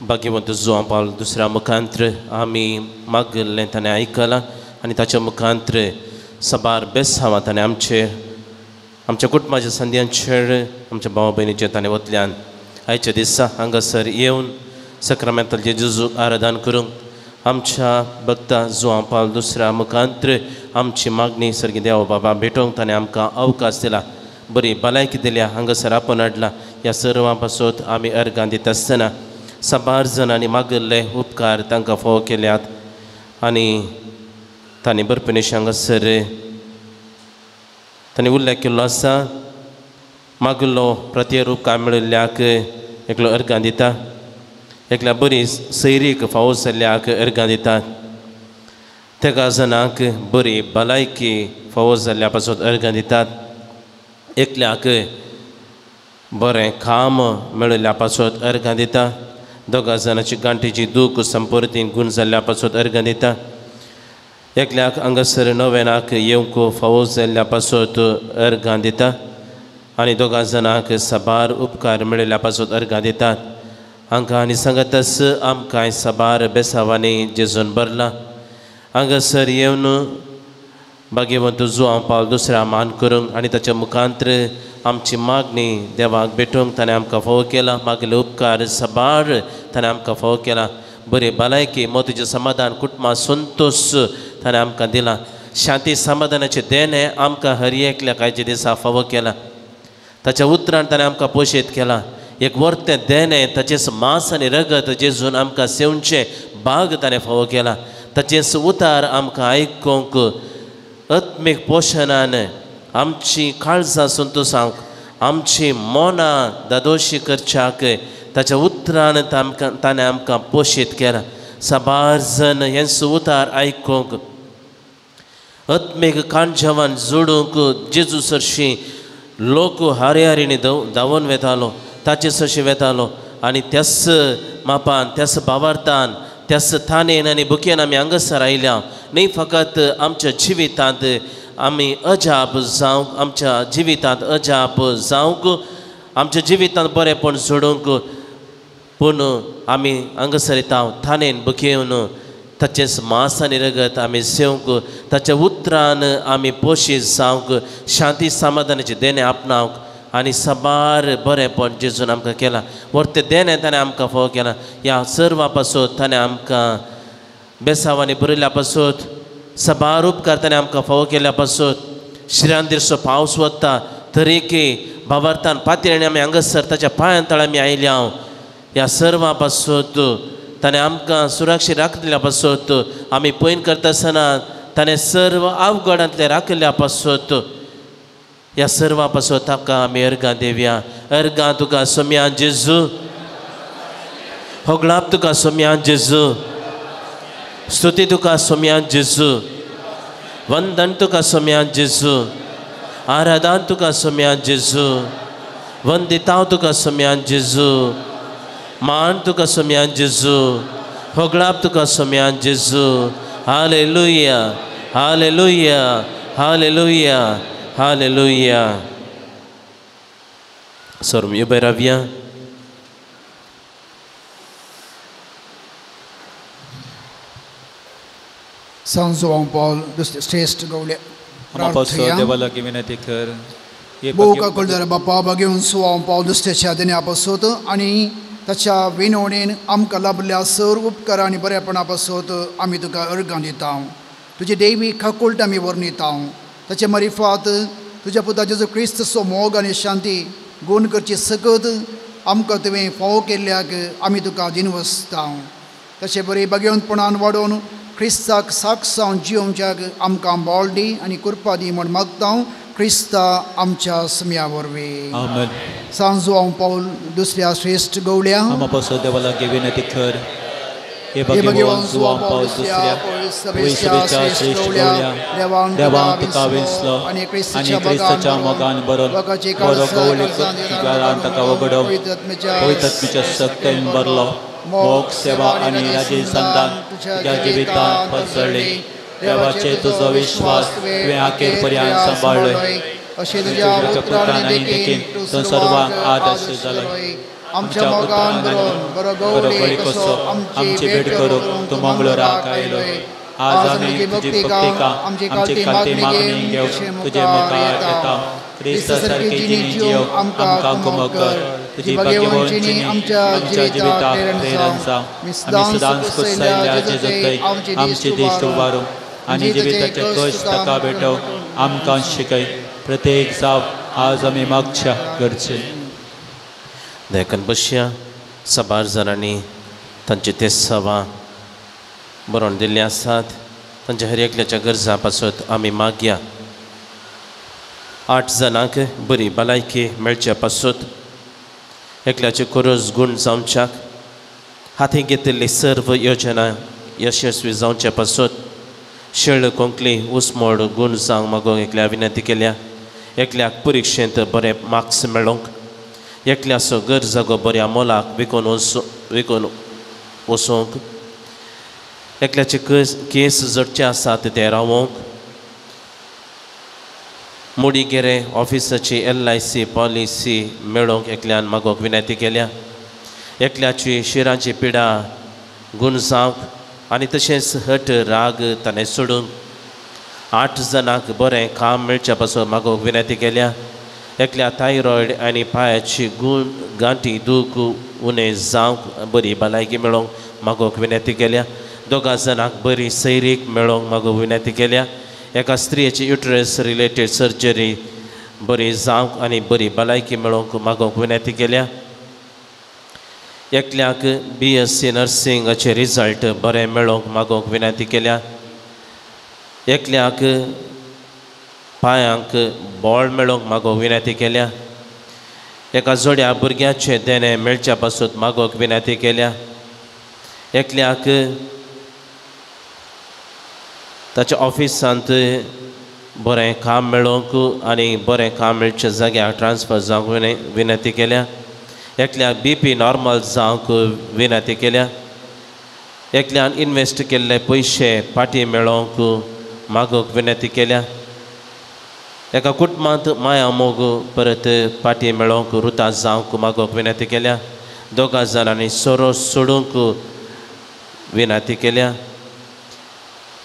भाग्यवंत जुआं पावल दुसऱ्या मुखांत्र आमी मागलें ताणें आयकलां आनी ताच्या मुखांत्र सबार बेसांवां ताणें आमच्या कुटुंबाच्या संद्यांचेर आमच्या भावा भयणीचेर ताणें वतल्यान आयच्या दिसा हांगासर येवन सक्रामेंताल जेजूक आराधन करूंक आमच्या भक्ता जुआं पावल दुसऱ्या मुखांत्र आमची मागणी सर्गी देवा बाबा भेटोवंक ताणें आमकां अवकाश दिला. बरी भलायकी दिल्या हांगासर आपोवन हाडला. ह्या सर्वां पासून आमी अर्गां दिता आसतना सबार जाणांनी मागल्ले उपकार तांकां फोव केल्यात आनी तांणी बरपणेश हांगासर तांणी उल्लेख केल्लो आसा. मागलो प्रत्येक उपकार मेळिल्ल्याक एकलो अर्गां दिता. एकल्या बरी सैरीक फावो जाल्ल्याक अर्गां दितात. तेका जाणांक बरी भलायकी फावो जाल्ल्या पासून अर्गां दितात. एकल्याक बरें काम मेळिल्ल्या पासून अर्गां दिता. दोगा जाणांची गांठीची दूख संपर्तीन गूण जाल्ल्या पासून अर्गां दिता. एकल्याक हांगासर नव्यानाक येवंक फावो जाल्ल्या पासून अर्गां दिता आनी दोगा जाणांक सबार उपकार मेळिल्ल्या पासून अर्गां दितात. हांकां आनी सांगातच आमकां सबार बेसांवांनी जेजून भरला. हांगासर येवन भाग्यवंत जुआं पावल दुसऱ्या मान करूंक आनी ताच्या मुखांत्र आमची मागणी देवाक भेटोवंक ताणें आमकां फोव केला. मागले उपकार सबार ताणें आमकां फोव केला. बरी भलायकी मोतीचें समाधान कुटुंबां संतोश ताणें आमकां दिला. शांती समाधानाचें देणें आमकां हर एकल्या कांयच्या दिसा फावो केला. ताच्या उतरान ताणें आमकां पोशीत केला. एक वर्तें देणें ताचेच मांस आनी रगत जेजून आमकां सेवचे भाग ताणें फावो केला. ताचेच उतार आमकां आयकूंक आत्मीक पोशणान आमची काळजां संतोशांक आमची मोनां दादोशी करच्याक ताच्या उतरान ताणें आमकां पोशीत केला. सबार जण हेंच उतार आयकूंक आत्मीक काणजेवान जोडूंक जेजू सरशी लोक हारिहारीनी धांवून वेतालो. ताचे सरशी वेतालो आनी त्याच मापान त्याच भावार्थान त्याच थानेन आनी बुकेन आमी हांगासर आयल्या. न्ही फकत आमच्या जिवितांत आमी अजाप जावंक आमच्या जिवितांत अजाप जावंक आमच्या जिवितांत बरेंपण जोडूंक पूण आमी हांगासर येता थानेन बुकेवन ताचेच मांस आनी रगत आमी सेवंक ताच्या उतरान आमी पोशीत जावंक शांती समाधानाचें देणें आपणावंक आनी सबार बरेंपण जेजून आमकां केलां. वर्तें देणें ताणें आमकां फोव केलां. ह्या सर्वां पासून ताणें आमकां बेसांवांनी बरयल्या पासून सबार उपकार ताणें आमकां फावो केल्या पासून शिरांदिरचो पावस वता तरीके भावार्थान पातयेळी आमी हांगासर ताच्या पांयां तळ आमी आयल्या. ह्या सर्वां पासून ताणें आमकां सुरक्षीत राखल्या पासून आमी पयन करता आसतना ताणें सर्व अवघडांतले राखल्या पासून ह्या सर्वां पासून ताका आमी अर्गां देवया. अर्गां तुका सोम्या जेजू. होगळाप तुका सोम्या जेजू. स्तुती तुका सोम्या जेजू. वंदन तुका सोम्या जेजू. आराधन तुका सोम्या जेजू. वंदितांव तुका सोम्या जेजू. मान तुका सोम्या जेजू. होगळाप तुका सोम्या जेजू. हालेलुया हालेलुया हालेलुया hallelujah. Sormi uberavia. San Juan Paul श्रेष्ठ गवले देवाला की विनंती कर. बोका कळदार बापा बागेवन सुवान पावल दुसऱ्याच्या देण्या पासून आनी ताच्या विनवणेन आमकां लाभल्या सर्व उपकार आनी बरेपणा पासून आमी तुका अर्गां दिता. तुजी दैवी खाकुलट आमी वर्णिता. ताचे मारिफात तुज्या पुता जेजू क्रिस्तचो मोग आनी शांती गूण करची सकत आमकां तुवें फावो केल्ल्याक आमी तुका दिनवसता. तशें बरे बागेवंतपणान वाडोवन क्रिस्ताक साक्ष जावन जियोवच्याक आमकां बोल दी आनी कृपा दी म्हूण मागता. क्रिस्ता आमच्या समिया वरवीं. आमेन. सांजो हांव पावल दुसऱ्या श्रेष्ठ गवळ्या आमापासून देवाला विनंती कर. हे भगवान जुवां पावल दुसऱ्या सभेच्या श्रेष्ठ गवळ्या देवान तुका वेंचलो आनी क्रिस्ताच्या मोगान बरो गवळी घरान ताका वगडो पवित्रात्म्याच्या शक्तीन भरलो. मोग सेवा आनी राजे संतान तुज्या जिवितांत पसरले. देवाचे तुजो विश्वास तुवें आखेर पर्यंत सांबाळ्ळोय. अशें तुज्या पुत्रांनी देखीन तूं सर्वांक आदर्श जालोय. आमच्या मोगान बरो गवळी कसो आमची भेट करूंक तूं मंगळाराक आयलोय. आज आमी तुजी भक्तिका आमची कालती मागणी घेवंक तुजे मुखार येता. क्रिस्ता सारकी जिणी जियोवंक आमकां कुमक कर. तुजी भाग्यवंतीनी आमच्या जिविताक प्रेरण जा. आमी सदांच कुसयल्या जेजूकय आमची दिश्ट उबारूंक आनी जिविताचे कश्ट ताका भेटोवंक आमकां शिकय. प्रत्येक जाप आज आमी मागच्या करचे. देखून बसया. साबार जाणांनी तांचे ते सवा बरोवन दिल्ले आसात. तांच्या हर एकल्याच्या गरजा पासत आमी मागया. 8 जाणांक बरी भलायकी मेळच्या पासत एकल्याचे कोरोस गूण जावच्याक हाती घेतिल्ली सर्व योजना यशस्वी जावच्या पासत शेळ कोंकणी उसमोड गूण जावंक मागोवंक एकल्या विनंती केल्या. एकल्याक परिक्षेंत बरे मार्क्स मेळोवंक एकल्याचो घर जागो बऱ्या मोलाक विकून वचोवंक एकल्याचे केस जडचे आसात ते रावोवंक मुडीगेरे ऑफिसाची LIC पॉलिसी मेळोवंक एकल्यान मागोवंक विनंती केल्या. एकल्याची शिराची पिडा गूण जावंक आनी तशेंच हट राग ताणें सोडूंक 8 जाणांक बरें काम मेळच्या पासून मागोवंक विनंती केल्या. एकल्या थायरॉयड आनी पांयाची गांठी दूख उणें जावंक बरी भलायकी मेळोवंक मागोवंक विनंती केल्या. 2 जाणांक बरी सैरीक मेळोवंक मागोवंक विनंती केल्या. एका स्त्रियेची युट्रस रिलेटेड सर्जरी बरी जावंक आनी बरी भलायकी मेळोवंक मागोवंक विनंती केल्या. एकल्याक BSc नर्सिंगाचे रिजल्ट बरें मेळोवंक मागोवंक विनंती केल्या. एकल्याक पांयांक बॉल मेळोवंक मागोवंक विनंती केल्या. एका जोड्या भुरग्याचे देणे मेळच्या पासून मागोवंक विनंती केल्या. एकल्याक ताच्या ऑफिसांत बरें काम मेळोवंक आनी बरें काम मेळच्या जाग्यार ट्रान्सफर जावंक विनंती केल्या. एकल्याक BP नॉर्मल जावंक विनंती केल्या. एकल्यान इन्वेस्ट केल्ले पयशे फाटीं मेळोवंक मागोवंक विनंती केल्या. एका कुटुंबांत माया मोग परत फाटीं मेळोवंक रुता जावंक मागोवंक विनंती केल्या. 2 जाणांनी सोरो सोडूंक विनंती केल्या.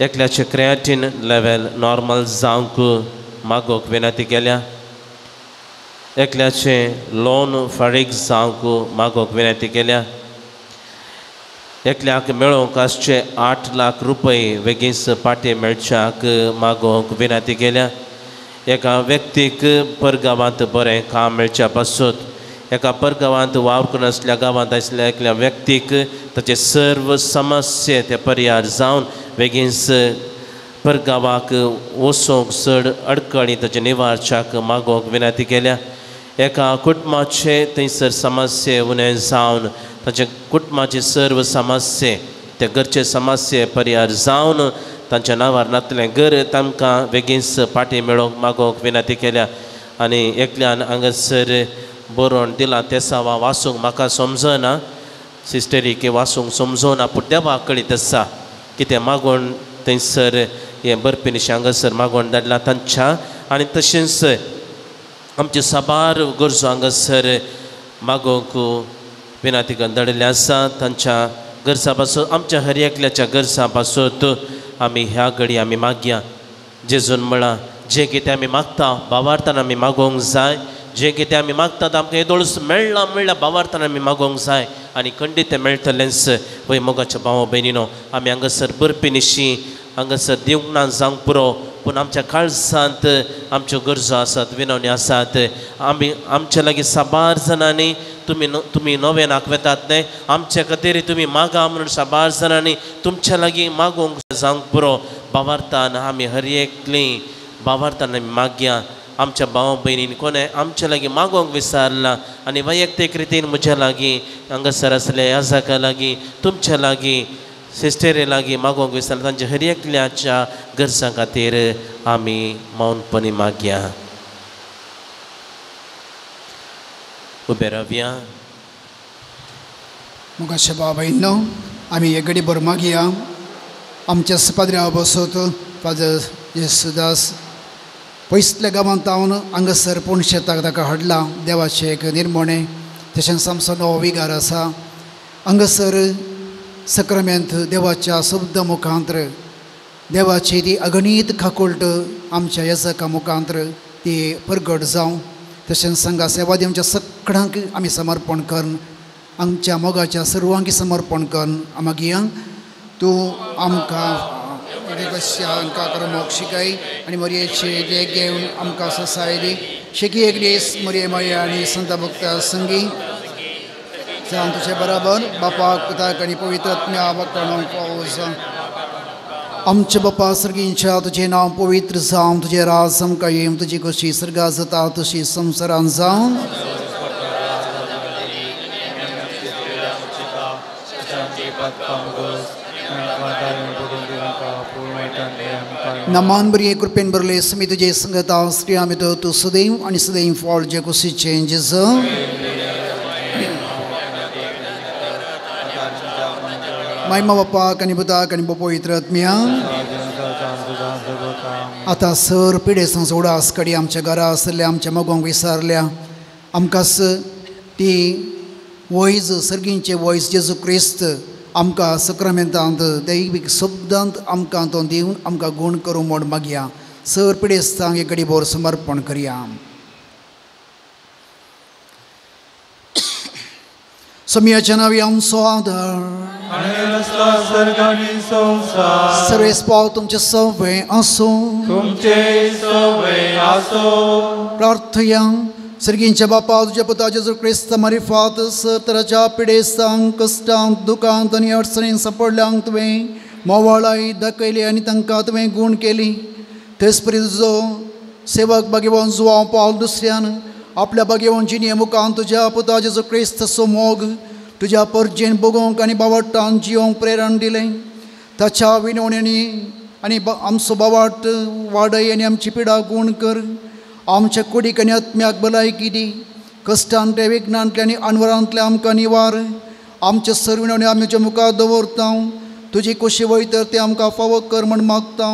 एकल्याचे क्रिएटिन लेवल नॉर्मल जावंक मागोवंक विनंती केल्या. एकल्याचे लोन फारीक जावंक मागोवंक विनंती केल्या. एकल्याक मेळोवंक आसचे 8 लाख रुपये बेगीन फाटीं मेळच्याक मागोवंक विनंती केल्या. एका व्यक्तीक परगांवांत बरें काम मेळच्या पासत एका परगांवांत वावूरक नासल्या गांवांत आसल्या एकल्या व्यक्तीक ताचे सर्व समस्ये ते पर्याय जावन बेगीनच परगांवाक वचोंक चड अडकळी ताचे निवारच्याक मागोवंक विनंती केल्या. एका कुटुंबाचे थंयसर समस्ये उणें जावन ताचे कुटुंबाचे सर्व समस्ये ते घरचे समस्ये पर्याय जावन तांच्या नांवार नातलें घर तांकां बेगीनच फाटीं मेळोवंक मागोवंक विनंती केल्या. आनी एकल्यान हांगासर बरोवन दिला ते सावा वाचूंक म्हाका समजना सिस्टरी वाचूंक समजोना पूण देवा कळीत आसा कितें मागोवन थंयसर हें बरपीनिशें हांगासर मागोवन धाडला तांच्या. आनी तशेंच आमचे साबार गरजो हांगासर मागोवंक विनंती करून धाडिल्ले आसा. तांच्या गरजा पासून आमच्या हर एकल्याच्या गरजा पासून आमी ह्या घडी आमी मागया. जेजून म्हळां जें कितें आमी मागता भावार्थान आमी मागोवंक जाय. जें कितें आमी मागतात आमकां येदोळस मेळ्ळां म्हणल्यार भावार्थान आमी मागोवंक जाय आनी खंडीत तें मेळटलेंच. वय मोगाच्या भावा भयणीनो आमी हांगासर बरपीनिशी हांगासर दिवंक ना जावंक पुरो पूण आमच्या काळजांत आमच्यो गरजो आसात, विनवणी आसात. आमी आमच्या लागीं साबार जाणांनी तुमी नवे नाकवेतात न्हय, आमच्या खातीर तुमी मागा म्हणून साबार जाणांनी तुमच्या लागीं मागोवंक जावंक पुरो. भावार्थान आमी हर एकलीं भावार्थान आमी मागया. आमच्या भावा भयणीन कोणें आमच्या लागीं मागोवंक विचारला आनी वैयक्तीक रितीन म्हज्या लागीं हांगासर आसले ह्या जागा लागीं तुमच्या लागीं सिस्टरे लागीं मागोवंक विचारला. तांच्या हर एकल्याच्या गरजां खातीर आमी मौनपणी मागया. उबे रावया. मुखाचे बाबाईंनो, आमी एक घडी भर मागया. आमच्या पाद्र्या बसत फादर येसुदास पयसल्या गांवांत हांव हांगासर पुणशेताक ताका हाडला. देवाचें एक निर्मणे तशेंच आमचो नवो विगार आसा. हांगासर सक्रामेंत देवाच्या शब्द मुखांतर देवाची ती अगणीत खाकुळट आमच्या येजका मुखांतर ती प्रगट जावं. तशेंच संघा सेवा आमच्या सगळ्यांक आमी समर्पण करून आमच्या मोगाच्या सर्वांकी समर्पण करून मागया. तूं आमकां हांकां कर्मोक शिकाय आनी मरयेचे जे घेवन आमकां ससायली. शेकी एक दीस मरये माया आनी संत भक्ता संगी जावं तुजे बराबर बापाक पिताक आनी पवित्र आत्म्या वखणांक पावस. आमचे बापा सर्गींच्या तुजें नांव पवित्र जावं, तुजें राज आमकां येवं, तुजी कशी सर्गा जाता तशी संवसारांत जावं. नमान बरी कृपेन बरले समी तुजे संगता श्री आमी तूं सदैव आनी सदैव फॉल जे कुशीचे जेज. महिमा बापाक आनी पुताक आनी पवित्र आत्म्या आतां सर पिडेसां सोडास कडी आमच्या घरा आसल्या आमच्या मगोंक विसारल्या. आमकांच ती वयज सर्गींचे वयस जेजू क्रिस्त आमकां सक्रामेंतांत दैवीक शब्दांत आमकां तो दिवन आमकां गूण करूं म्हूण मागया. सर पिडेस्तांक एक घडी भर समर्पण करया. सम्याच्या नांवी आमचो आदार सर्वेस पाव तुमचे सवे आसो. प्रार्थया. सर्गींच्या बापा तुज्या पुता जेजू क्रिस्त मारिफात तराच्या पिडेसांक कश्टांत दुखांत आनी अडचणींत सांपडल्यांक तुवें मोवाळाय दाखयली आनी तांकां तुवें गूण केली. तेच परी तुजो सेवक भाग्यवान जुवांव पावल दुसऱ्यान आपल्या भाग्यवानची मुखांत तुज्या पुता जेजू क्रिस्तचो मोग तुज्या परजेन भोगोवंक आनी बावटान जिवंक प्रेरण दिलें. ताच्या विनवण्यांनी आनी आमचो बावाट वाडय आनी आमची पिडा गूण कर. आमच्या कुडीक आनी आत्म्याक भलायकी दी. कश्टांतल्या विघ्नांतल्या आनी अनवरांतल्या आमकां निवार. आमचे सर्विणवणी आमी तुज्या मुखार दवरता. तुजी कशी वयतर ते आमकां फावो कर म्हण मागता.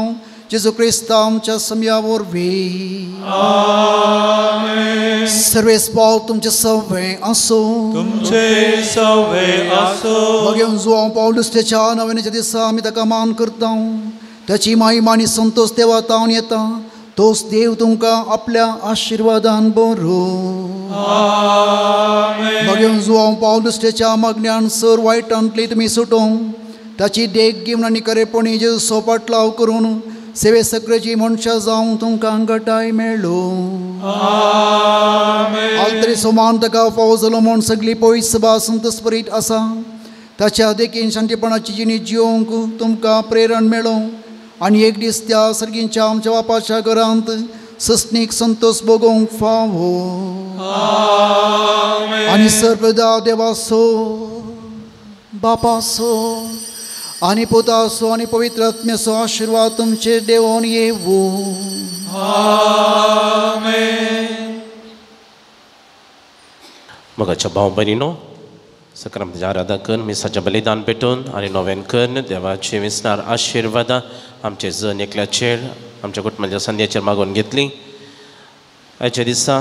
जेजू क्रिस्त आमच्या सम्या वरवीं. सर्वेस पाव तुमचे सवे आसो. भगेवन जुवांव पावल दुसऱ्याच्या नव्याच्या दिसा आमी ताका मान करता. ताची महिमा आनी संतोष देवा तावन येता. तोच देव तुमकां आपल्या आशिर्वादान बरो. भगेवन जुवांव पावल दुसऱ्याच्या मागण्यान सर वायटांतली तुमी सुटोवंक ताची देख घेवन आनी खरेपणी जेजू सोपाटलाव करून सेवे सगळ्याची मनशां जावं तुमकां घटाय मेळ्ळो. आलतरी सोमान ताका फावो जालो म्हूण सगळी पयस सभा संतस्परीत आसा. ताच्या देखीन शांतीपणाची जिणी जिवंक तुमकां प्रेरण मेळो. आनी एक दीस त्या सर्गींच्या आमच्या बापाच्या घरांत सस्नीक संतोष भोगोवंक फावो. आनी सर्वदा देवासो बापासो आनी पुतासो आनी पवित्र आत्म्याचो आशिर्वाद तुमचेर देंवोन येवूं. मोगाच्या भाव भयणीनो, सक्रामेंताचें आराधना करून मिसाचें बलिदान पेटोवन आनी नवें करून देवाची विस्तार आशिर्वादां आमचे जण एकल्याचेर आमच्या कुटुंबाच्या संध्याचेर मागून घेतली. आयच्या दिसा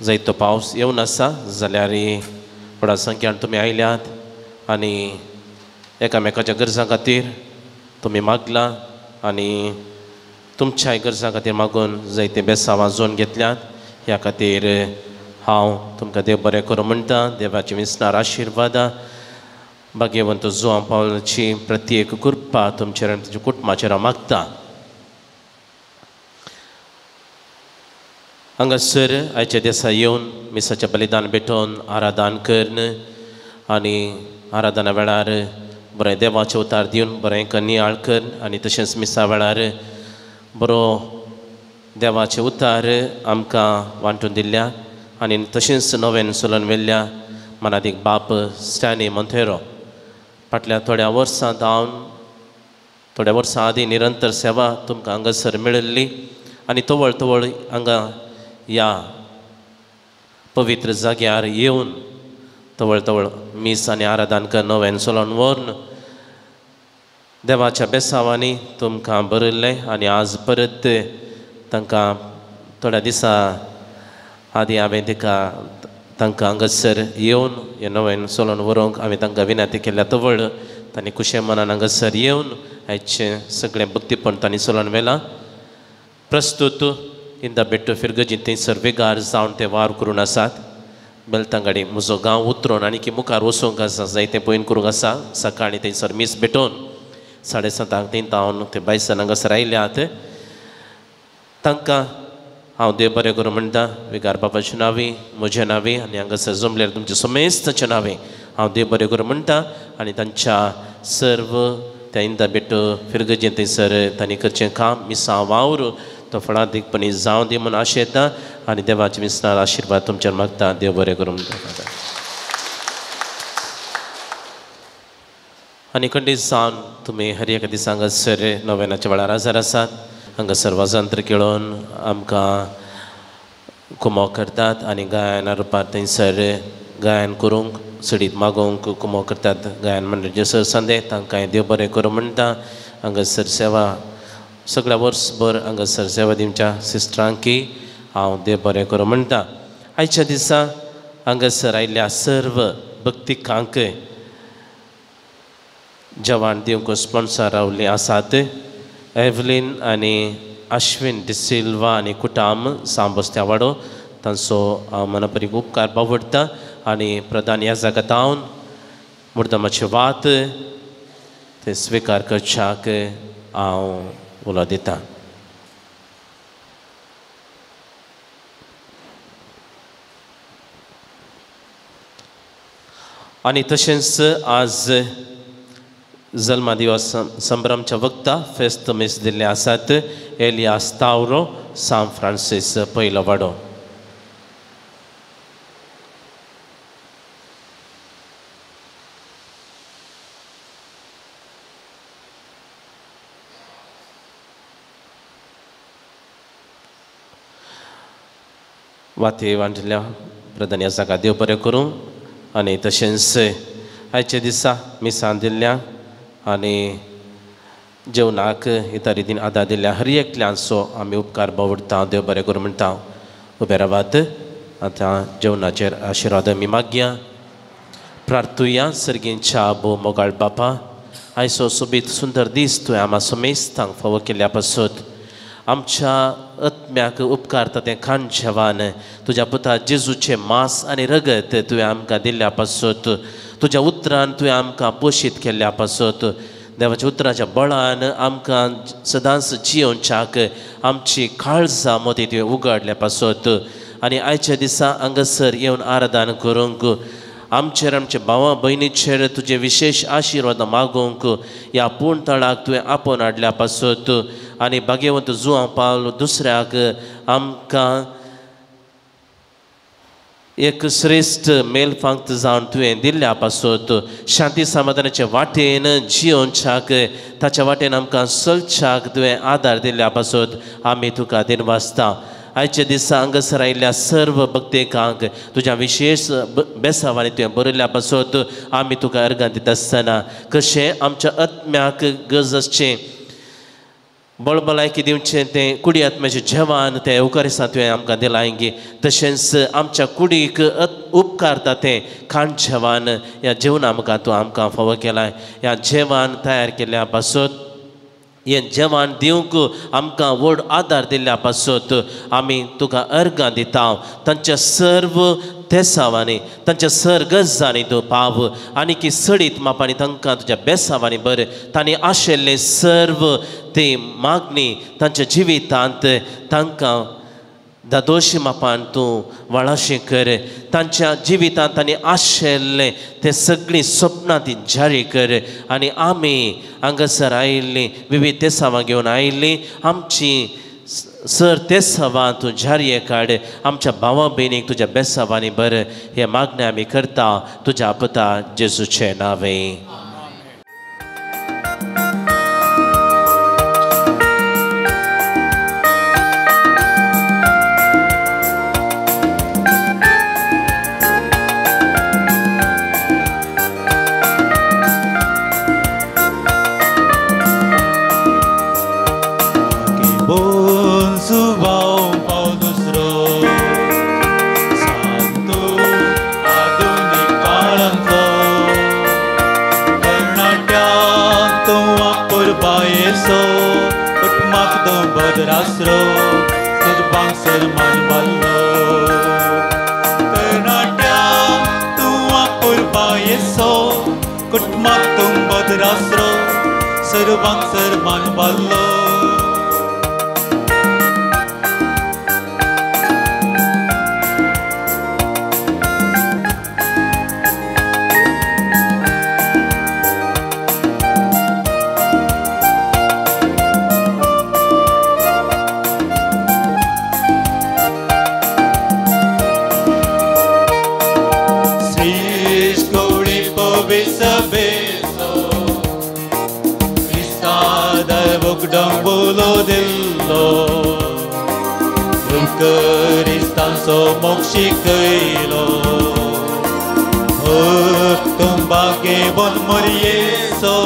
जायतो पावस येवन आसा जाल्यार व्हडा संख्यान तुमी आयल्यात आनी एकामेकाच्या गरजां खातीर तुमी मागला आनी तुमच्याय गरजां खातीर मागून जायते बेसांव वाजोवन घेतल्यात. ह्या खातीर हांव तुमकां देव बरें करूं म्हणटा. देवाची विस्तार आशिर्वादां भाग्यवंत जुवांव पावलाची प्रत्येक कृपा तुमचेर आनी तुमच्या कुटुंबाचेर हांव मागता. हांगासर आयच्या दिसा येवन मिसाचें बलिदान भेटोवन आराधन करन आनी आराधना वेळार बरें देवाचें उतार दिवन बरें नियाळ करन आनी तशेंच मिसा वेळार बरो देवाचें उतार आमकां वांटून दिल्ल्या आनी तशेंच नवें चलोवन व्हेल्ल्या मनादीक बाप स्टॅनी मोंतेरो फाटल्या थोड्या वर्सां आदीं निरंतर सेवा तुमकां हांगासर मेळिल्ली आनी तवळ तवळ हांगा ह्या पवित्र जाग्यार येवन तवळ तवळ मीस आनी आराधन कर नवें चलोवन व्हरून देवाच्या बेसांवांनी तुमकां बरयल्लें आनी आज परत तांकां थोड्या दिसां आदीं हांवें तांकां हांगासर येवन हें नवें चलोवन व्हरूंक हांवें तांकां विनंती केल्या तवळ तांणी खुशे मनान हांगासर येवन आयचें सगळें भक्तीपण तांणी चलोवन व्हेलां. प्रस्तूत इंदा बेट्टो फिरगजी थंयसर वेगार जावन ते वार करून आसात. बेलतांगाडी म्हजो गांव उतरून आनी मुखार वचूंक आसा जायतें पयन करूंक आसा. सकाळीं थंयसर मीस भेटोवन 7:30 थंय हांव ते बायसान हांगासर आयल्यात. तांकां हांव देव बरें करूं म्हणटा. वेगार बाबाच्या नांवी म्हज्या नांवी आनी हांगासर जमल्यार तुमच्या समेस्ताच्या नांवी हांव देव बरें करूं म्हणटा आनी तांच्या सर्व त्या इंदा बेट्टो फिरगजी थंयसर तांणी करचें काम मिसां वावर तो फळादीकपणी जावं दी म्हूण आशेता आनी देवाच्या मिसनार आशिर्वाद तुमच्यान मागता. देव बरें करूं म्हणटा. आनी खंडीत जावन तुमी हर एका दिसा हांगासर नोवेनाच्या वेळार हजर आसात. हांगासर वाजंत्र खेळोवन आमकां कुमो करतात आनी गायना रुपार थंयसर गायन करूंक सडीत मागोवंक कुमो करतात. गायन मंडळीचे सरसंदे तांकांय देव बरें करूं म्हणटा. हांगासर सेवा सगळ्या वर्सभर हांगासर सेवा दिवच्या सिस्टरांकी हांव देव बरें करूं म्हणटा. आयच्या दिसा हांगासर आयिल्ल्या सर्व भक्तिकांक जेवण दिवंक स्पॉन्सर रावल्लीं आसात. एवलीन आनी अश्विन डिसिल्वा आनी कुटाम सांबोस्त्या वाडो तांचो हांव मनापरीक उपकार बावडटा आनी प्रधान ह्या जागात हांव मुर्दमाची वात ते स्विकार करच्याक हांव उलो दितां. आनी तशेंच आज जल्मा दिवस संभ्रमच्या वक्ता फेस्त मीस दिल्ले आसात. एलियास तावरो सान फ्रांसीस पयलो वाडो. वाती वांटल्या प्रधान ह्या जागा देव बरें करूं आनी तशेंच आयच्या दिसा मिसां दिल्ल्या आनी जेवणाक इतर रितीन आदार दिल्ल्या हर एकल्यांचो आमी उपकार बावडटा. देव बरें करूं म्हणटा. उबे रावात. आतां जेवणाचेर आशिर्वाद आमी मागया. प्रार्थुया सर्गींच्या भोव मोगाळ बापा आयचो सोबीत सुंदर दीस तुवें आम्हा समेस्तांक फावो केल्ल्या पासत आमच्या आत्म्याक उपकारता तें खाण जेवण तुज्या पुता जेजूचें मांस आनी रगत तुवें आमकां दिल्ल्या पासत तुज्या उतरान तुवें आमकां पोशीत केल्ल्या पासत देवाच्या उतराच्या बळान आमकां सदांच जियोवच्याक आमची काळजां मोती तुवें उगडल्या पासत आनी आयच्या दिसा हांगासर येवन आराधन करूंक आमचेर आमच्या भावां भयणीचेर तुजे विशेष आशिर्वाद मागोवंक ह्या पूर्ण तळाक तुवें आपोवन हाडल्या पासत आनी भाग्यवंत जुआंव पावलो दुसऱ्याक आमकां एक श्रेष्ठ मेलफांक्त जावन तुवें दिल्ल्या पासत शांती समाधानाचे वाटेन जियोवच्याक ताच्या वाटेन आमकां चलच्याक तुवें आदार दिल्ल्या पासत आमी तुका दिनवासता आयच्या दिसा हांगासर आयिल्ल्या सर्व भक्तेकांक तुज्या विशेष बेसांवांनी तुवें बरयल्ल्या पासत आमी तुका अर्गां दिता आसतना कशें आमच्या आत्म्याक गरज आसचें बळबलायकी दिवचें तें कुडी आत्म्याचें जेवण तें उकारिसां तुवें आमकां दिलां गे तशेंच आमच्या कुडीक उपकारता तें खाण जेवण ह्या जेवण आमकां तूं आमकां फावो केलां ह्या जेवण तयार केल्ल्या पासत हें जेवण दिवंक आमकां व्हड आदार दिल्ल्या पासत आमी तुका अर्गां दिता तांच्या सर्व तेसांवांनी तांच्या सर्गजांनी तूं पाव आनी की सडीत मापांनी तांकां तुज्या बेसांवांनी बरें तांणी आशिल्लें सर्व ती मागणी तांच्या जिवितांत तांकां दादोशी मापान तूं वळाशें कर तांच्या जिवितांत तांणी आशिल्लें तें सगळीं स्वप्नां ती जारी कर आनी आमी हांगासर आयिल्लीं विविध तेसावां घेवन आयिल्लीं आमची सर तेसावां तूं जारये काड आमच्या भावा भयणीक तुज्या बेसावांनी बर हे मागणें आमी करता तुज्या पुता जेजूचें नांवें. Rasro, terbang serman ballo. Karnatya, tua purba yeso, kutmak tum badrasro, terbang serman ballo. Bolo dillo Eucaristan so moksi kailo Tumbake bon morieso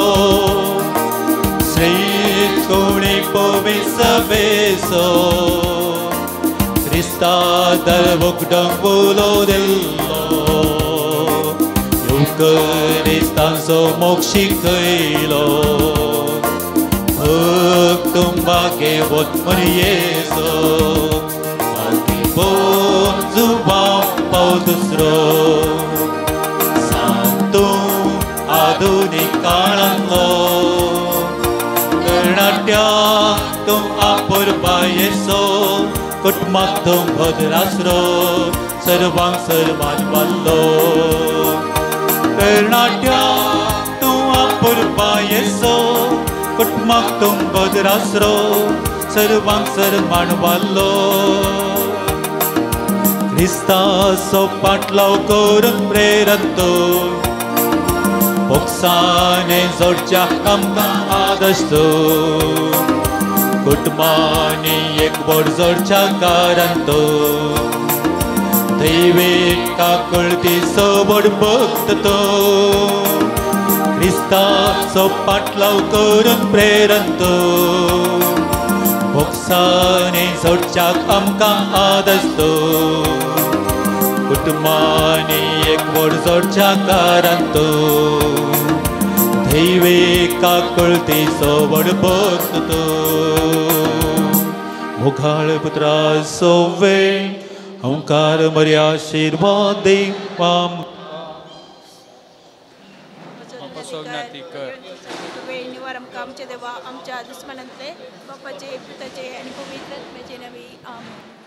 Sri Kuni povisa beso Krista dal bukdang bolo dillo Eucaristan so moksi kailo Tumbake bot morieso Alki bon zubao paudusro Santum adunik kalango Karnatya tum apurba yeso Kutmak tum bhadrasro Sarvang sarvan vallo Karnatya tum apurba yeso Kutmak tum badrasro sarvang sarman vallo Krista so patlaw korun preranto Oksane zorcha kamka adasto Kutmani ek bor zorcha karanto Deivet kakulti so bor bhaktato Krista so patlaw korun preranto Oksane zorchak amka adasto Kutmani ek vor zorchak karanto Deive kakulti so vor bhaktato Mughal putra sove Omkar Maria Shirvadi Vam आमच्या देवा आमच्या दुश्मनांतले बापाचे पुताचे आणि पवित्र आत्म्याचे नवे आमेन.